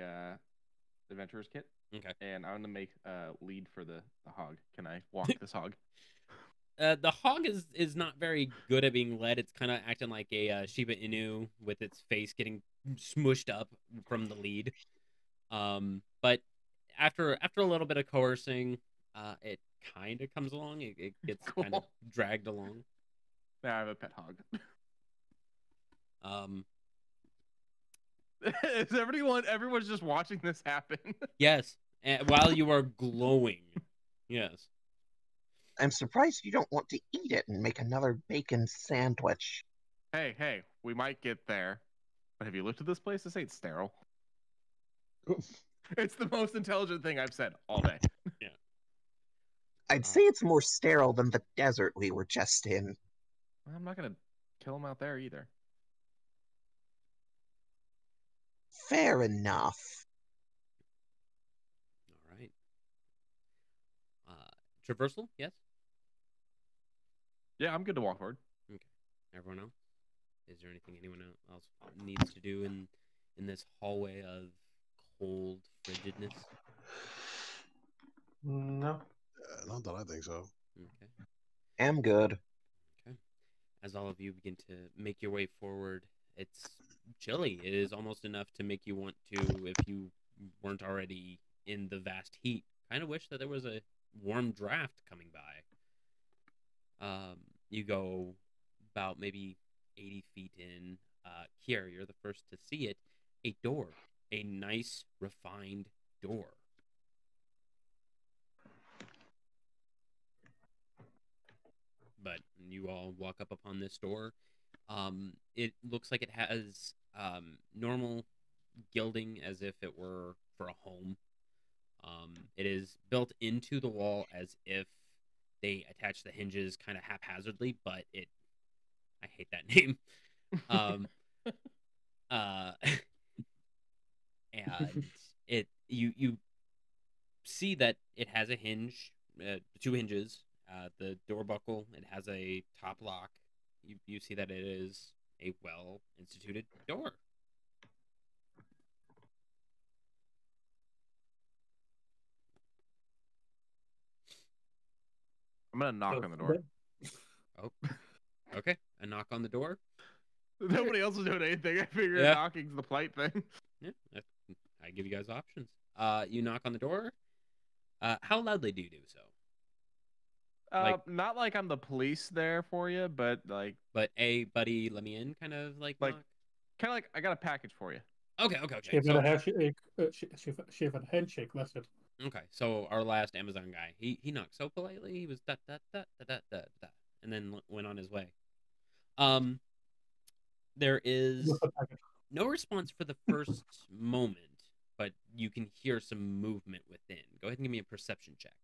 adventurer's kit. Okay. And I'm gonna make a lead for the hog. Can I walk this hog? The hog is not very good at being led. It's kind of acting like a Shiba Inu with its face getting smushed up from the lead. But after a little bit of coercing, it kind of comes along. It gets Cool. kind of dragged along. Now I have a pet hog. Is everyone's just watching this happen? Yes, and while you are glowing, yes. I'm surprised you don't want to eat it and make another bacon sandwich. Hey, we might get there. But have you looked at this place? This ain't sterile. It's the most intelligent thing I've said all day. Yeah. I'd say it's more sterile than the desert we were just in. I'm not gonna kill him out there either. Fair enough. All right. Traversal, yes. Yeah, I'm good to walk forward. Okay. Everyone else? Is there anything anyone else needs to do in this hallway of cold frigidness? No. Not that I think so. Okay. Am good. Okay. As all of you begin to make your way forward, it's chilly. It is almost enough to make you want to, if you weren't already in the vast heat, kind of wish that there was a warm draft coming by. You go about maybe 80 feet in. Kier, you're the first to see it. A door. A nice, refined door. But you all walk up upon this door. It looks like it has normal gilding as if it were for a home. It is built into the wall as if they attach the hinges kind of haphazardly, but I hate that name. And you see that it has a hinge, 2 hinges. The door buckle, it has a top lock. You see that it is a well instituted door. I'm gonna knock on the door. Oh, okay. A knock on the door. Nobody else is doing anything. I figured Yeah. knocking's the polite thing. Yeah, I give you guys options. You knock on the door. How loudly do you do so? Not like I'm the police there for you, but like Hey, buddy, let me in, kind of like Like- knock? kind of like I got a package for you. Okay. Shave and a handshake. Shave and a handshake. That's it. Okay, so our last Amazon guy, he knocked so politely. He was da da da da da da da, and then went on his way. There is With the package. no response for the first moment, but you can hear some movement within. Go ahead and give me a perception check.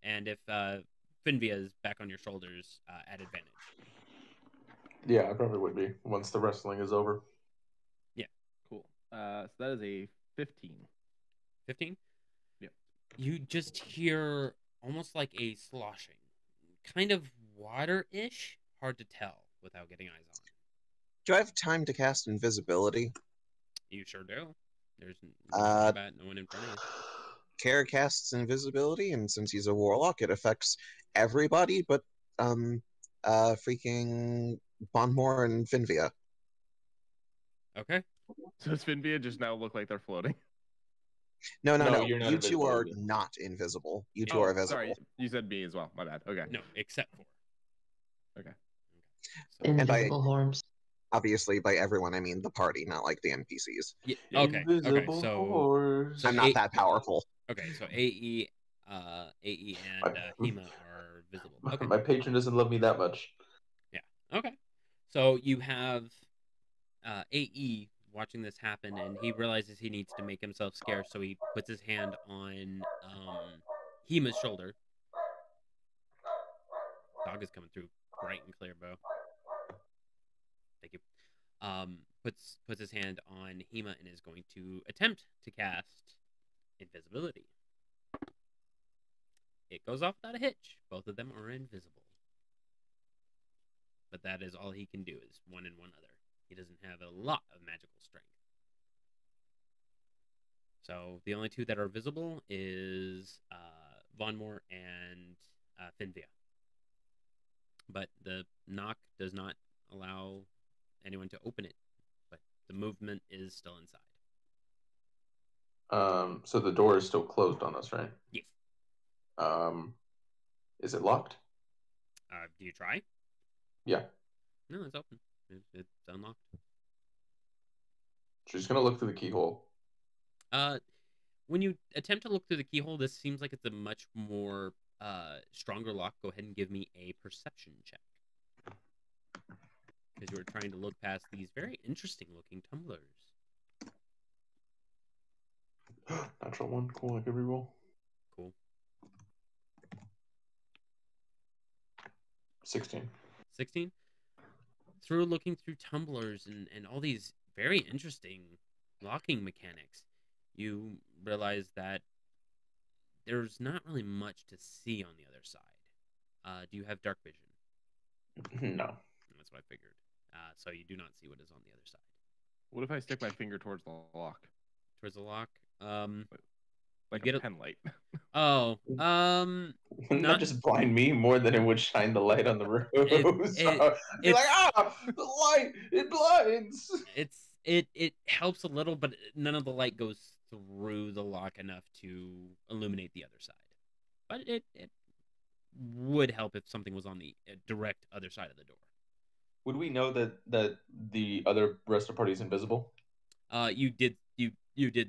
And if Finvia is back on your shoulders, at advantage. Yeah, I probably would be once the wrestling is over. Cool. So that is a 15. 15? Yep. You just hear almost like a sloshing, kind of water-ish, hard to tell without getting eyes on. Do I have time to cast invisibility? You sure do. There's no combat, no one in front of you. Kara casts invisibility, and since he's a warlock, it affects everybody but freaking Bonmore and Finvia. Okay. So does Finvia just now look like they're floating? No, you're not you two invisible, are Olivia. not invisible. You two Oh, are visible. Sorry, you said me as well. My bad. Okay. No, except for. Okay. So, And by- Invisible horns. Obviously, by everyone, I mean the party, not like the NPCs. yeah, okay. Invisible So horse. I'm not that powerful. Okay, so AE and Hema are visible. Okay. My patron doesn't love me that much. Okay. So you have AE watching this happen, and he realizes he needs to make himself scarce, so he puts his hand on Hema's shoulder. Dog is coming through bright and clear, Bo. Thank you. Puts his hand on Hema and is going to attempt to cast invisibility. It goes off without a hitch. Both of them are invisible. But that is all he can do, is one and one other. He doesn't have a lot of magical strength. So the only two that are visible is Vonmore and Finvia. But the knock does not allow anyone to open it. But the movement is still inside. So the door is still closed on us, right? Yes. Is it locked? Do you try? Yeah. No, it's open. It's unlocked. She's gonna look through the keyhole. When you attempt to look through the keyhole, this seems like it's a much more stronger lock. Go ahead and give me a perception check. Because you were trying to look past these very interesting looking tumblers. Natural one. Cool, like every roll. Cool. 16. 16? Through looking through tumblers and all these very interesting locking mechanics, you realize that there's not really much to see on the other side. Do you have dark vision? No. That's what I figured. So you do not see what is on the other side. What if I stick my finger towards the lock? Towards the lock? Like get a a- pen light. Oh, Wouldn't Not- that just blind me more than it would shine the light on the roof? Be it's- like, the light, it blinds. it helps a little, but none of the light goes through the lock enough to illuminate the other side. But it would help if something was on the direct other side of the door. Would we know that the other rest of the party is invisible? You did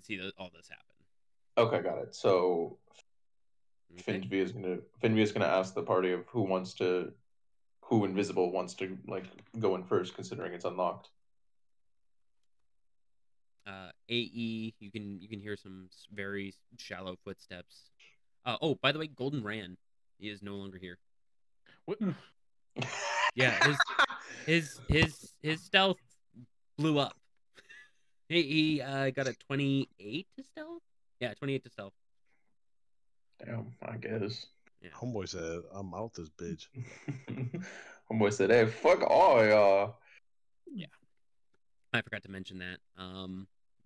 see all this happen. Okay, got it. So Okay. Finvia is gonna ask the party of who invisible wants to like go in first, considering it's unlocked. AE, you can hear some very shallow footsteps. Oh, by the way, Golden Ran, he is no longer here. What? Yeah, his stealth blew up. He got a 28 to stealth. Yeah, 28 to stealth. Damn, I guess. Yeah. Homeboy said, "I'm out this bitch." Homeboy said, "Hey, fuck all y'all." I forgot to mention that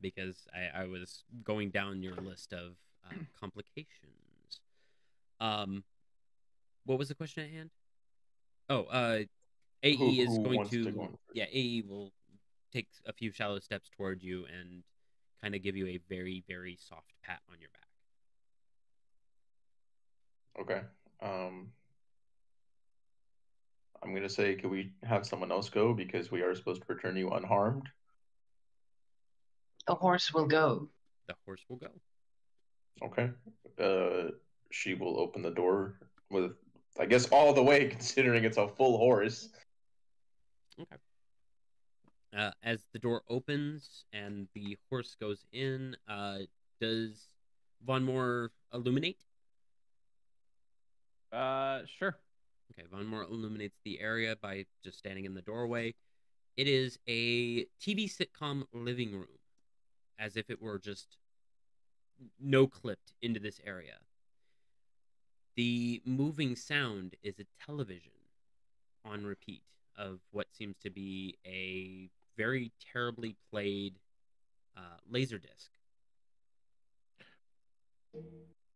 because I was going down your list of complications. What was the question at hand? Oh, AE is Who going wants to go in first? yeah, AE will take a few shallow steps towards you and kind of give you a very, very soft pat on your back. Okay. I'm gonna say, can we have someone else go because we are supposed to return you unharmed? The horse will go. The horse will go. Okay. She will open the door with, I guess, all the way, considering it's a full horse. Okay. As the door opens and the horse goes in, does Von Moore illuminate? Sure. Okay, Von Moore illuminates the area by just standing in the doorway. It is a TV sitcom living room, as if it were just no-clipped into this area. The moving sound is a television on repeat of what seems to be a very terribly played Laserdisc.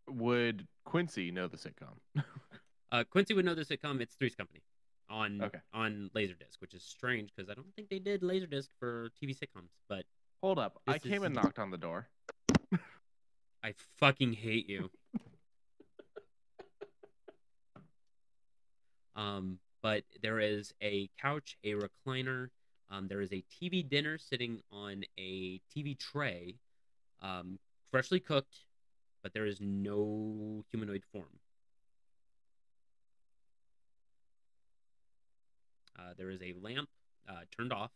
Would Quincy know the sitcom? Quincy would know the sitcom. It's Three's Company on Okay. on Laserdisc, which is strange because I don't think they did Laserdisc for TV sitcoms. But Hold up. I This came is- and knocked on the door. I fucking hate you. But there is a couch, a recliner. There is a TV dinner sitting on a TV tray, freshly cooked, but there is no humanoid form. There is a lamp turned off.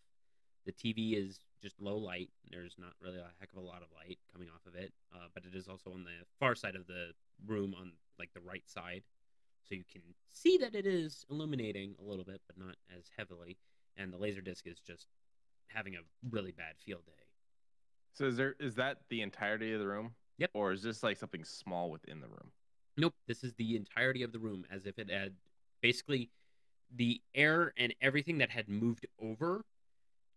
The TV is just low light. There's not really a heck of a lot of light coming off of it, but it is also on the far side of the room, on like the right side, so you can see that it is illuminating a little bit, but not as heavily. And the laser disc is just having a really bad field day. So is that the entirety of the room? Yep. Or is this like something small within the room? Nope, this is the entirety of the room, as if it had basically the air and everything that had moved over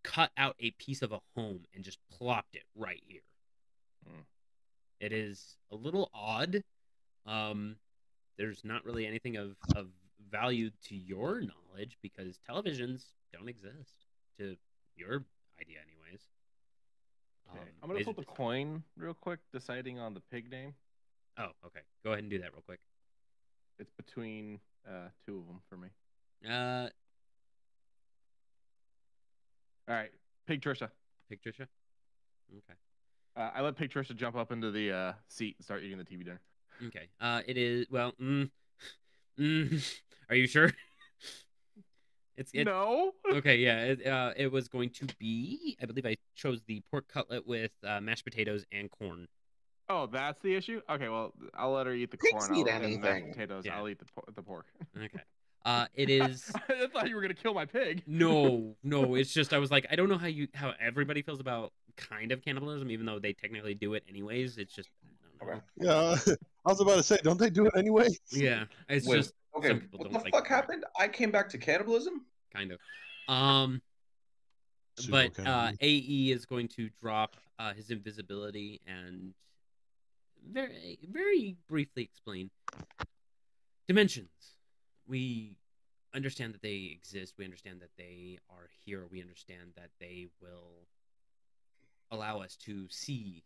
cut out a piece of a home and just plopped it right here. Mm. It is a little odd. There's not really anything of value to your knowledge because televisions don't exist, to your idea anyways. Okay. I'm gonna Laser flip a disc- coin real quick, deciding on the pig name. Oh, okay. Go ahead and do that real quick. It's between two of them for me. All right, Pig Trisha. Pig Trisha? Okay. I let Pig Trisha jump up into the seat and start eating the TV dinner. Okay. It is, well, are you sure? It's No. Okay, yeah. It was going to be, I believe I chose the pork cutlet with mashed potatoes and corn. Oh, that's the issue. Okay, well, I'll let her eat the Pigs corn. eat And mashed anything. potatoes. Yeah. I'll eat the pork. Okay. It is I thought you were gonna kill my pig. no. It's just I was like, I don't know how everybody feels about kind of cannibalism, even though they technically do it anyways. It's just I don't know. Yeah, I was about to say, don't they do it anyway? Yeah, it's Wait, just okay, some people what don't the like fuck it, happened? I came back to cannibalism? kind of. Pseudo But cannibalism. AE is going to drop his invisibility and very, very briefly explain dimensions. We understand that they exist. We understand that they are here. We understand that they will allow us to see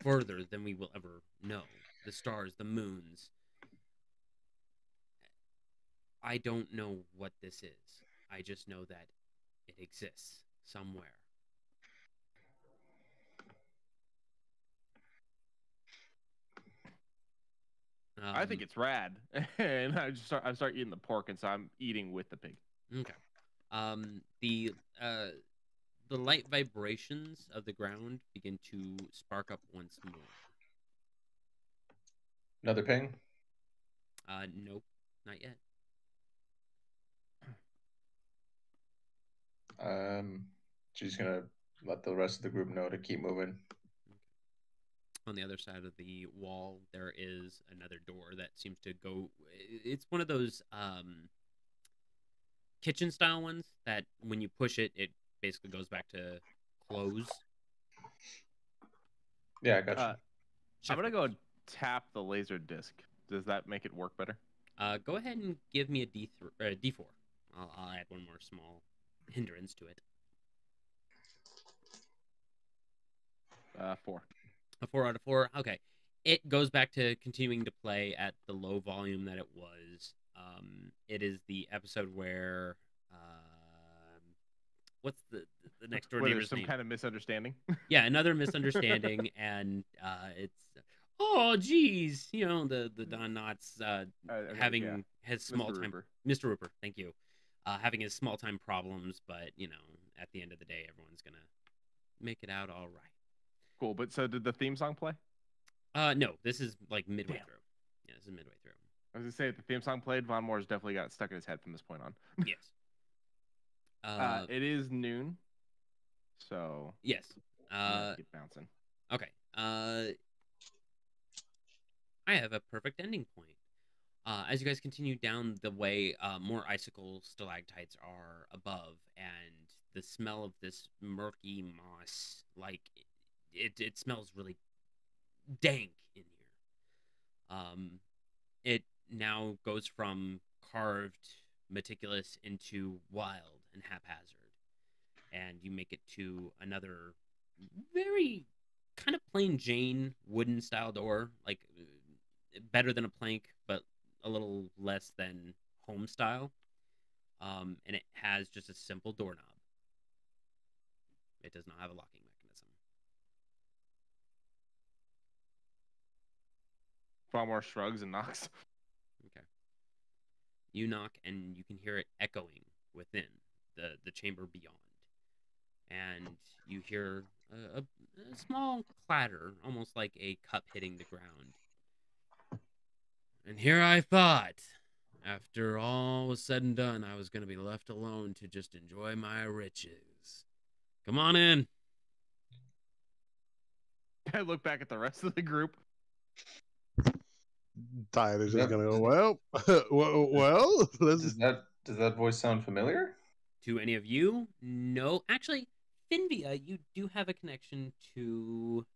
further than we will ever know. The stars, the moons. I don't know what this is. I just know that it exists somewhere. I think it's rad, and I start eating the pork, and so I'm eating with the pig. Okay. The light vibrations of the ground begin to spark up once more. Another ping? Nope, not yet. She's gonna let the rest of the group know to keep moving. On the other side of the wall, there is another door that seems to go. It's one of those kitchen style ones that when you push it, it basically goes back to close. Yeah, I got you. Chef I'm gonna doors. go tap the laser disc. Does that make it work better? Go ahead and give me a D4. I'll add one more small hindrance to it. 4. A 4 out of 4. Okay. It goes back to continuing to play at the low volume that it was. It is the episode where what's the next door Where neighbor's there's some name? kind of misunderstanding. Yeah, another misunderstanding, and it's oh geez, the Don Knotts Okay, having yeah. his small Mr. time Rupert. Mr. Rupert, thank you. Having his small time problems, but at the end of the day, everyone's gonna make it out all right. Cool, but so did the theme song play? No, this is like midway Damn. through. Yeah, this is midway through. I was gonna say if the theme song played, Von Moore's definitely got stuck in his head from this point on. Yes. It is noon, so Yes. I'm gonna keep bouncing. Okay. I have a perfect ending point. As you guys continue down the way, more icicle stalactites are above, and the smell of this murky moss, like it smells really dank in here. It now goes from carved, meticulous into wild and haphazard, and you make it to another very kind of plain Jane wooden style door, like better than a plank, but a little less than home style. And it has just a simple doorknob. It does not have a locking mechanism. Farmore shrugs and knocks. Okay. You knock, and you can hear it echoing within the chamber beyond. And you hear a small clatter, almost like a cup hitting the ground. And here I thought, after all was said and done, I was going to be left alone to just enjoy my riches. Come on in. I look back at the rest of the group. Tide is just Yep. gonna go, well, well, let's... Does that voice sound familiar? To any of you, no. Actually, Finvia, you do have a connection to.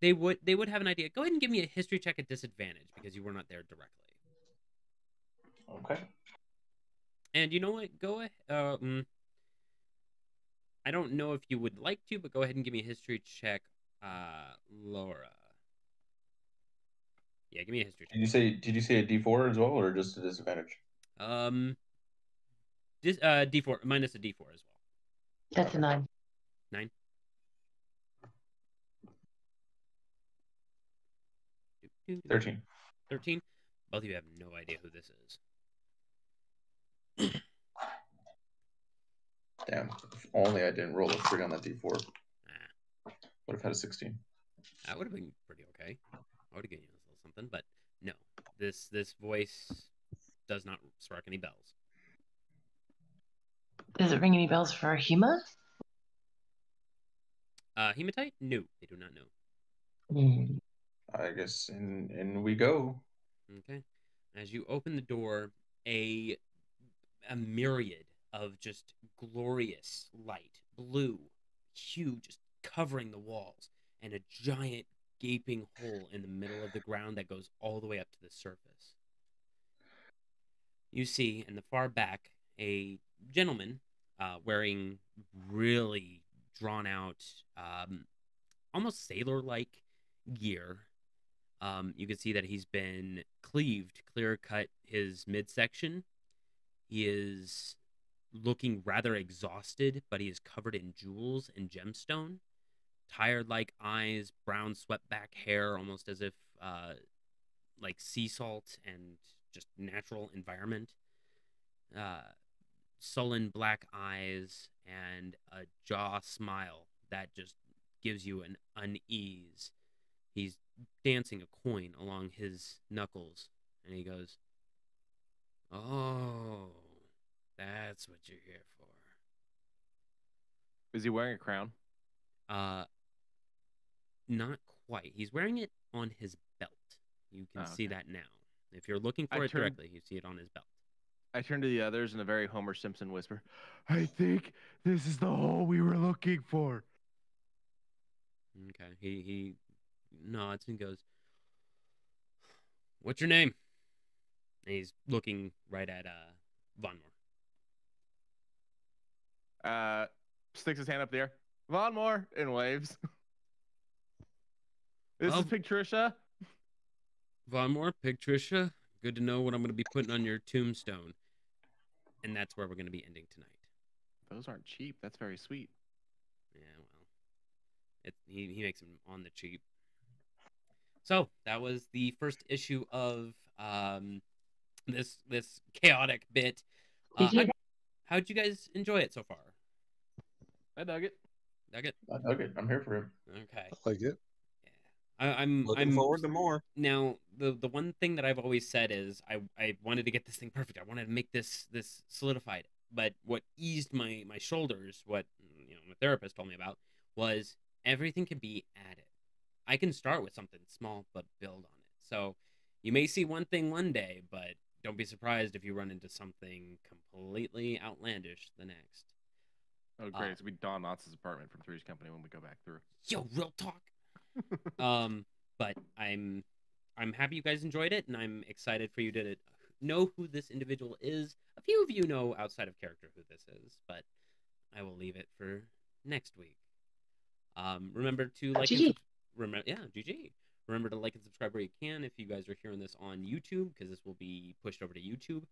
They would have an idea. Go ahead and give me a history check at disadvantage because you were not there directly. Okay. And you know what? Go ahead. I don't know if you would like to, but go ahead and give me a history check, Laura. Yeah, give me a history check. Did you say a D4 as well, or just a disadvantage? D4 minus a D4 as well. That's a 9. 9. 13. 13. Both of you have no idea who this is. Damn. If only I didn't roll a 3 on that D4. Would have had a 16. That would have been pretty okay. I would have given you a little something, but no. This voice does not spark any bells. Does it ring any bells for Hema? Hematite? No, they do not know. I guess in we go. Okay. As you open the door, a myriad of just glorious light, blue, huge, just covering the walls, and a giant gaping hole in the middle of the ground that goes all the way up to the surface. You see in the far back a gentleman wearing really drawn out, almost sailor-like gear. You can see that he's been clear cut his midsection. He is looking rather exhausted, but he is covered in jewels and gemstone. Tired-like eyes, brown swept-back hair, almost as if like sea salt and just natural environment. Sullen black eyes and a jaw smile that just gives you an unease. He's dancing a coin along his knuckles, and he goes, "Oh, that's what you're here for." Is he wearing a crown? Not quite. He's wearing it on his belt. You can see that now. If you're looking for it directly, you see it on his belt. I turn to the others in a very Homer Simpson whisper. I think this is the hole we were looking for. Okay. He nods and goes, "What's your name?" And he's looking right at Vonmore. Sticks his hand up there. Vonmore, and waves. This is Patricia. Vonmore, Patricia. Good to know what I'm going to be putting on your tombstone. And that's where we're going to be ending tonight. Those aren't cheap. That's very sweet. Yeah, well, he makes them on the cheap. So that was the first issue of this chaotic bit. How'd you guys enjoy it so far? I dug it. Dug it? I dug it. I'm here for it. Okay. I like it. I'm Looking forward to more. Now, the one thing that I've always said is I wanted to get this thing perfect. I wanted to make this solidified. But what eased my shoulders, what my therapist told me about, was everything can be added. I can start with something small but build on it. So you may see one thing one day, but don't be surprised if you run into something completely outlandish the next. Oh, great! It's gonna be Don Knotts' apartment from Three's Company when we go back through. Yo, real talk. But I'm happy you guys enjoyed it, and I'm excited for you to know who this individual is. A few of you know outside of character who this is, but I will leave it for next week. Remember to like GG. GG. Remember to like and subscribe where you can if you guys are hearing this on YouTube, because this will be pushed over to YouTube.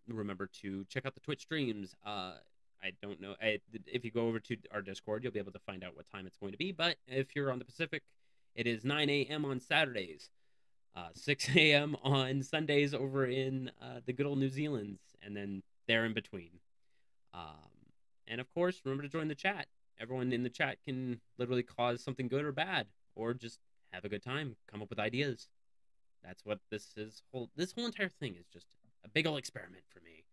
Remember to check out the Twitch streams. I don't know. If you go over to our Discord, you'll be able to find out what time it's going to be. But if you're on the Pacific, it is 9 a.m. on Saturdays, 6 a.m. on Sundays over in the good old New Zealand's, and then there in between. And of course, remember to join the chat. Everyone in the chat can literally cause something good or bad, or just have a good time, come up with ideas. That's what this is. This whole entire thing is just a big old experiment for me.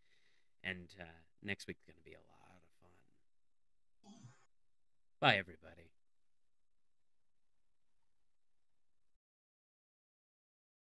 And next week's going to be a lot of fun. Bye, everybody.